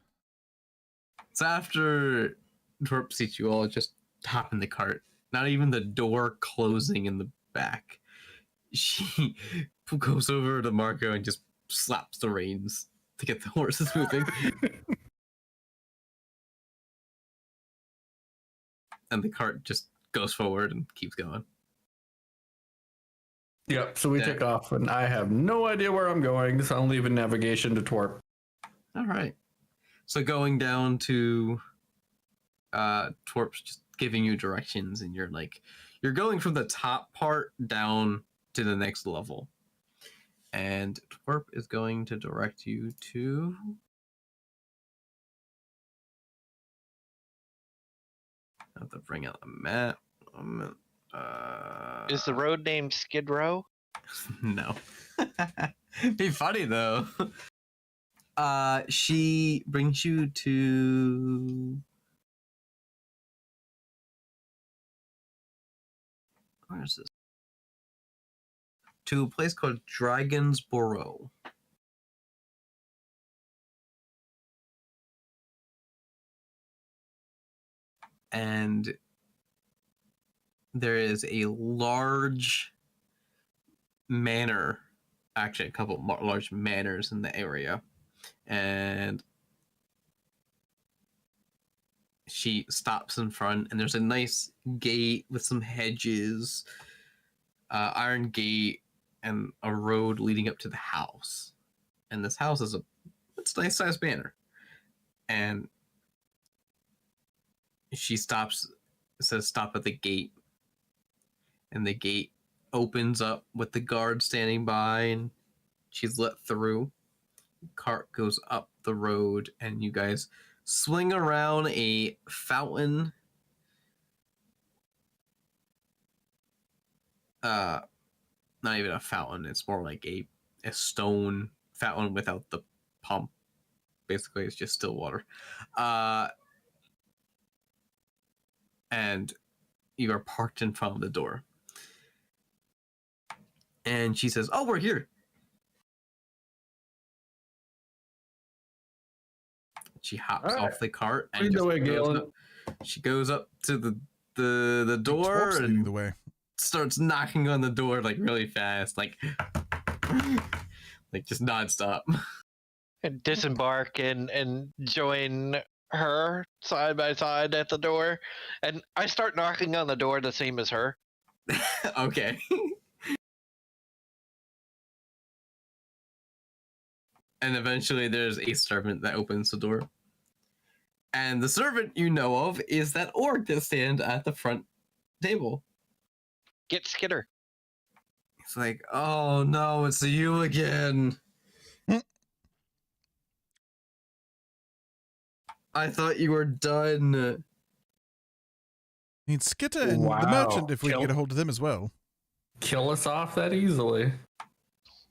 So after Twerp sees you all just hop in the cart, not even the door closing in the back, she goes over to Marco and just slaps the reins to get the horses moving. And the cart just goes forward and keeps going. Yep, so we Yeah. take off, and I have no idea where I'm going, so I'm leaving navigation to Twerp. All right. So going down to Twerp's just giving you directions, and you're going from the top part down to the next level. And Twerp is going to direct you to I have to bring out the map. Is the road named Skid Row? No. Be funny though. She brings you to where is this? To a place called Dragon's Burrow. And there is a large manor, actually a couple large manors in the area, and she stops in front, and there's a nice gate with some hedges, iron gate, and a road leading up to the house. And this house is it's a nice sized manor, and She stops, says stop at the gate, and the gate opens up with the guard standing by, and she's let through. Cart goes up the road, and you guys swing around a fountain. Not even a fountain, it's more like a stone fountain without the pump. Basically, it's just still water. And you are parked in front of the door. And she says, "Oh, we're here." She hops All right. off the cart and Lead the just way, goes Galen. up. She goes up to the Twerp's door leading and the way. starts knocking on the door like really fast, like just nonstop. And disembark and join her side by side at the door. And I start knocking on the door the same as her. Okay. And eventually there's a servant that opens the door. And the servant you know of is that orc that stands at the front table. Get Skitter. It's like, "Oh no, it's you again. I thought you were done." Need Skitter and the Wow. merchant if we can Kill- get a hold of them as well. Kill us off that easily.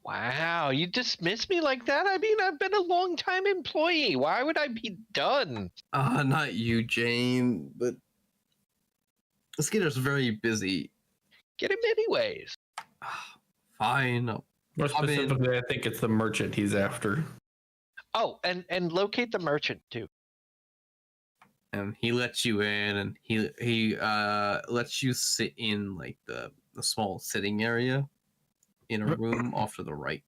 Wow, you dismiss me like that? I mean, I've been a long time employee. Why would I be done? Not you, Jane, but Skitter's very busy. Get him anyways. Fine. More I mean- specifically, I think it's the merchant he's after. Oh, and locate the merchant too. And he lets you in, and he lets you sit in like the small sitting area in a room off to the right,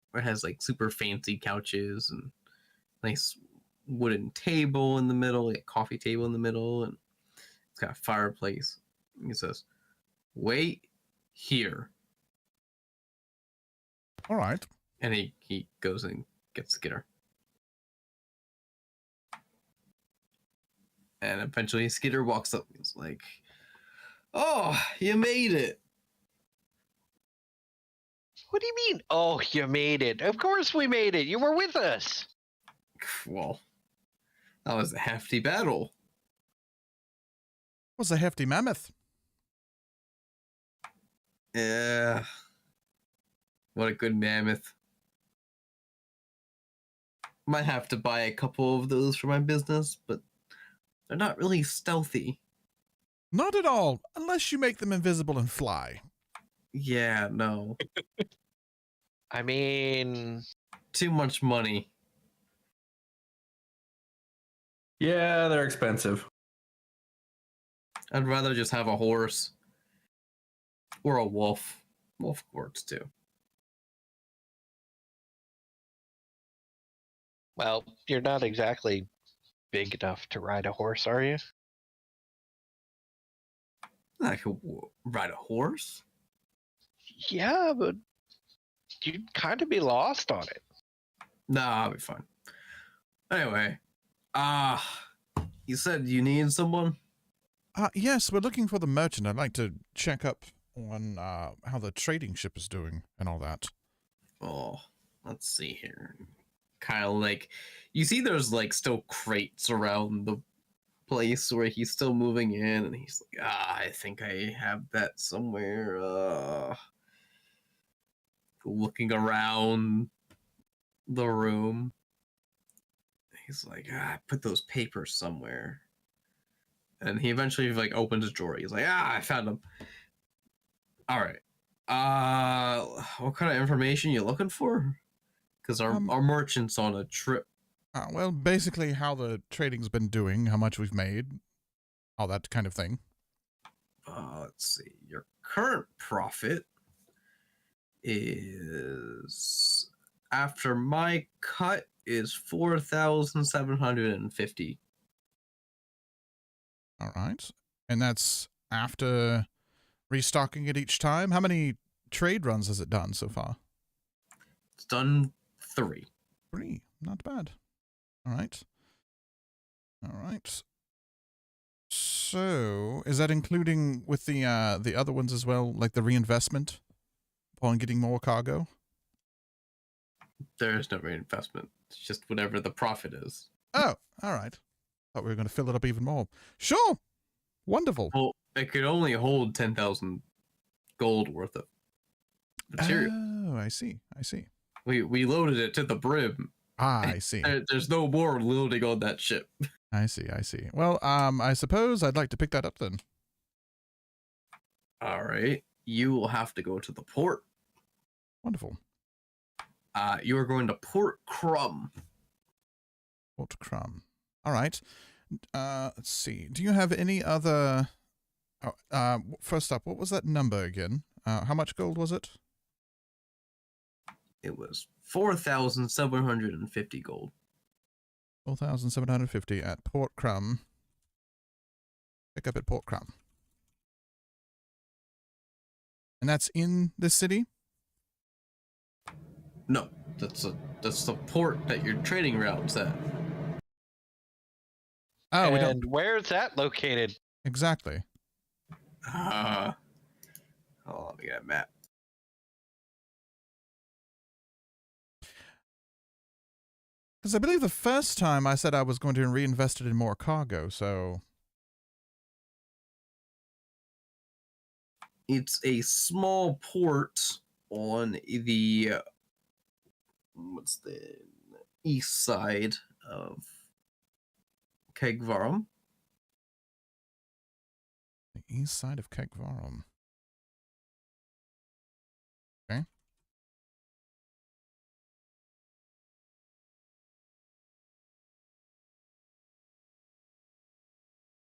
where it has like super fancy couches and nice wooden table in the middle, like a coffee table in the middle, and it's got a fireplace. And he says, "Wait here," All right. and he goes and gets Skitter. And eventually Skitter walks up and he's like, "Oh, you made it." What do you mean? Oh, you made it. Of course we made it. You were with us. Well, that was a hefty battle. Was a hefty mammoth. Yeah. What a good mammoth. Might have to buy a couple of those for my business, but they're not really stealthy. Not at all, unless you make them invisible and fly. Yeah, no. I mean, Too much money. Yeah, they're expensive. I'd rather just have a horse. Or a wolf. Wolf works too. well, you're not exactly big enough to ride a horse, are you? I could ride a horse? Yeah, but you'd kind of be lost on it. Nah, I'll be fine. Anyway, you said you need someone? Yes, we're looking for the merchant. I'd like to check up on how the trading ship is doing and all that. Oh, let's see here. Kind of like, you see there's like still crates around the place where he's still moving in, and he's like, I think I have that somewhere. Looking around the room. He's like, I put those papers somewhere. And he eventually like opens a drawer. He's like, I found them. All right. What kind of information you looking for? Because our merchant's on a trip. Well, basically how the trading's been doing, how much we've made, all that kind of thing. Let's see. Your current profit is, after my cut, is 4,750. All right. And that's after restocking it each time? How many trade runs has it done so far? It's done 3. 3. Not bad. All right. All right. So, is that including with the other ones as well, like the reinvestment upon getting more cargo? There is no reinvestment. It's just whatever the profit is. Oh, all right. Thought we were going to fill it up even more. Sure. Wonderful. Well, it could only hold 10,000 gold worth of material. Oh, I see. We loaded it to the brim. Ah, I see. There's no more loading on that ship. I see. Well, I suppose I'd like to pick that up then. All right. You will have to go to the port. Wonderful. You are going to Port Crumb. Port Crumb. All right. Let's see. Do you have any other... first up, what was that number again? How much gold was it? It was 4,750 gold. 4,750 at Port Crumb. Pick up at Port Crumb. And that's in this city? No, that's the port that your trading route's at. Oh, we don't... And where's that located? Exactly. Oh, let me get a map. Because I believe the first time I said I was going to reinvest it in more cargo, so... It's a small port on the what's the east side of Kegvarum. The east side of Kegvarum. Okay.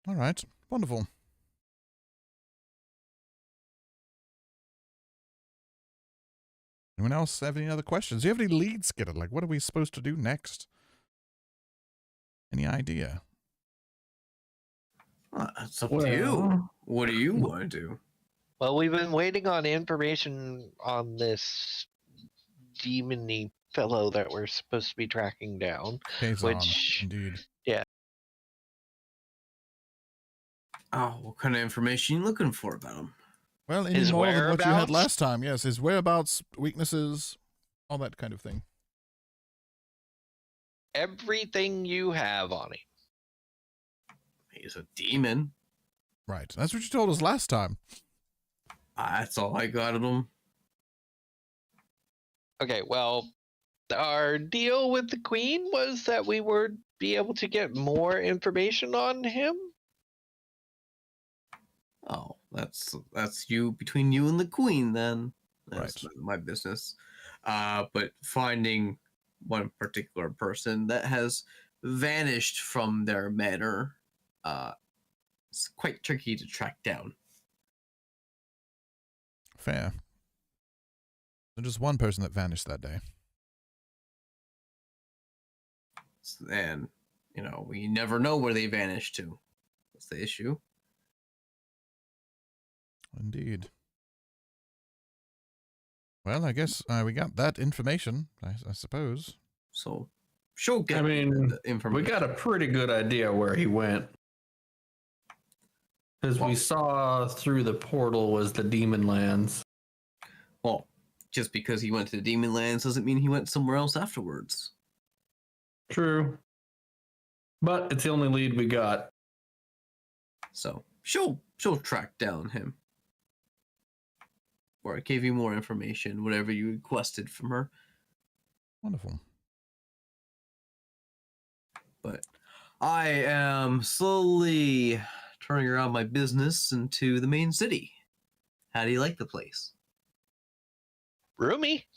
All right. Wonderful. Anyone else have any other questions? Do you have any leads, Skittle? Like, what are we supposed to do next? Any idea? It's up to you. What do you want to do? Well, we've been waiting on information on this demony fellow that we're supposed to be tracking down. Kazan, Which- indeed. Oh, what kind of information you looking for about him? Well, any His more than what you had whereabouts? last time. Yes, his whereabouts, weaknesses, all that kind of thing. Everything you have on him. He's a demon. Right. That's what you told us last time. That's all I got of him. Okay, well, our deal with the Queen was that we would be able to get more information on him. Oh, that's you between you and the Queen then. That's Right. none of my business. But finding one particular person that has vanished from their manor, it's quite tricky to track down. Fair. There's just one person that vanished that day. And we never know where they vanished to. That's the issue. Indeed. Well, I guess we got that information, I suppose. So she'll get I mean, the information. We got a pretty good idea where he went. Because we saw through the portal was the Demon Lands. Well, just because he went to the Demon Lands doesn't mean he went somewhere else afterwards. True. But it's the only lead we got. So she'll track down him. Or give you more information, whatever you requested from her. Wonderful. But I am slowly turning around my business into the main city. How do you like the place? Roomy?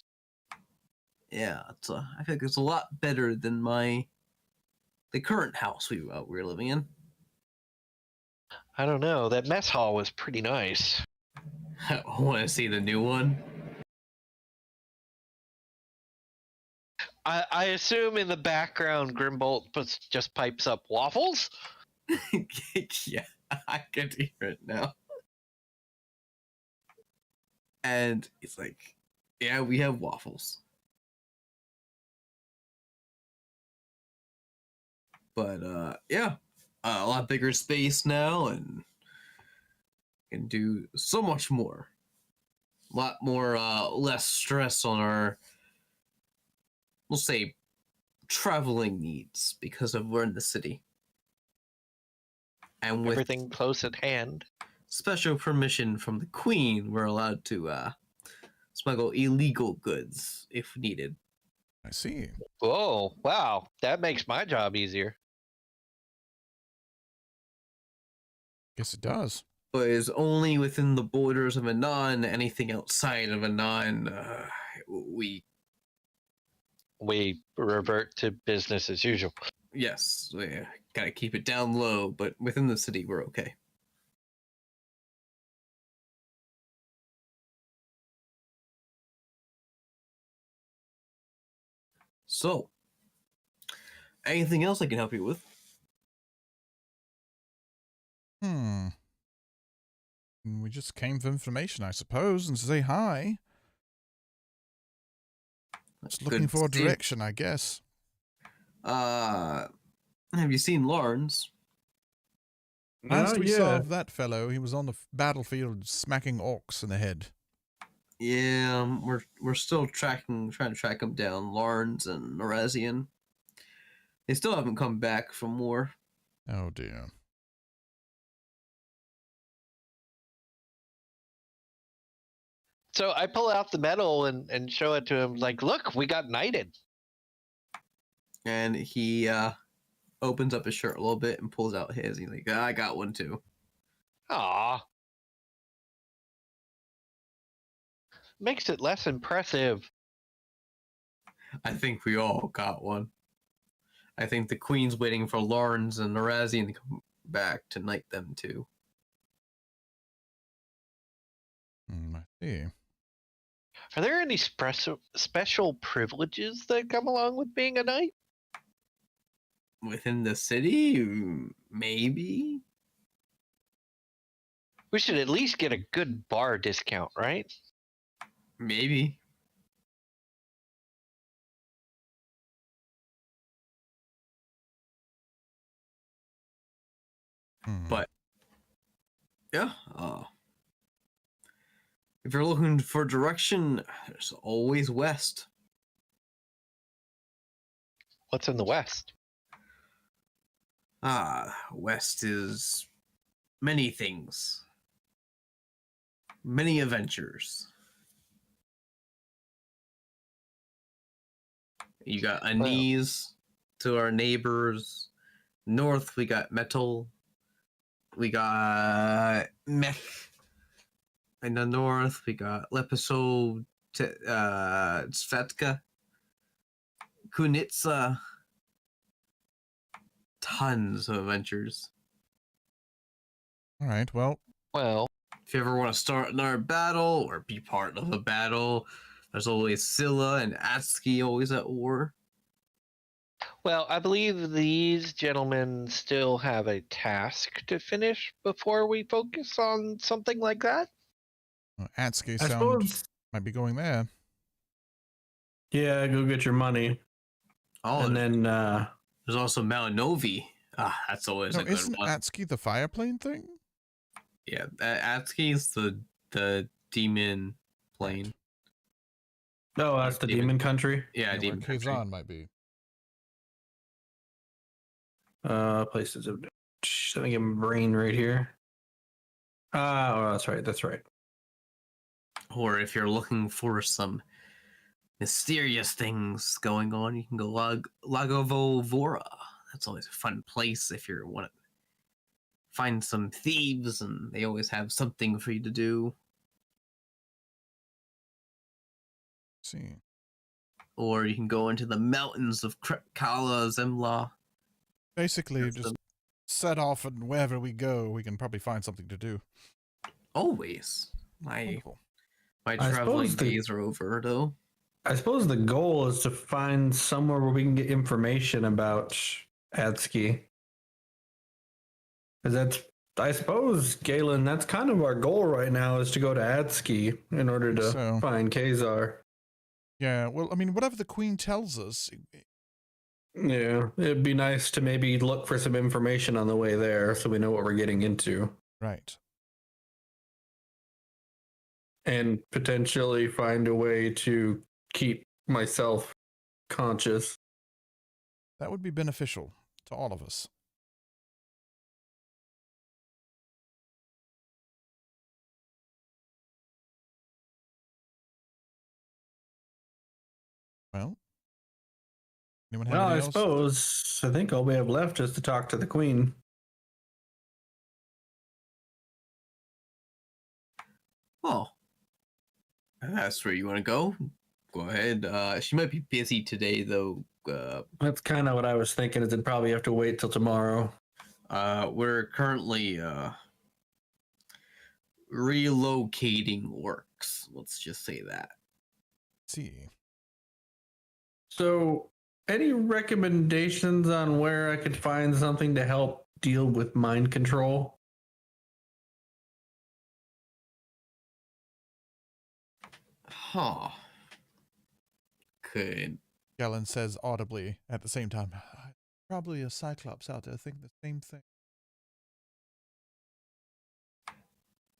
Yeah, I think it's a lot better than the current house we're living in. I don't know. That mess hall was pretty nice. I want to see the new one. I assume in the background Grimbolt just pipes up waffles? Yeah, I can hear it now. And it's like, yeah, we have waffles. But yeah, a lot bigger space now and can do so much more. A lot more, less stress on our, we'll say, traveling needs because of we're in the city. And with Everything close at hand. special permission from the Queen, we're allowed to smuggle illegal goods if needed. I see. Oh, wow. That makes my job easier. Guess it does. But is only within the borders of Anon. Anything outside of Anon, we revert to business as usual. yes, we gotta keep it down low. But within the city, we're okay. So, anything else I can help you with? We just came for information, I suppose, and to say hi. Just looking Good for a to see you. direction, I guess. Have you seen Lawrence? Last we yeah. saw of that fellow, he was on the battlefield smacking orcs in the head. Yeah, we're still trying to track him down. Lawrence and Norazian. They still haven't come back from war. Oh dear. So I pull out the medal and show it to him, like, look, we got knighted. And he opens up his shirt a little bit and pulls out his. He's like, I got one too. Aw. Makes it less impressive. I think we all got one. I think the Queen's waiting for Lawrence and Norazian to come back to knight them too. I see. Are there any special privileges that come along with being a knight? Within the city? Maybe? We should at least get a good bar discount, right? Maybe. But yeah, if you're looking for direction, there's always west. What's in the west? West is many things. Many adventures. You got Anise to our neighbors. North, we got Metal. We got Mech. In the north, we got Lepiso, Svetka, Kunitsa. Tons of adventures. All right, well, Well, If you ever want to start another battle or be part of a battle, there's always Scylla and Atsuki always at war. I believe these gentlemen still have a task to finish before we focus on something like that. Atsuki I sound suppose. might be going there. Yeah, go get your money, Oh, and then there's also Malinovi. That's always No, a good isn't one. Atsuki the fire plane thing? Yeah, Atsuki's the demon plane. no, that's the demon country. Yeah, where demon country. Kazan might be. Places of. Let me get my brain right here. Oh, that's right. That's right. Or if you're looking for some mysterious things going on, you can go Lagovovora. That's always a fun place if you want to find some thieves, and they always have something for you to do. Let's see. Or you can go into the mountains of Kala Zemla. Basically, That's just the- set off, and wherever we go, we can probably find something to do. Always. My Wonderful. my I traveling suppose the- days are over, though. I suppose the goal is to find somewhere where we can get information about Atsuki. Because that's, I suppose, Galen, that's kind of our goal right now is to go to Atsuki in order to So. find Kazar. Yeah, well, I mean, whatever the Queen tells us, Yeah, it'd be nice to maybe look for some information on the way there so we know what we're getting into. Right. And potentially find a way to keep myself conscious. That would be beneficial to all of us. Well, anyone have Well, I anything else? suppose I think all we have left is to talk to the queen. Oh, that's where you want to go. Go ahead. She might be busy today, though. That's kind of what I was thinking. Is it'd probably have to wait till tomorrow. We're currently relocating works. Let's just say that. See. So, any recommendations on where I could find something to help deal with mind control? Huh. Could. Galen says audibly at the same time. Probably a Cyclops out there thinking the same thing.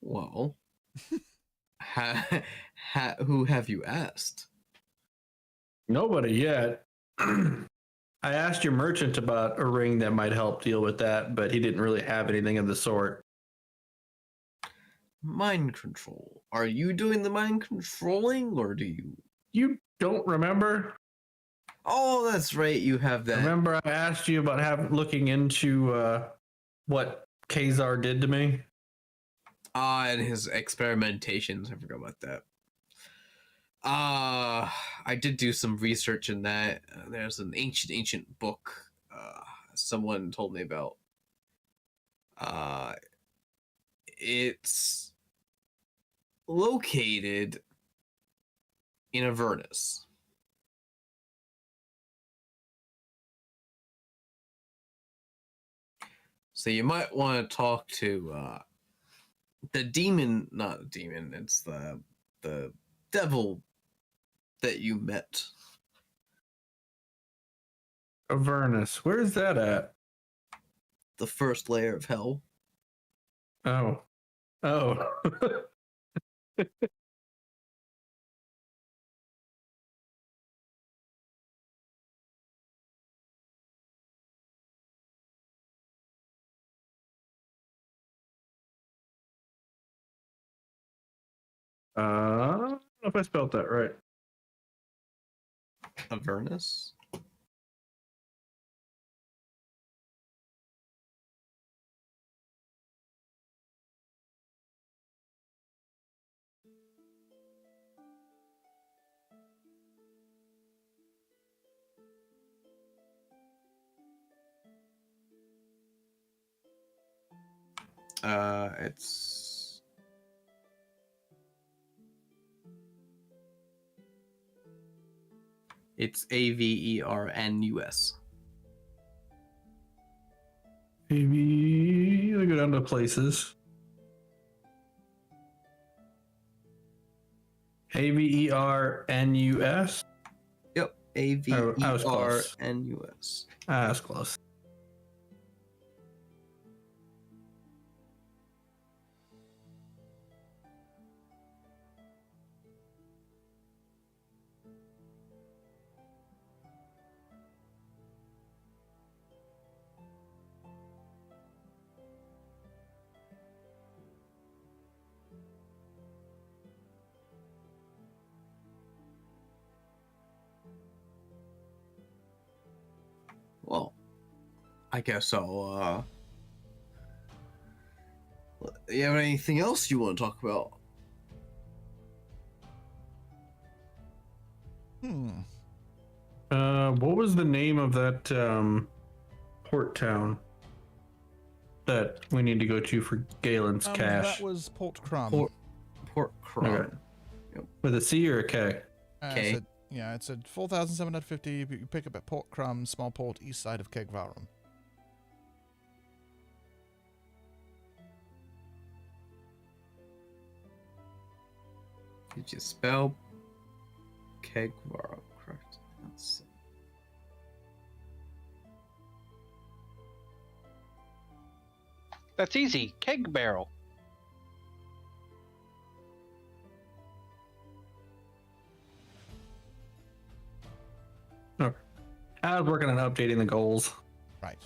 Well, who have you asked? Nobody yet. I asked your merchant about a ring that might help deal with that, but he didn't really have anything of the sort. Mind control. Are you doing the mind controlling, or do you? You don't remember? Oh, that's right. You have that. Remember I asked you about looking into what Kazar did to me? And his experimentations. I forgot about that. I did do some research in that. There's an ancient book someone told me about. It's located in Avernus. So you might want to talk to the demon, not a demon, it's the devil that you met. Avernus. Where's that at? The first layer of hell. Oh. Oh. I don't know if I spelled that right. Avernus? It's Avernus. Maybe I go down to places. Avernus. Yep, I was close. Avernus. Ah, that's close. Well, I guess I'll you have anything else you want to talk about? What was the name of that port town that we need to go to for Galen's cash? That was Port Crumb. Port Krew. Okay. With a C or a K? K. It's a 4,750. You pick up at Port Crumb, small port, east side of Kegvarum. Did you spell Kegvarum correct? That's easy. Keg barrel. I was working on updating the goals. Right.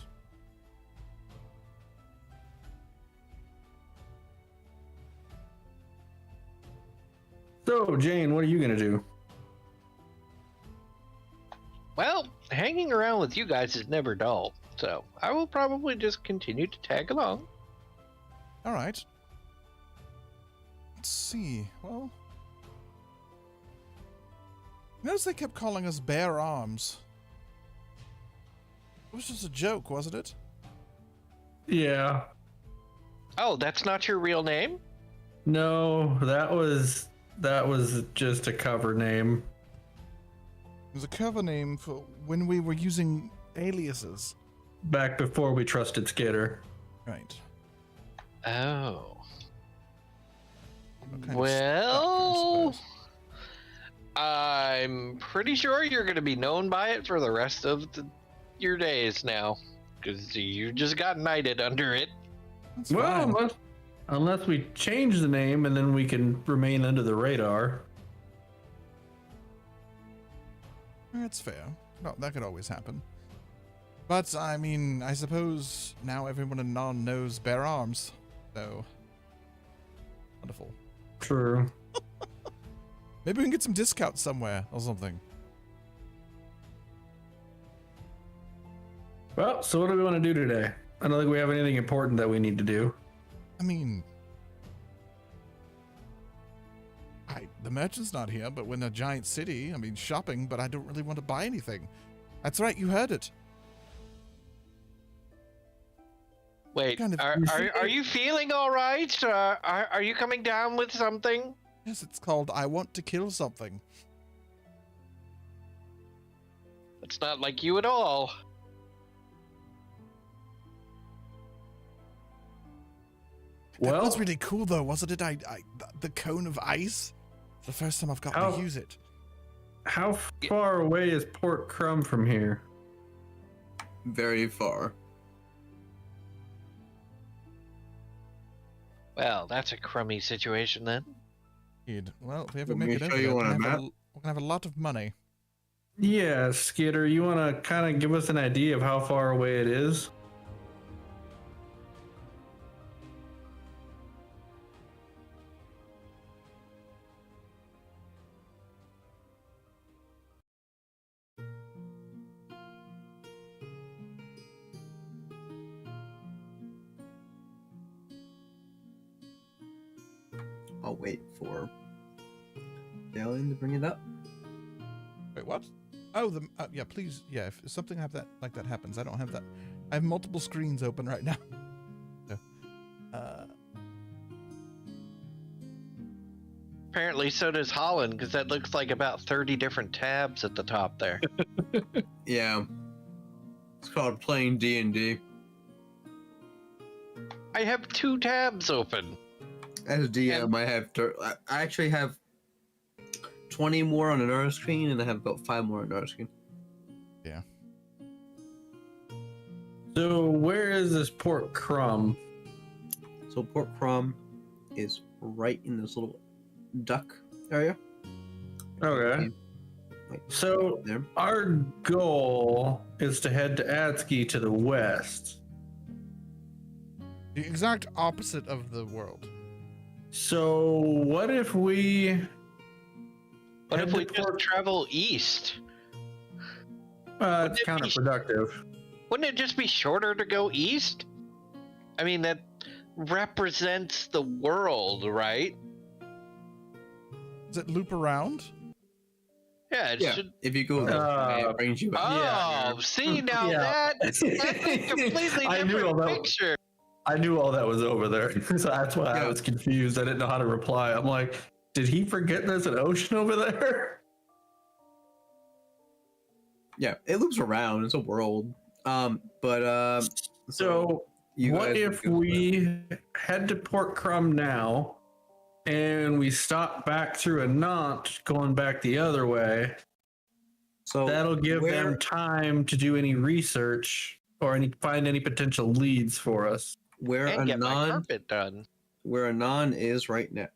So, Jane, what are you gonna do? Well, hanging around with you guys is never dull, so I will probably just continue to tag along. All right. Let's see. Well, notice they kept calling us Bare Arms. It was just a joke, wasn't it? Yeah. Oh, that's not your real name? No, that was just a cover name. It was a cover name for when we were using aliases. Back before we trusted Skitter. Right. Oh. What kind of Well, stuff, I'm pretty sure you're going to be known by it for the rest of your days now, because you just got knighted under it. That's Well, fine. unless we change the name and then we can remain under the radar. That's fair. No, that could always happen. But, I mean, I suppose now everyone in Non knows Bare Arms. So, wonderful. True. Maybe we can get some discounts somewhere or something. Well, so what do we want to do today? I don't think we have anything important that we need to do. I mean, the merchant's not here, but we're in a giant city. I mean, shopping, but I don't really want to buy anything. That's right, you heard it. Wait, Kind of- are you feeling all right? Are you coming down with something? Yes, it's called I Want to Kill Something. It's not like you at all. That Well, was really cool, though, wasn't it? The cone of ice. The first time I've gotten How- to use it. how far away is Port Crumb from here? Very far. Well, that's a crummy situation then. Well, if we ever Want make me it to over show you there, on a we're map? gonna have a lot of money. Yeah, Skitter, you want to kind of give us an idea of how far away it is? I'll wait for Dalian to bring it up. Wait, what? Oh, yeah, please, yeah, if something like that happens, I don't have that. I have multiple screens open right now. So, Apparently, so does Holland, because that looks like about 30 different tabs at the top there. Yeah. It's called playing D&D. I have 2 tabs open. As a DM, I actually have 20 more on another screen, and I have about 5 more on another screen. yeah. So where is this Port Crumb? So Port Crom is right in this little duck area. Okay. Like So there. our goal is to head to Atski to the west. The exact opposite of the world. So what if we What head if to we just Port- travel east? it's counterproductive. Wouldn't it just be shorter to go east? I mean, that represents the world, right? Does it loop around? Yeah, it Yeah. should. If you go this way, it brings you back. Oh, Yeah. see now Yeah. that's a completely I knew all different that- picture. I knew all that was over there, so that's why I Yeah. was confused. I didn't know how to reply. I'm like, did he forget there's an ocean over there? Yeah, it loops around. It's a world. So you what guys if would go we head to Port Crumb now and we stop back through a Nantes going back the other way? So That'll give where, them time to do any research or find any potential leads for us. Where and get my Anon, carpet done. where Anon is right now,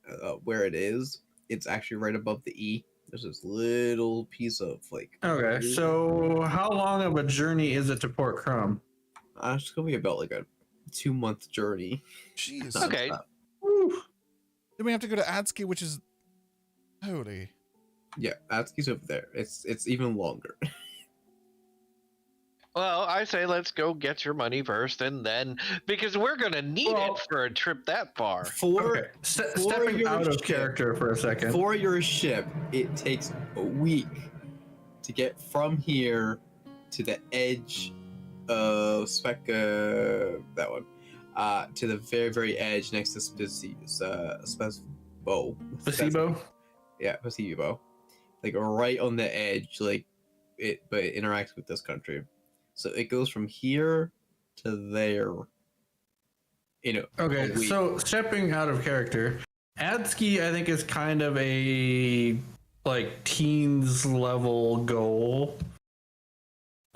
where it is, it's actually right above the E. There's this little piece of like. Okay, so how long of a journey is it to Port Crumb? It's gonna be about like a 2-month journey. Jeez. Okay. nonstop. Then we have to go to Adski, which is holy. Yeah, Atsuki's over there. It's even longer. Well, I say let's go get your money first, and then because we're gonna need Well- it for a trip that far. For Stepping your out of ship- character for a second. For your ship, it takes a week to get from here to the edge of that one, to the very, very edge next to Spacebo. Yeah, Spacebo. Like right on the edge, like but it interacts with this country. So it goes from here to there. Okay, a week. so stepping out of character, Adski I think is kind of a like teens level goal.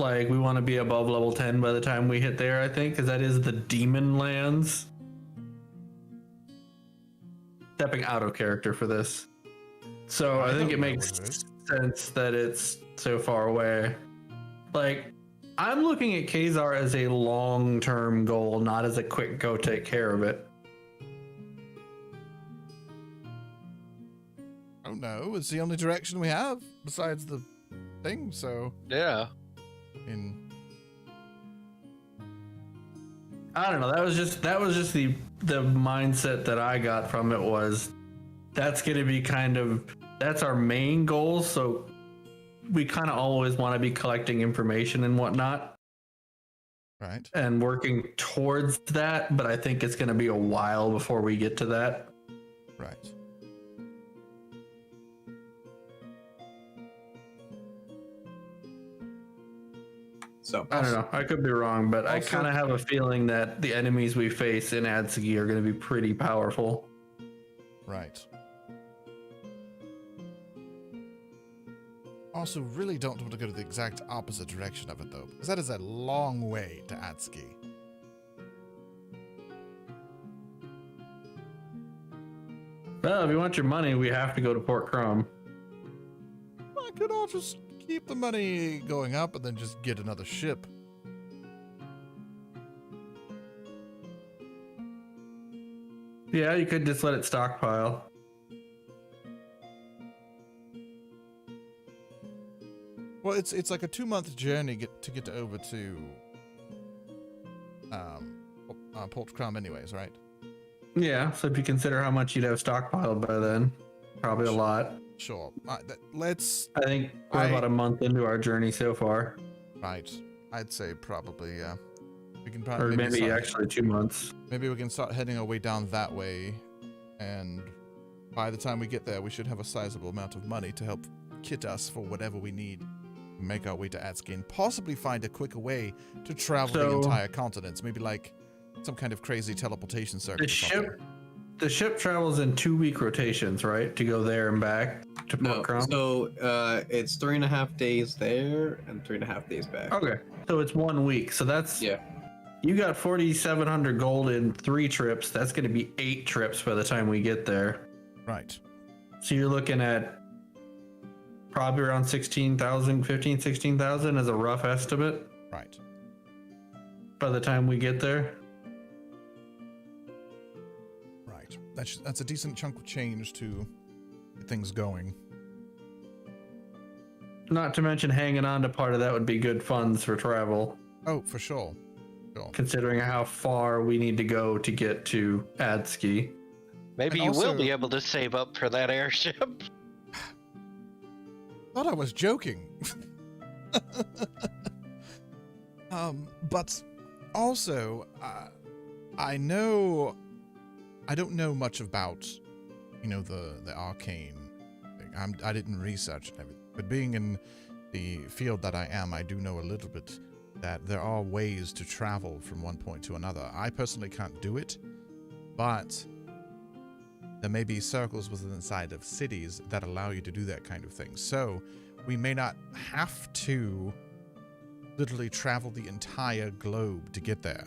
Like we want to be above level 10 by the time we hit there, I think, because that is the demon lands. Stepping out of character for this. So I think it don't know makes what it is. sense that it's so far away. Like, I'm looking at Khazar as a long-term goal, not as a quick go take care of it. I don't know. It's the only direction we have besides the thing. So, Yeah. I don't know. That was just the mindset that I got from it was that's going to be that's our main goal. So we kind of always want to be collecting information and whatnot right. and working towards that. But I think it's going to be a while before we get to that. Right. So I don't know. I could be wrong, but I Also- kind of have a feeling that the enemies we face in Adsugi are going to be pretty powerful. Right. Also, really don't want to go to the exact opposite direction of it, though, because that is a long way to Atski. Well, if you want your money, we have to go to Port Crumb. I could all just keep the money going up and then just get another ship. Yeah, you could just let it stockpile. Well, it's like a 2-month journey to get over to Port Crumb, anyways, right? Yeah, so if you consider how much you'd have stockpiled by then, probably a lot. Sure. Let's. I think we're about a month into our journey so far, Right. I'd say probably, yeah. We can or probably maybe start- actually 2 months. Maybe we can start heading our way down that way, and by the time we get there, we should have a sizable amount of money to help kit us for whatever we need. Make our way to Atski and possibly find a quicker way to travel the So- entire continents. Maybe like some kind of crazy teleportation circuit. The or something. ship travels in 2-week rotations, right? To go there and back to Port no, Crumb. so it's 3.5 days there and 3.5 days back. Okay, so it's 1 week. So that's Yeah. You got 4,700 gold in 3 trips. That's going to be 8 trips by the time we get there. Right. So you're looking at probably around 16,000 as a rough estimate Right. by the time we get there. Right. That's a decent chunk of change to get things going. Not to mention hanging on to part of that would be good funds for travel, Oh, for sure. Sure. considering how far we need to go to get to Adski. Maybe And you also- will be able to save up for that airship. Thought I was joking. But also, I don't know much about, the arcane thing. I didn't research everything. But being in the field that I am, I do know a little bit that there are ways to travel from one point to another. I personally can't do it, but there may be circles within inside of cities that allow you to do that kind of thing. So we may not have to literally travel the entire globe to get there.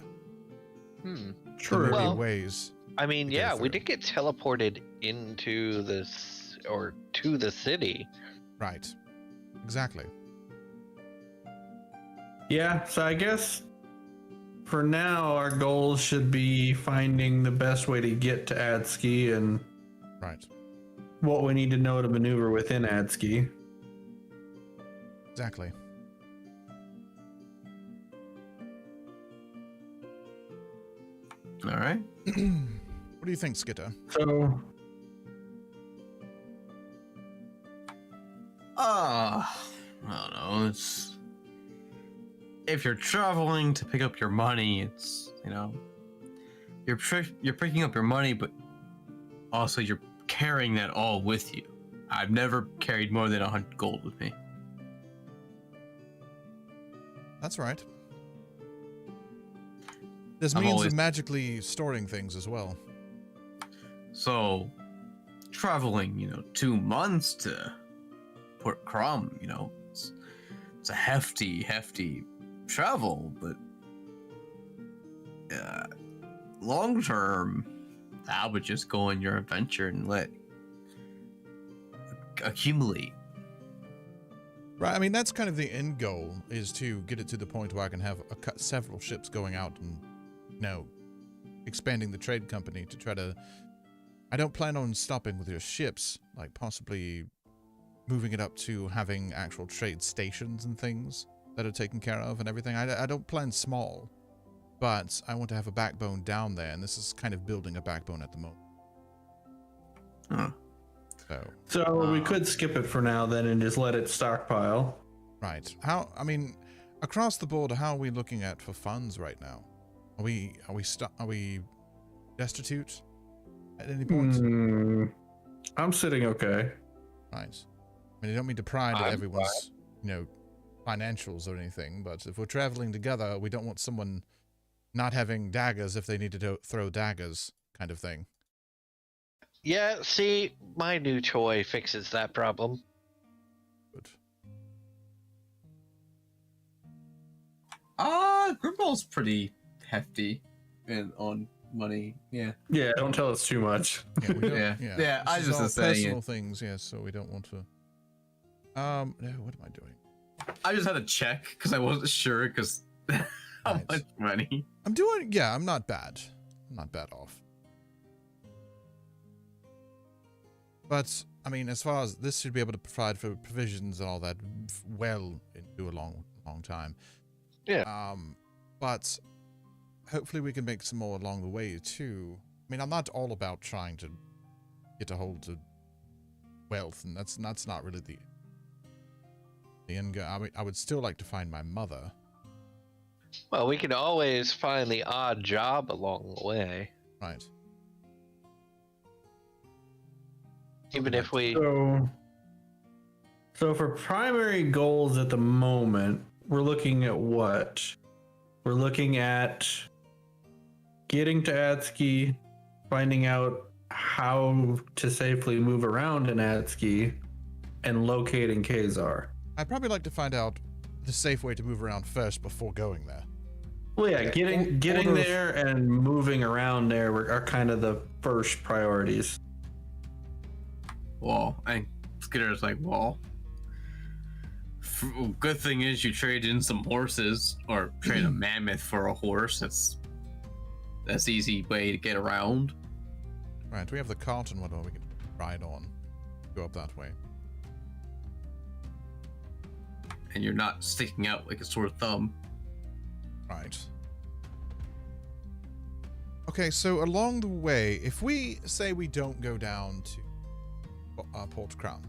There True. may Well- be ways. I mean, to go yeah, we through. did get teleported into this or to the city. Right. Exactly. Yeah, so I guess for now our goal should be finding the best way to get to Adski and Right. what we need to know to maneuver within Adski. Exactly. All right. What do you think, Skitter? So I don't know. It's if you're traveling to pick up your money, it's you're picking up your money, but also you're carrying that all with you. I've never carried more than 100 gold with me. That's right. There's I'm means always- of magically storing things as well. So, traveling, 2 months to Port Crum, it's a hefty travel, but long term, I would just go on your adventure and let accumulate. Right. I mean, that's kind of the end goal, is to get it to the point where I can have several ships going out and, expanding the trade company to try to. I don't plan on stopping with your ships, like possibly moving it up to having actual trade stations and things that are taken care of and everything. I don't plan small, but I want to have a backbone down there, and this is kind of building a backbone at the moment. Huh. So we could skip it for now then and just let it stockpile. Right. I mean, across the board, how are we looking at for funds right now? Are we destitute at any point? I'm sitting okay. Right. I mean, I don't mean to pry into I'm everyone's, financials or anything, but if we're traveling together, we don't want someone not having daggers if they need to throw daggers, kind of thing. Yeah, see, my new toy fixes that problem. Good. Grimbal's pretty hefty and on money. Yeah. Yeah, don't tell us too much. Yeah, we don't, Yeah. yeah. Yeah, I This was is just all saying personal it. things, yes. So we don't want to. No, what am I doing? I just had to check because I wasn't sure because how Right. much money. I'm doing. Yeah, I'm not bad. I'm not bad off. But I mean, as far as this should be able to provide for provisions and all that, well into a long time. Yeah. But hopefully we can make some more along the way too. I mean, I'm not all about trying to get a hold of wealth, and that's not really the end goal. I mean, I would still like to find my mother. Well, we can always find the odd job along the way. Right. Even if we. So for primary goals at the moment, we're looking at what? We're looking at getting to Atski, finding out how to safely move around in Atski, and locating Khazar. I'd probably like to find out the safe way to move around first before going there. Well, yeah, getting order of- there and moving around there are kind of the first priorities. Well, and Skitter's like, well, good thing is you trade in some horses or trade a mammoth for a horse. That's easy way to get around. Right, we have the cart and whatever we can ride on. Go up that way. And you're not sticking out like a sore thumb. Right. Okay, so along the way, if we say we don't go down to Port Crown,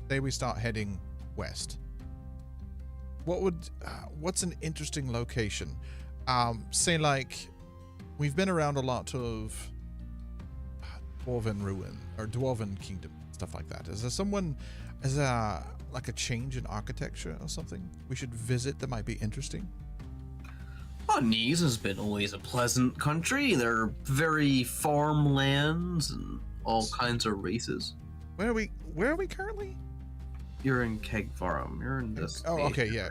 say we start heading west, what's an interesting location? Say like, we've been around a lot of Dwarven ruin or Dwarven kingdom, stuff like that. Is there like a change in architecture or something we should visit that might be interesting? Nice has been always a pleasant country. There are very farmlands and all kinds of races. Where are we currently? You're in Kegvarum. You're in this. Oh, okay, yeah.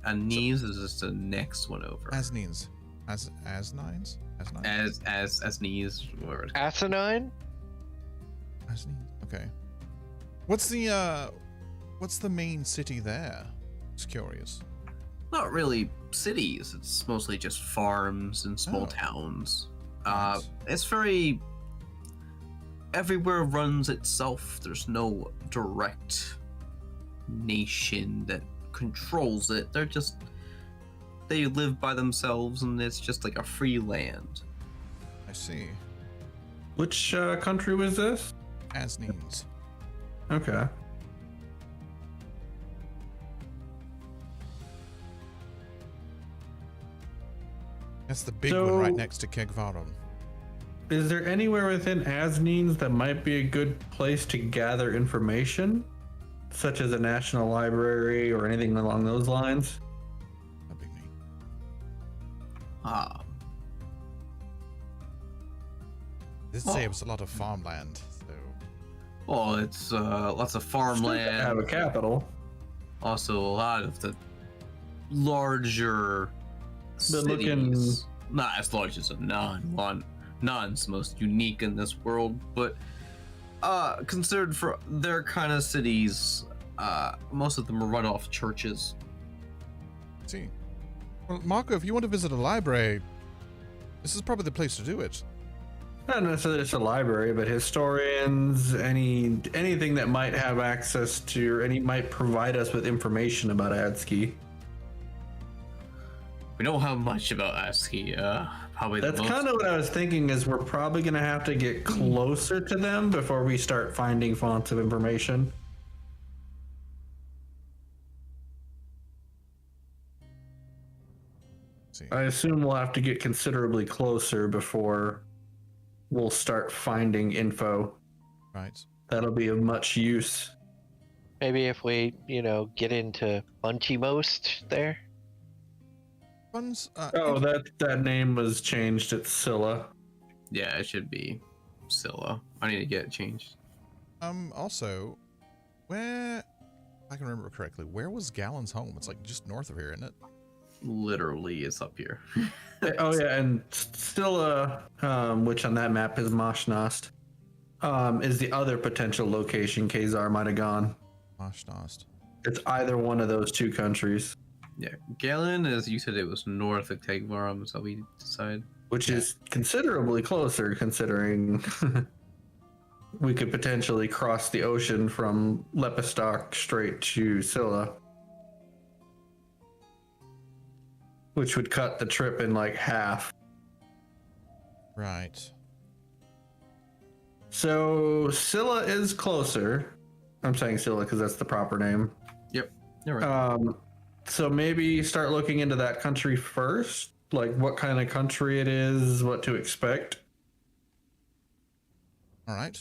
And Nice is just the next one over. Asnines. As nines? As knees, whatever. Asinine? As nines. Okay. What's the main city there? Just curious. Not really cities. It's mostly just farms and small Oh. towns. Right. It's very. Everywhere runs itself. There's no direct nation that controls it. They live by themselves, and it's just like a free land. I see. Which country was this? As nines. Okay. That's the big one right So- next to Kegvaron. Is there anywhere within Asnines that might be a good place to gather information, such as a national library or anything along those lines? That'd be neat. This Oh. say it was a lot of farmland, so Well, it's lots of Have farmland. a capital. Also, a lot of the larger But looking- cities. Not as large as a non. Non's most unique in this world, but considered for their kind of cities, most of them are run off churches. let's see. Well, Marco, if you want to visit a library, this is probably the place to do it. Not necessarily just a library, but historians, anything that might have access to or might provide us with information about Adski. We don't have much about ASCII. Probably That's the most. kind of what I was thinking. Is we're probably gonna have to get closer to them before we start finding fonts of information. Let's see. I assume we'll have to get considerably closer before we'll start finding info. Right. That'll be of much use. Maybe if we, get into Bunchy Most there. Funds. Oh, that name was changed. It's Scylla. Yeah, it should be Scylla. I need to get it changed. Also, where, if I can remember correctly, where was Gallon's home? It's like just north of here, isn't it? Literally, it's up here. Oh yeah, and Scylla, which on that map is Moshnost, is the other potential location Khazar might have gone. Moshnost. It's either one of those two countries, Yeah, Galen, as you said, it was north of Tegvarum, so we decide. which is considerably closer considering we could potentially cross the ocean from Lepidstock straight to Scylla, which would cut the trip in like half. Right. So Scylla is closer. I'm saying Scylla because that's the proper name. Yep, you're right. So maybe start looking into that country first, like what kind of country it is, what to expect. All right.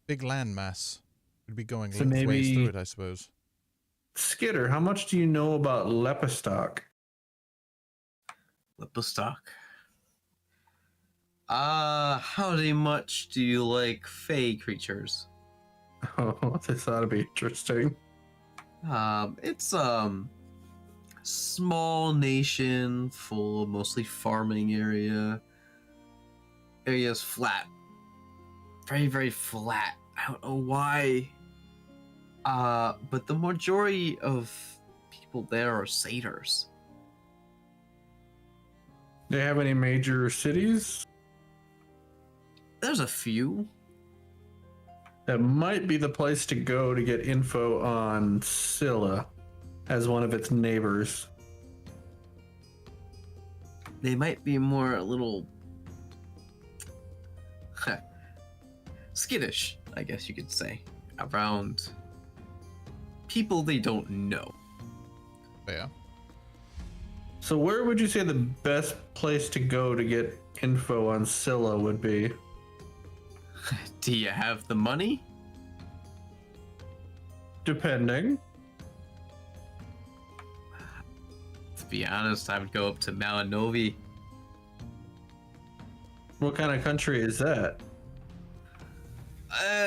Big landmass. We'd be going So lengthways maybe- through it, I suppose. Skitter, how much do you know about Lepidstock? Lepidstock. How much do you like fey creatures? Oh, this ought to be interesting. It's small nation, full of mostly farming area's flat, very very flat. I don't know why. But the majority of people there are satyrs. Do you have any major cities? There's a few. That might be the place to go to get info on Scylla as one of its neighbors. They might be more a little skittish, I guess you could say, around people they don't know. Yeah. So where would you say the best place to go to get info on Scylla would be? Do you have the money? Depending. To be honest, I would go up to Malinovi. What kind of country is that?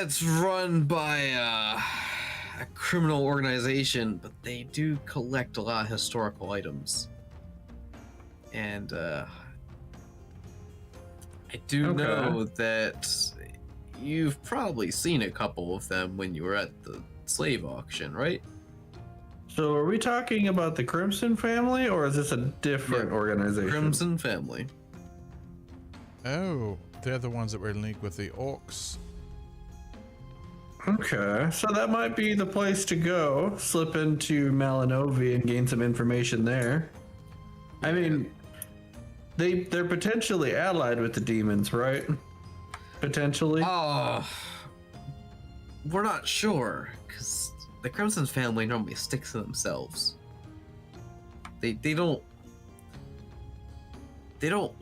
It's run by a criminal organization, but they do collect a lot of historical items. And I do Okay. know that you've probably seen a couple of them when you were at the slave auction, right? So are we talking about the Crimson family, or is this a different Yeah. organization? Crimson family. Oh, they're the ones that were in league with the orcs. Okay, so that might be the place to go. Slip into Malinovi and gain some information there. I mean, they're potentially allied with the demons, right? Potentially. We're not sure, because the Crimson family normally sticks to themselves. They don't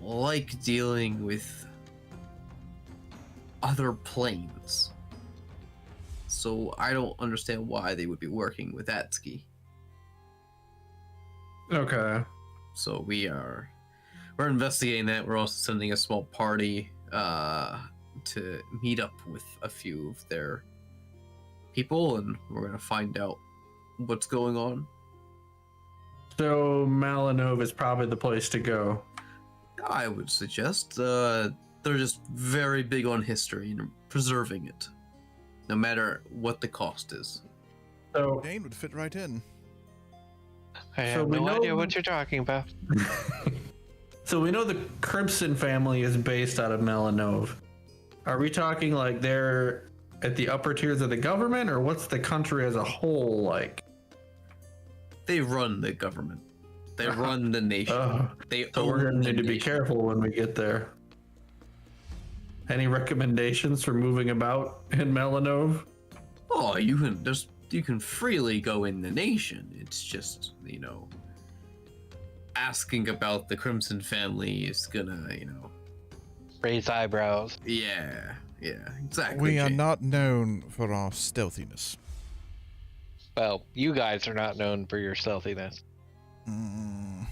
like dealing with other planes. So I don't understand why they would be working with Atsuki. Okay. So we're investigating that. We're also sending a small party to meet up with a few of their people, and we're gonna find out what's going on. So Malinov is probably the place to go. I would suggest they're just very big on history and preserving it, no matter what the cost is. So Dane would fit right in. I So have we no know- idea what you're talking about. So we know the Crimson family is based out of Malinov. Are we talking like they're at the upper tiers of the government, or what's the country as a whole like? They run the government. They run the nation. They So we're own gonna the need to be nation. careful when we get there. Any recommendations for moving about in Malinov? Oh, you can freely go in the nation. It's just, asking about the Crimson family is gonna, Raise eyebrows. yeah, exactly. We are Jane. not known for our stealthiness. Well, you guys are not known for your stealthiness. Mm.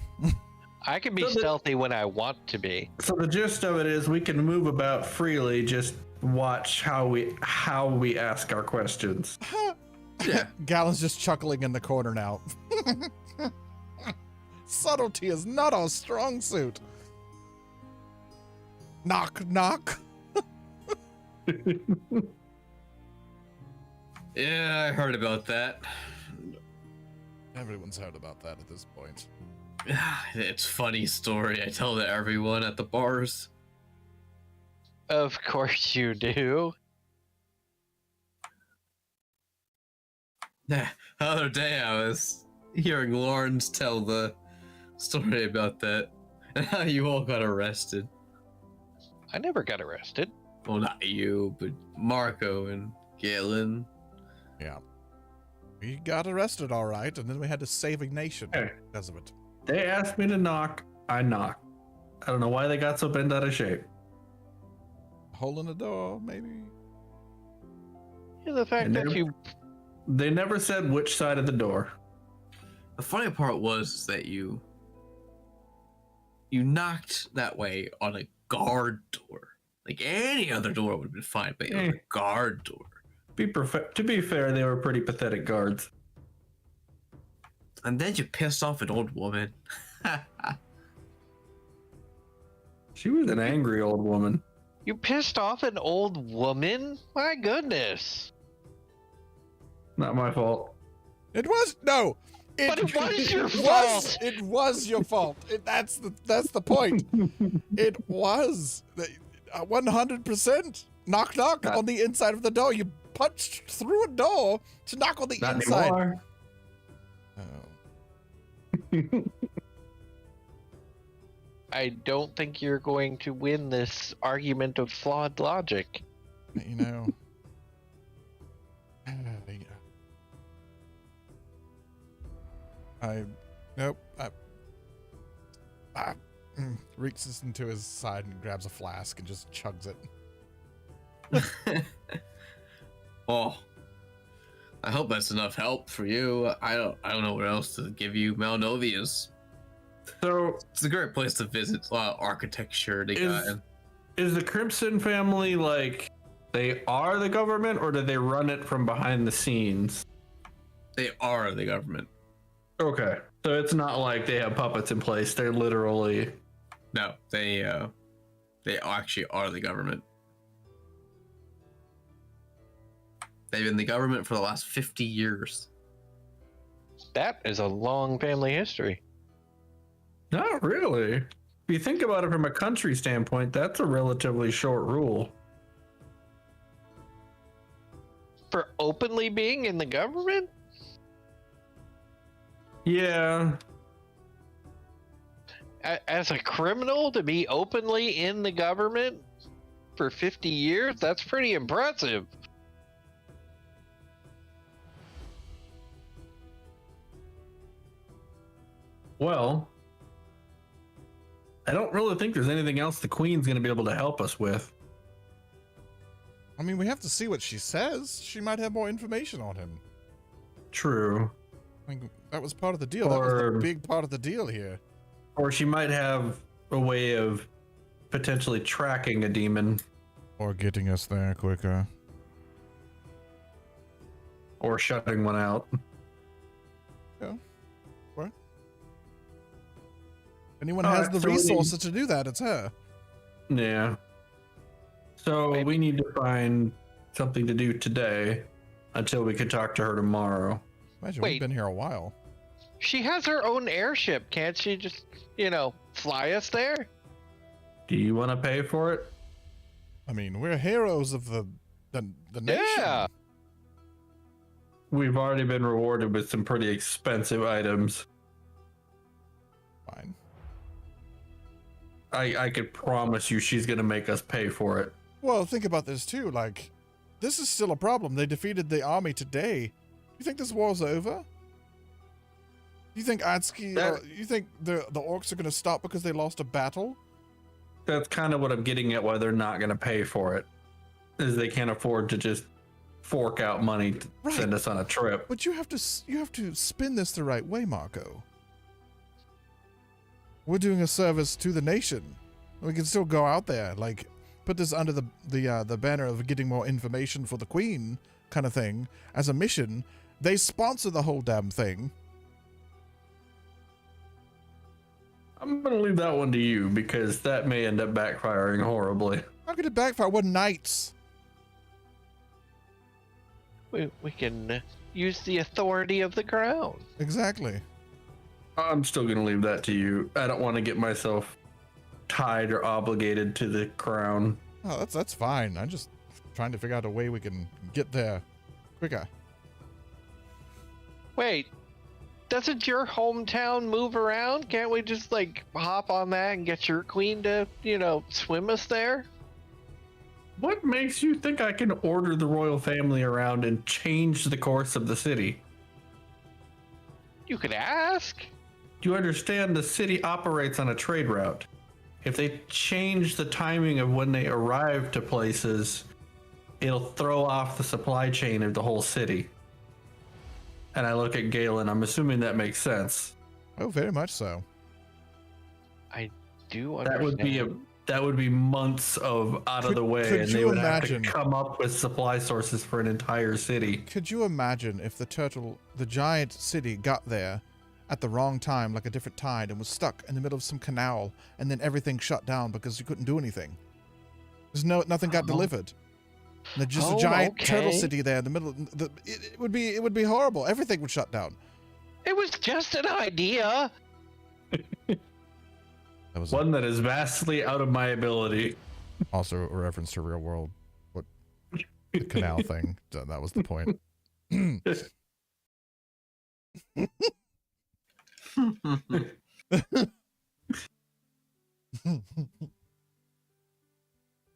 I can be So the- stealthy when I want to be. So the gist of it is we can move about freely, just watch how we ask our questions. Yeah. Galen's just chuckling in the corner now. Subtlety is not our strong suit. Knock, knock. Yeah, I heard about that. Everyone's heard about that at this point. It's a funny story. I tell to everyone at the bars. Of course you do. The other day I was hearing Lawrence tell the story about that and how you all got arrested. I never got arrested. Well, not you, but Marco and Galen. Yeah. We got arrested all right, and then we had to save a nation Hey. because of it. They asked me to knock, I knock. I don't know why they got so bent out of shape. Hole in the door, maybe. Yeah, the fact And that they're- you They never said which side of the door. The funny part was that you knocked that way on a guard door. Like any other door would have been fine, but it was a guard door. To be fair, they were pretty pathetic guards. And then you pissed off an old woman. She was an angry old woman. you pissed off an old woman? My goodness. Not my fault. It was no. But it was your was- fault. It was your fault. That's the point. It was 100%. Knock knock Not- on the inside of the door. You punched through a door to knock on the Not inside. anymore. Oh. I don't think you're going to win this argument of flawed logic. You know. Nope. Reaches into his side and grabs a flask and just chugs it. Oh, I hope that's enough help for you. I don't know what else to give you. Malnovia's. So, It's a great place to visit. A lot of architecture they got. is the Crimson family like they are the government, or do they run it from behind the scenes? They are the government. Okay. So it's not like they have puppets in place. They're literally. No, they actually are the government. They've been the government for the last 50 years. That is a long family history. Not really. If you think about it from a country standpoint, that's a relatively short rule. For openly being in the government? Yeah. As a criminal to be openly in the government for 50 years? That's pretty impressive. Well, I don't really think there's anything else the Queen's going to be able to help us with. I mean, we have to see what she says. She might have more information on him. True. I mean, that was part of the deal. That was Or- the big part of the deal here. Or she might have a way of potentially tracking a demon. Or getting us there quicker. Or shutting one out. If anyone All has right, the so we need- resources to do that, it's her. Yeah. So Maybe- we need to find something to do today until we can talk to her tomorrow. Imagine Wait. we've been here a while. She has her own airship. Can't she just, fly us there? Do you want to pay for it? I mean, we're heroes of the nation. Yeah. We've already been rewarded with some pretty expensive items. Fine. I could promise you she's going to make us pay for it. Well, think about this too. Like, this is still a problem. They defeated the army today. You think this war's over? You think Atsuki? You think the orcs are going to stop because they lost a battle? That's kind of what I'm getting at, why they're not going to pay for it. Is they can't afford to just fork out money to Right. send us on a trip. But you have to spin this the right way, Marco. We're doing a service to the nation. We can still go out there, like put this under the banner of getting more information for the Queen, kind of thing, as a mission. They sponsor the whole damn thing. I'm going to leave that one to you because that may end up backfiring horribly. How could it backfire? We're knights. We can use the authority of the crown. Exactly. I'm still going to leave that to you. I don't want to get myself tied or obligated to the crown. Oh, that's fine. I'm just trying to figure out a way we can get there quicker. Wait, doesn't your hometown move around? Can't we just hop on that and get your queen to, swim us there? What makes you think I can order the royal family around and change the course of the city? You could ask. Do you understand the city operates on a trade route? If they change the timing of when they arrive to places, it'll throw off the supply chain of the whole city. And I look at Galen, I'm assuming that makes sense. Oh, very much so. I do That understand. would be months of out of the way, could and they you would imagine- have to come up with supply sources for an entire city. Could you imagine if the giant city got there at the wrong time, like a different tide, and was stuck in the middle of some canal, and then everything shut down because you couldn't do anything? Nothing got delivered. And there's just a giant turtle city there in the middle. It would be horrible. Everything would shut down. It was just an idea. That was One that is vastly out of my ability. also a reference to real world. What the canal thing? That was the point.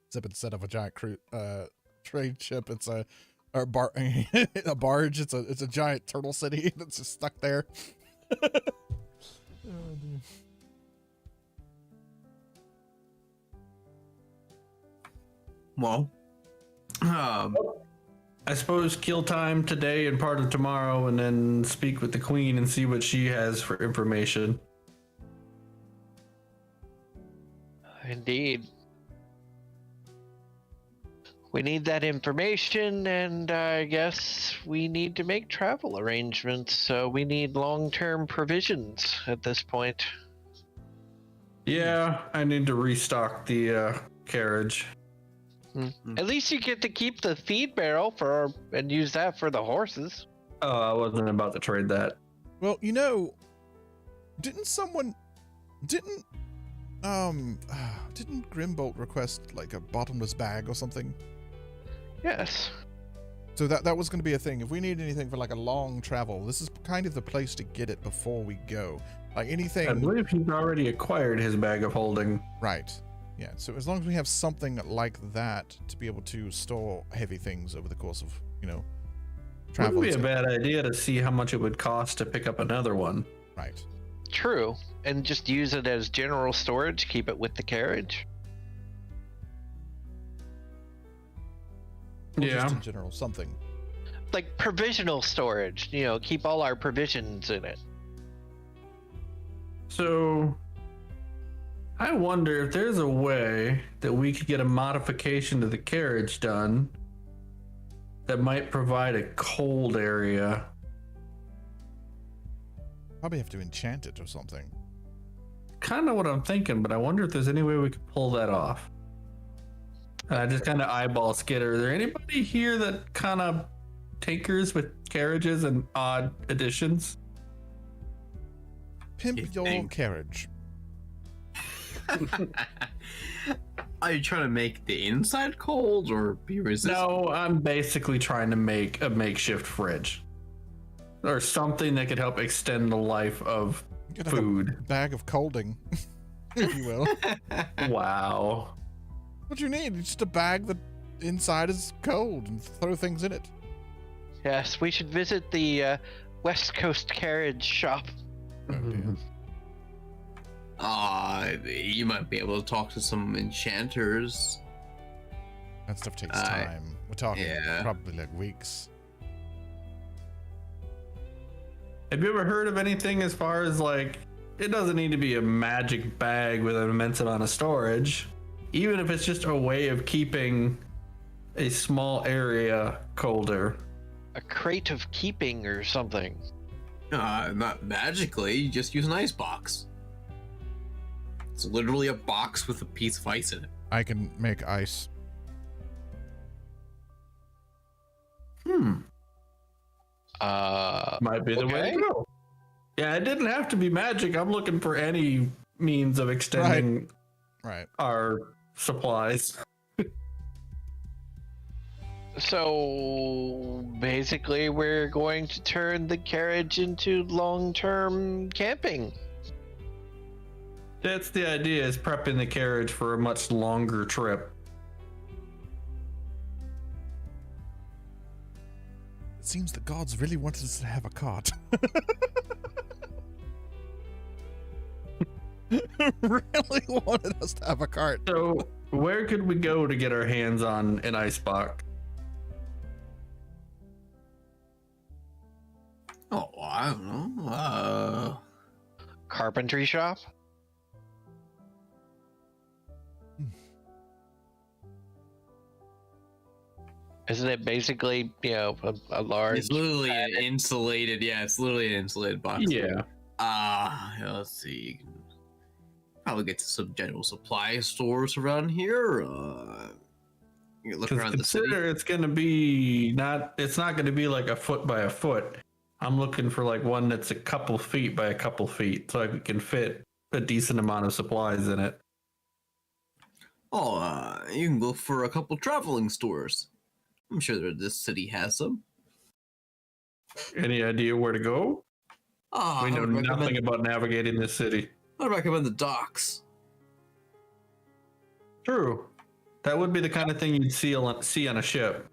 Except instead of a giant trade ship, it's a barge. It's a giant turtle city that's just stuck there. Oh, dear. Well, I suppose kill time today and part of tomorrow, and then speak with the queen and see what she has for information. Indeed. We need that information, and I guess we need to make travel arrangements. So we need long-term provisions at this point. Yeah, I need to restock the carriage. At least you get to keep the feed barrel and use that for the horses. Oh, I wasn't about to trade that. Well, didn't Grimbolt request like a bottomless bag or something? Yes. So that was going to be a thing. If we need anything for like a long travel, this is kind of the place to get it before we go. Like anything. I believe he's already acquired his bag of holding. Right. Yeah. So as long as we have something like that to be able to store heavy things over the course of, travel. Wouldn't be a bad idea to see how much it would cost to pick up another one. Right. True. And just use it as general storage, keep it with the carriage. Or Yeah. just in general, something. Like provisional storage, keep all our provisions in it. So, I wonder if there's a way that we could get a modification to the carriage done that might provide a cold area. Probably have to enchant it or something. Kind of what I'm thinking, but I wonder if there's any way we could pull that off. I just kind of eyeball Skitter. Is there anybody here that kind of tinkers with carriages and odd additions? Pimp your carriage. Are you trying to make the inside cold or be resistant? No, I'm basically trying to make a makeshift fridge. Or something that could help extend the life of Get like food. a bag of colding, if you will. Wow. What do you need? Just a bag that inside is cold and throw things in it. Yes, we should visit the West Coast carriage shop. Oh, dear. You might be able to talk to some enchanters. That stuff takes time. We're talking yeah. probably like weeks. Have you ever heard of anything as far as like, it doesn't need to be a magic bag with an immense amount of storage. Even if it's just a way of keeping a small area colder. A crate of keeping or something. Not magically, you just use an ice box. It's literally a box with a piece of ice in it. I can make ice. Might be the way okay. to go. Yeah, it didn't have to be magic. I'm looking for any means of extending Right. our supplies. So basically, we're going to turn the carriage into long-term camping. That's the idea, is prepping the carriage for a much longer trip. It seems the gods really wanted us to have a cart. Really wanted us to have a cart. So, where could we go to get our hands on an ice box? Oh, I don't know. Carpentry shop? Isn't it basically, a large... It's literally an insulated, it's literally an insulated box. Yeah. Let's see. You can probably get to some general supply stores around here. You can look around the city. Consider it's gonna be it's not gonna be like a foot by a foot. I'm looking for like one that's a couple feet by a couple feet, so I can fit a decent amount of supplies in it. You can look for a couple traveling stores. I'm sure that this city has some. Any idea where to go? We know nothing about navigating this city. I recommend the docks. True. That would be the kind of thing you'd see on a ship.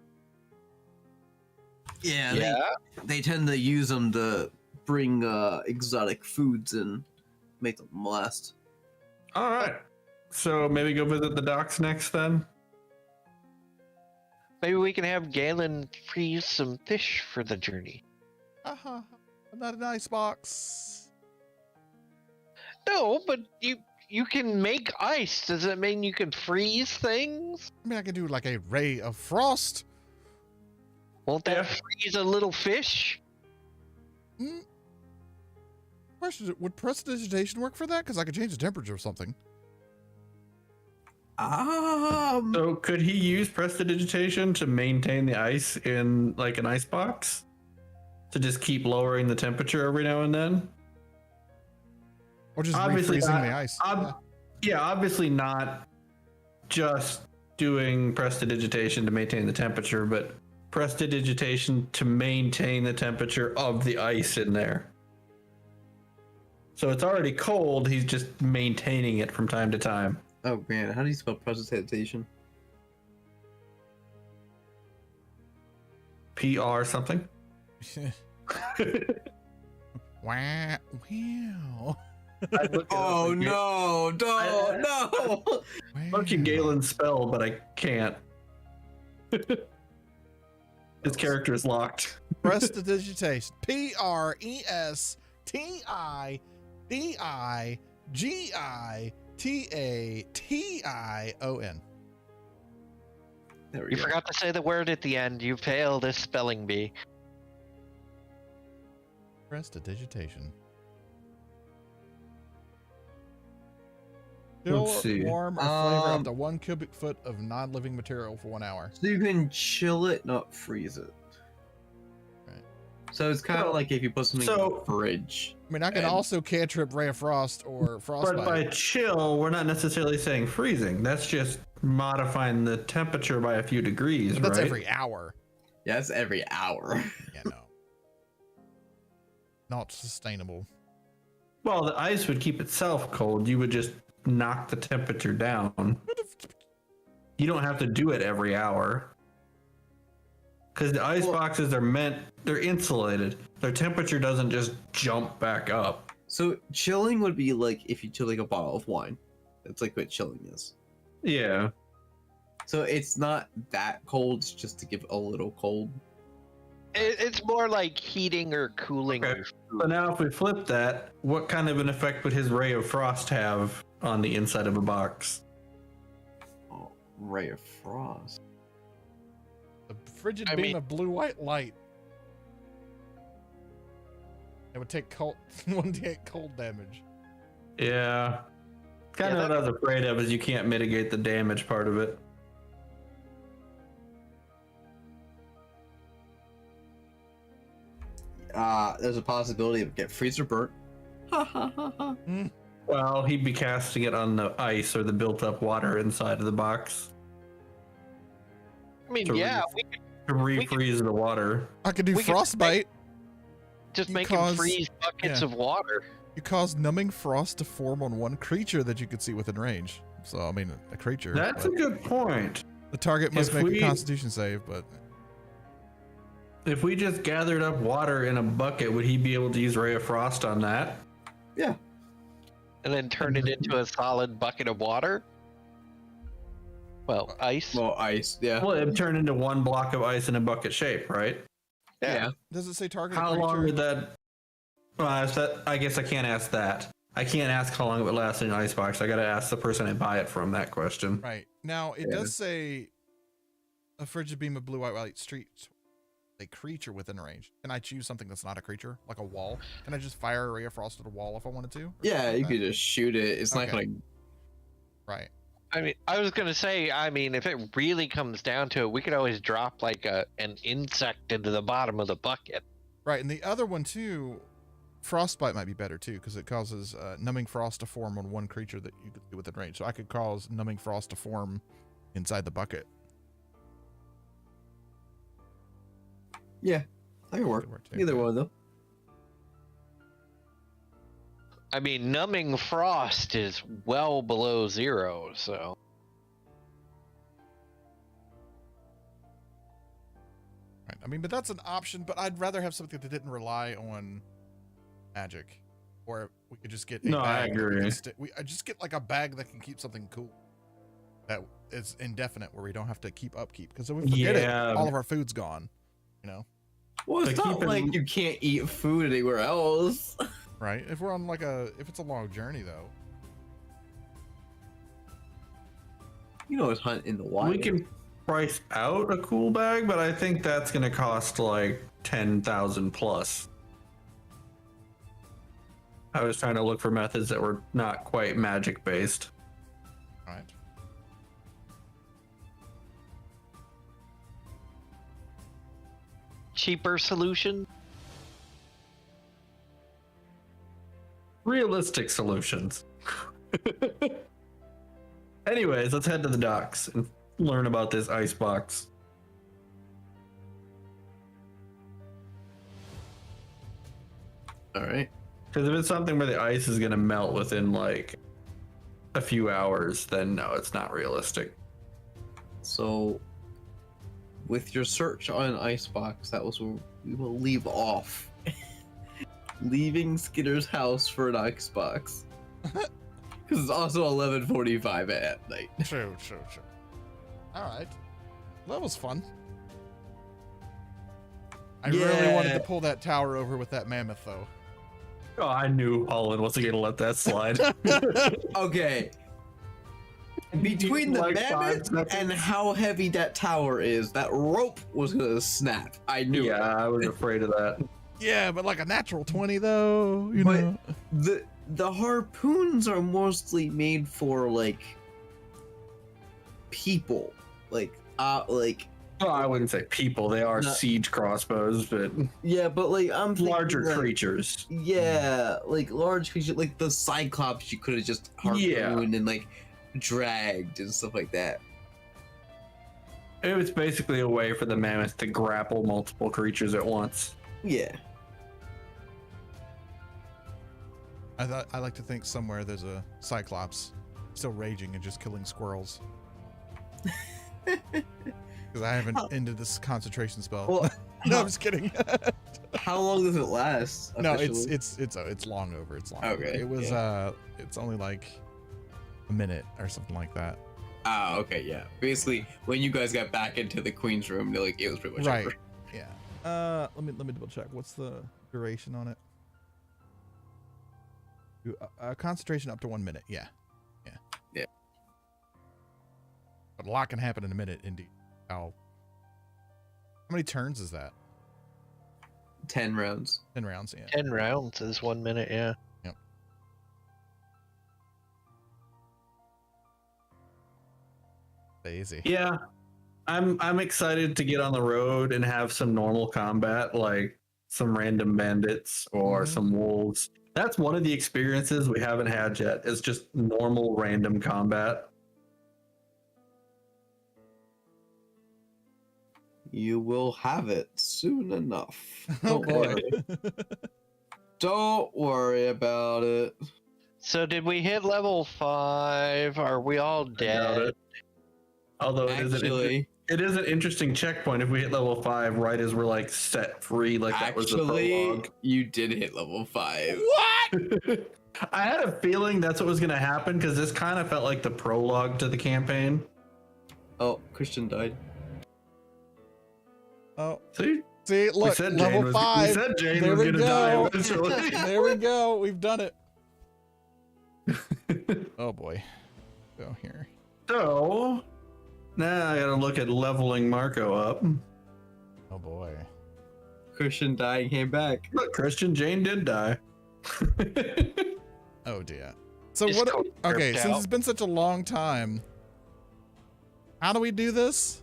Yeah. They tend to use them to bring exotic foods and make them last. All right. So maybe go visit the docks next then? Maybe we can have Galen freeze some fish for the journey. Not an ice box. No, but you you can make ice. Does it mean you can freeze things? I mean, I could do like a ray of frost. Won't that freeze a little fish? Question: would prestidigitation work for that? Because I could change the temperature of something. So could he use prestidigitation to maintain the ice in like an ice box? To just keep lowering the temperature every now and then? Or just Obviously refreezing not- the ice. Yeah, obviously not just doing prestidigitation to maintain the temperature, but prestidigitation to maintain the temperature of the ice in there. So it's already cold, he's just maintaining it from time to time. Oh man, how do you spell prestidigitation? PR something? Wow. Wow. Oh no, no, no! Fucking Galen spell, but I can't. His character is locked. Prestidigitation. Prestidigitation. There we You go. forgot to say the word at the end. You failed this spelling bee. Prestidigitation. Let's Chill, see. warm, or flavor up to 1 cubic foot of non-living material for 1 hour. So you can chill it, not freeze it. Right. So it's kind of Well, like if you put something in so- the fridge. I mean, I can And- also cantrip Ray of Frost or Frostbite. But by chill, we're not necessarily saying freezing. That's just modifying the temperature by a few degrees, But that's right? every hour. Yeah, that's every hour. Yeah, no. Not sustainable. Well, the ice would keep itself cold. You would just knock the temperature down. You don't have to do it every hour. Because the ice boxes are they're insulated. Their temperature doesn't just jump back up. So chilling would be like if you chill like a bottle of wine. That's like what chilling is. Yeah. So it's not that cold, it's just to give a little cold. It's more like heating or cooling. Okay. So now if we flip that, what kind of an effect would his ray of frost have on the inside of a box? Oh, ray of frost. The frigid I beam mean- of blue-white light. It would take cold 1d8 cold damage. Yeah. Kind of what I was afraid of is you can't mitigate the damage part of it. There's a possibility of get freezer burnt. Ha ha ha ha. Well, he'd be casting it on the ice or the built-up water inside of the box I mean, to yeah, re- we could to refreeze the water. I could do We could Frostbite. just You make cause- him freeze buckets yeah. of water. You cause numbing frost to form on one creature that you could see within range. So, I mean, a creature. That's a but good point. the target must if make we- a Constitution save, but If we just gathered up water in a bucket, would he be able to use Ray of Frost on that? Yeah. And then turn it into a solid bucket of water? Well, ice. Well, ice. Yeah. Well, it'd turn into one block of ice in a bucket shape, right? Yeah. does it say target How a creature? long would that? Well, I guess I can't ask that. I can't ask how long it would last in an ice box. I gotta ask the person I buy it from that question. Right. Now, it Yeah. does say a frigid beam of blue-white light streaks a creature within range. Can I choose something that's not a creature, like a wall? Can I just fire a ray of frost at a wall if I wanted to? Or Yeah, something you like could just shoot it. It's not Okay. gonna. Right. I mean, I was gonna say, I mean, if it really comes down to it, we could always drop like an insect into the bottom of the bucket. Right, and the other one too, frostbite might be better too, because it causes numbing frost to form on one creature that you could see within range. So I could cause numbing frost to form inside the bucket. Yeah, that could work. Could work too. Either one though. I mean, numbing frost is well below 0, so. Right. I mean, but that's an option. But I'd rather have something that didn't rely on magic, or we could just get. A No, I bag that we agree. can I just get like a bag that can keep something cool. That is indefinite, where we don't have to keep upkeep. Because if we forget Yeah. it, all of our food's gone. You know. Well, it's But not keep in- like you can't eat food anywhere else. Right. If we're on like if it's a long journey though. You know, it's hunt in the wild. We can price out a cool bag, but I think that's gonna cost like 10,000 plus. I was trying to look for methods that were not quite magic based. All right. Cheaper solution. Realistic solutions. Anyways, let's head to the docks and learn about this ice box. All right. Because if it's something where the ice is gonna melt within like a few hours, then no, it's not realistic. So, with your search on an icebox, that was where we will leave off. Leaving Skinner's house for an icebox. Because it's also 11:45 at night. True. All right. That was fun. I really wanted to pull that tower over with that mammoth, though. Oh, I knew Holland wasn't gonna let that slide. Okay. Between the Like 5 mammoth seconds. and how heavy that tower is, that rope was gonna snap. I knew it. Yeah, I was afraid of that. Yeah, but like a natural 20, though. You But- know. The harpoons are mostly made for like people, like Well, I wouldn't say people; they are No. siege crossbows, but yeah, but like I'm thinking, larger like, creatures. Yeah, like large creatures, like the Cyclops, you could have just harpooned Yeah. and like dragged and stuff like that. It was basically a way for the mammoth to grapple multiple creatures at once. Yeah. I like to think somewhere there's a Cyclops still raging and just killing squirrels. Because I haven't ended this concentration spell. Well, no, I'm just kidding. how long does it last? No, officially? it's long over. It's long. Over. Okay, It was it's only like a minute or something like that. Ah, okay, yeah. Basically, when you guys got back into the queen's room, like it was pretty much Right. over. Yeah. Let me double check. What's the duration on it? Concentration up to 1 minute. Yeah. But a lot can happen in a minute. Indeed. How many turns is that? 10 rounds. 10 rounds. Yeah. 10 rounds is 1 minute, yeah. Easy. Yeah, I'm excited to get on the road and have some normal combat, like some random bandits or Mhm. some wolves. That's one of the experiences we haven't had yet. Is just normal random combat. You will have it soon enough. Oh Don't boy. worry. Don't worry about it. So did we hit level 5? Are we all I doubt dead? it. Although Actually, it is an interesting checkpoint if we hit level 5 right as we're like set free, like that was the prologue. you did hit level 5. What? I had a feeling that's what was going to happen because this kind of felt like the prologue to the campaign. Oh, Christian died. Oh, See, see, look, Jane level was, 5. We said Jane There was we going to die go. eventually. There we go. We've done it. Oh boy. Go here. So now I got to look at leveling Marco up. Oh boy. Christian died and came back. Look, Christian, Jane did die. Oh dear. So Just what? go Okay, ripped since out. it's been such a long time, how do we do this?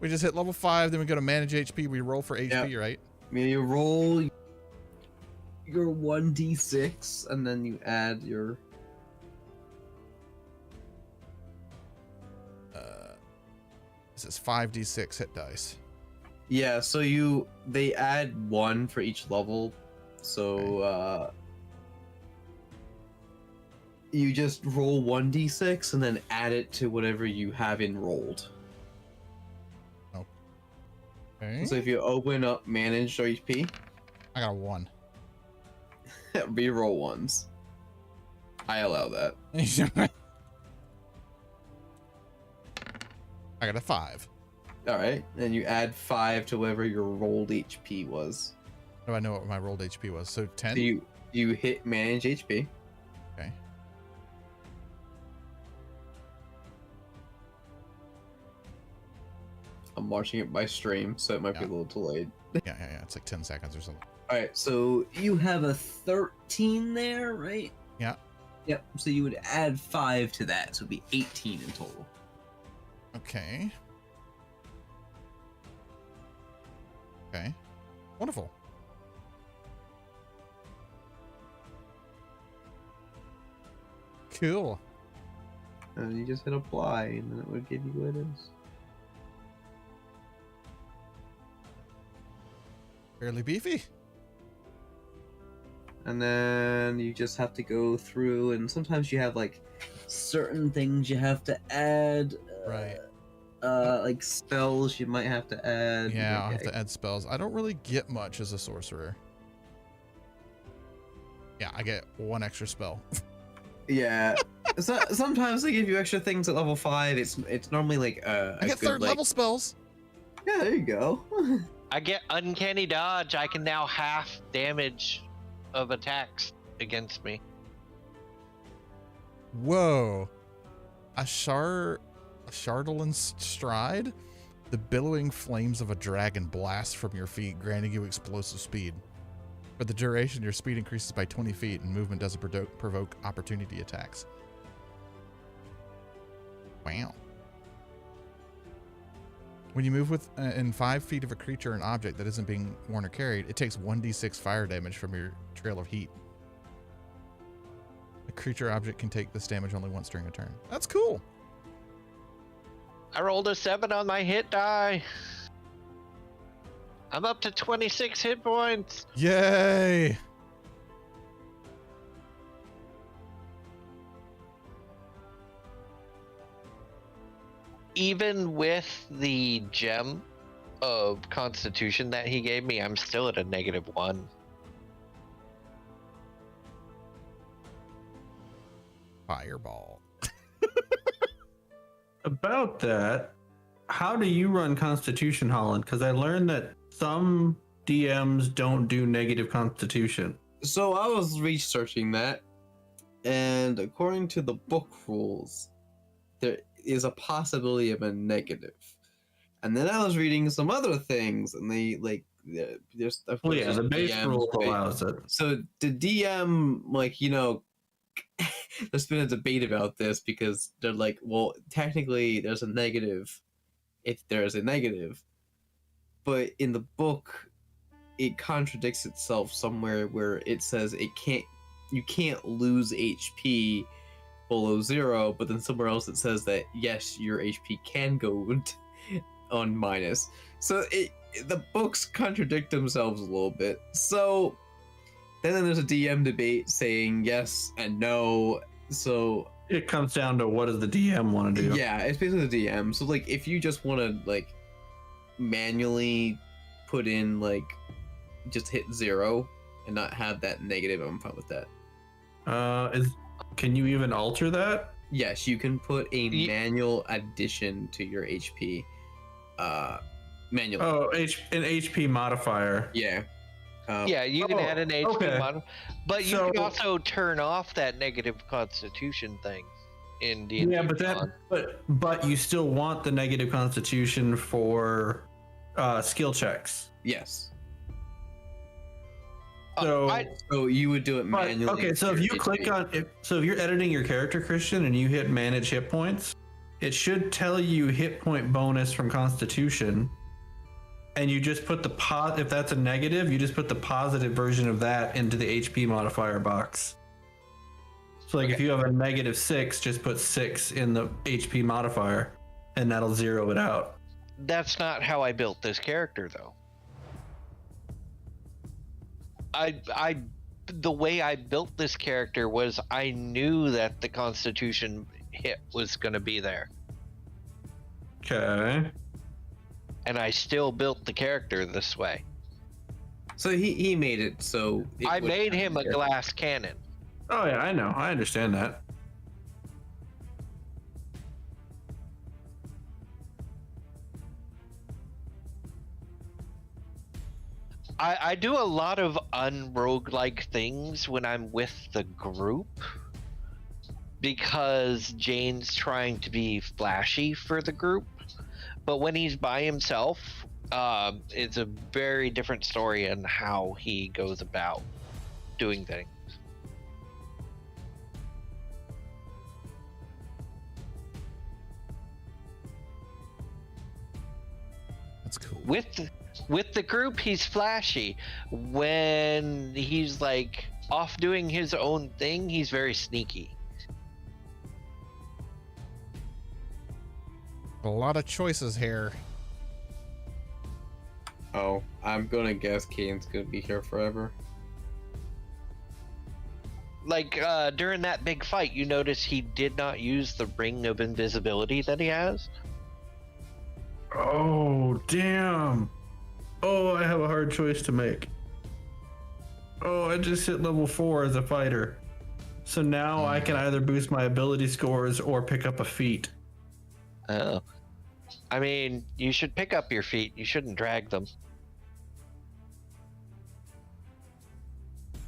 We just hit level 5, then we go to manage HP. We roll for HP, right? You roll your 1d6 and then you add your This is 5d6 hit dice. yeah, so they add 1 for each level. So you just roll 1d6 and then add it to whatever you have enrolled. Okay. So if you open up managed HP, I got a 1. reroll ones. I allow that. I got a 5. All right, and you add 5 to whatever your rolled HP was. How do I know what my rolled HP was? So 10? So you hit manage HP. Okay. I'm watching it by stream, so it might be a little delayed. Yeah. It's like 10 seconds or something. All right, so you have a 13 there, right? Yeah. Yep. So you would add 5 to that, so it'd be 18 in total. Okay. Okay. Wonderful. Cool. And you just hit apply, and then it would give you what it is. Fairly beefy. And then you just have to go through, and sometimes you have like certain things you have to add. Right. Like spells you might have to add. Yeah, I'll have to add spells. I don't really get much as a sorcerer. Yeah, I get 1 extra spell. Yeah. So sometimes they give you extra things at level 5. It's normally like I get third level spells. Yeah, there you go. I get uncanny dodge. I can now half damage of attacks against me. Whoa. A Chardalyn stride? The billowing flames of a dragon blast from your feet, granting you explosive speed. For the duration, your speed increases by 20 feet and movement doesn't provoke opportunity attacks. Wow. When you move in 5 feet of a creature or an object that isn't being worn or carried, it takes 1d6 fire damage from your trail of heat. A creature or object can take this damage only once during a turn. That's cool. I rolled a 7 on my hit die. I'm up to 26 hit points. Yay! Even with the gem of Constitution that he gave me, I'm still at a -1. Fireball. About that, how do you run Constitution, Holland? Because I learned that some DMs don't do negative Constitution. So I was researching that, and according to the book rules, there is a possibility of a negative. And then I was reading some other things, and they like there's Well, yeah, the base DMs, rule right? allows it. So the DM, like, you know, there's been a debate about this because they're like, well, technically there's a negative if there is a negative, but in the book it contradicts itself somewhere where it says you can't lose HP below 0, but then somewhere else it says that yes, your HP can go on minus. So the books contradict themselves a little bit. So then there's a DM debate saying yes and no. So It comes down to what does the DM want to do. yeah, it's basically the DM. So like if you just want to like manually put in like just hit 0 and not have that negative, I'm fine with that. Can you even alter that? Yes, you can put a manual addition to your HP. Manually. Oh, an HP modifier. Yeah. Yeah, you can add an HP okay. mod, but you can also turn off that negative Constitution thing in D&D. Yeah, but you still want the negative Constitution for skill checks. Yes. So you would do it manually. Okay, so if you click on if you're editing your character, Christian, and you hit manage hit points, it should tell you hit point bonus from Constitution, and you just put the if that's a negative, you just put the positive version of that into the HP modifier box. So like if you have a -6, just put 6 in the HP modifier, and that'll zero it out. That's not how I built this character, though. The way I built this character was I knew that the Constitution hit was going to be there. Okay. And I still built the character this way. So he made it so... I made him a glass cannon. Oh yeah, I know. I understand that. I do a lot of unroguelike things when I'm with the group because Jane's trying to be flashy for the group, But when he's by himself, it's a very different story in how he goes about doing things. That's cool. With the group, he's flashy. When he's like off doing his own thing, he's very sneaky. A lot of choices here. Oh, I'm gonna guess Kane's gonna be here forever. Like during that big fight, you notice he did not use the ring of invisibility that he has. Oh, damn. Oh, I have a hard choice to make. Oh, I just hit level 4 as a fighter. So now I can either boost my ability scores or pick up a feat. Oh. I mean, you should pick up your feet. You shouldn't drag them.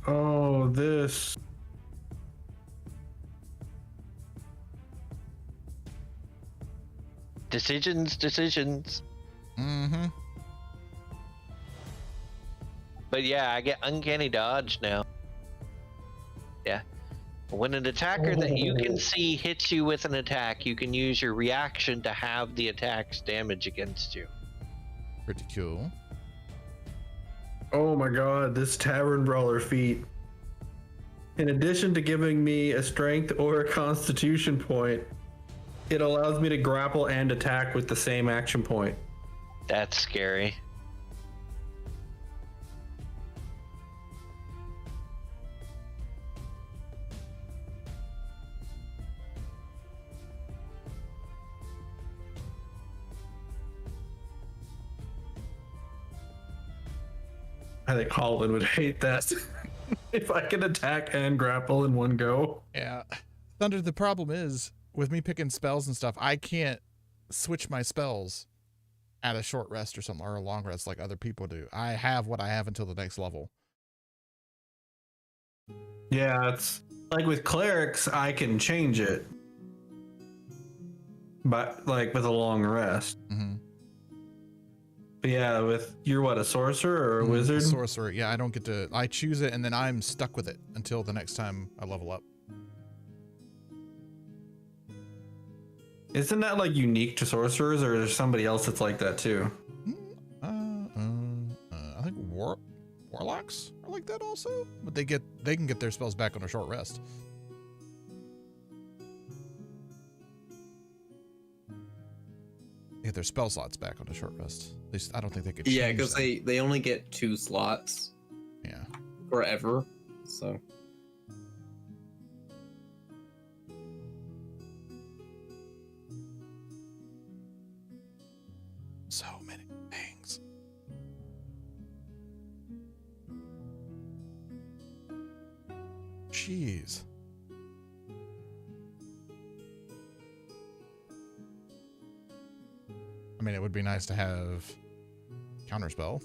Oh, this. Decisions. Mm-hmm. But yeah, I get uncanny dodge now. Yeah. When an attacker that you can see hits you with an attack, you can use your reaction to have the attack's damage against you. Pretty cool. Oh my god, this Tavern Brawler feat. In addition to giving me a strength or a constitution point, it allows me to grapple and attack with the same action point. That's scary. I think Holland would hate that. If I can attack and grapple in one go. Yeah. Thunder, the problem is, with me picking spells and stuff, I can't switch my spells at a short rest or something, or a long rest like other people do. I have what I have until the next level. Yeah, it's like with clerics, I can change it. But like with a long rest. Mm-hmm. But yeah, with you're what, a sorcerer or a wizard? Sorcerer. Yeah, I don't get to. I choose it and then I'm stuck with it until the next time I level up. Isn't that like unique to sorcerers, or is there somebody else that's like that too? I think warlocks are like that also, but they can get their spells back on a short rest. They get their spell slots back on a short rest. At least I don't think they could. Yeah, change because them. they only get 2 slots. Yeah. Forever. So. So many things. Jeez. I mean, it would be nice to have counterspell.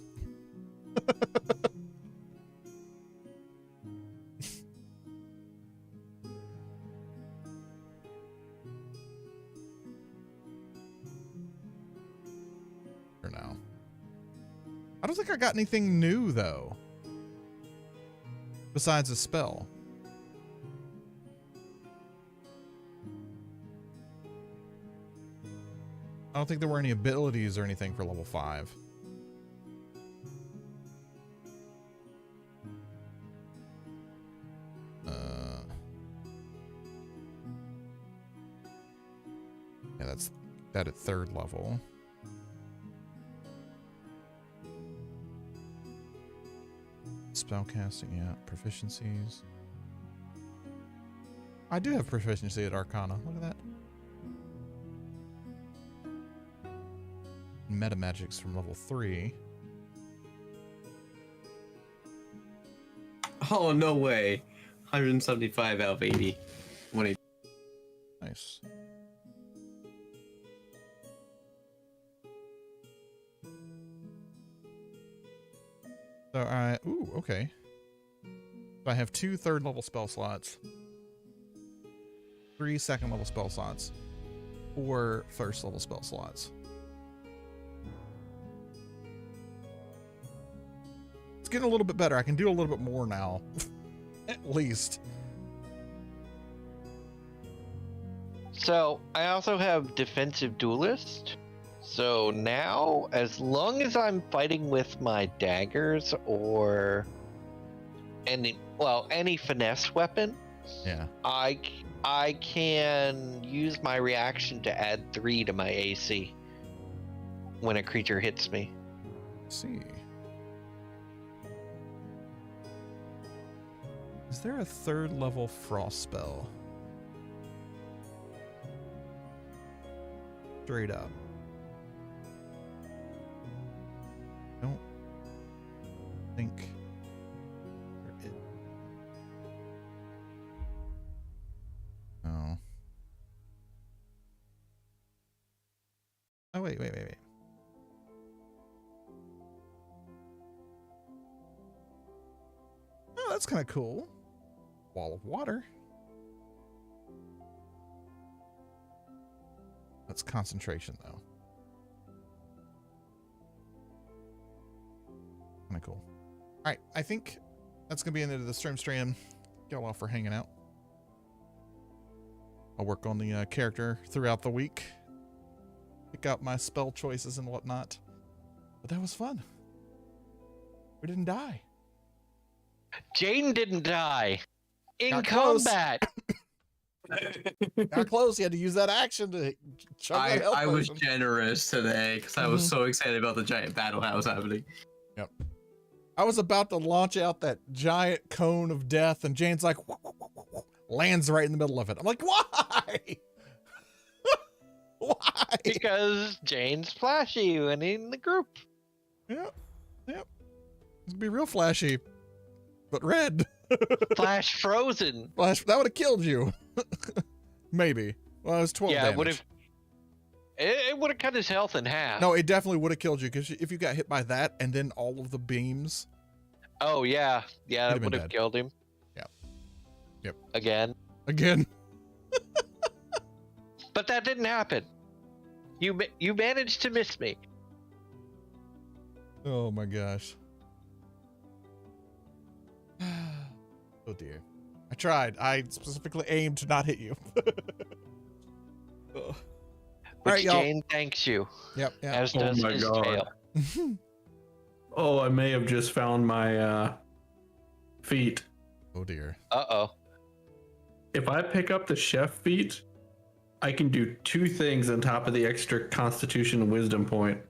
For now. I don't think I got anything new though. Besides a spell. I don't think there were any abilities or anything for level 5. Yeah, that's that at 3rd level. Spellcasting, yeah. Proficiencies. I do have proficiency at Arcana. Look at that. Meta magics from level 3. Oh, no way. 175 out of 80. 180. Nice. So ooh, okay. So I have 2 3rd level spell slots, 3 2nd level spell slots, 4 1st level spell slots. it's getting a little bit better. I can do a little bit more now, at least. So I also have defensive duelist. So now, as long as I'm fighting with my daggers or any finesse weapon, Yeah. I can use my reaction to add 3 to my AC when a creature hits me. Let's see. Is there a 3rd level frost spell? Straight up. Don't think there is. Oh. Oh, wait. Oh, that's kind of cool. Wall of water. That's concentration, though. Kind of cool. All right, I think that's going to be the end of the stream. Y'all all for hanging out. I'll work on the character throughout the week. Pick out my spell choices and whatnot. But that was fun. We didn't die. Jane didn't die in Got close. combat. Got close. You had to use that action to chug that health I was potion. generous today because I was so excited about the giant battle that was happening. Yep. I was about to launch out that giant cone of death, and Jane's like, lands right in the middle of it. I'm like, why? Why? Because Jane's flashy and in the group. Yep. It's gonna be real flashy, but red. Flash frozen. Flash, that would have killed you. Maybe. Well, it was 12 Yeah, damage. it would have. It would have cut his health in half. No, it definitely would have killed you, because if you got hit by that and then all of the beams. Oh yeah, that been would have dead. killed him. Yep. Again. But that didn't happen. You managed to miss me. Oh my gosh. Oh dear. I tried. I specifically aimed to not hit you. Ugh. Which right, y'all. Jane thanks you, Yep. as Oh does my his God. tail. Oh, I may have just found my feat. Oh dear. Uh-oh. If I pick up the chef feat, I can do 2 things on top of the extra constitution and wisdom point.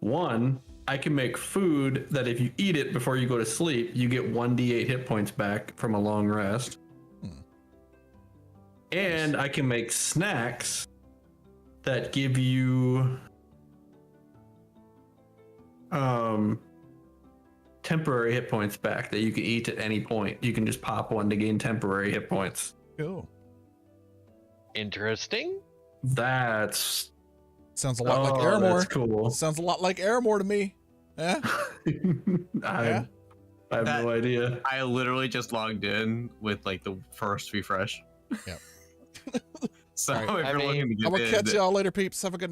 1, I can make food that if you eat it before you go to sleep, you get 1d8 hit points back from a long rest. And I can make snacks that give you temporary hit points back that you can eat at any point. You can just pop one to gain temporary hit points. Cool. Interesting. That's Sounds a lot like Aramore. That's cool. Sounds a lot like Aramore to me. Yeah. I have no idea. I literally just logged in with like the first refresh. Yep. So All right. if I you're mean, looking to I'm get gonna in, catch y'all later, peeps. Have a good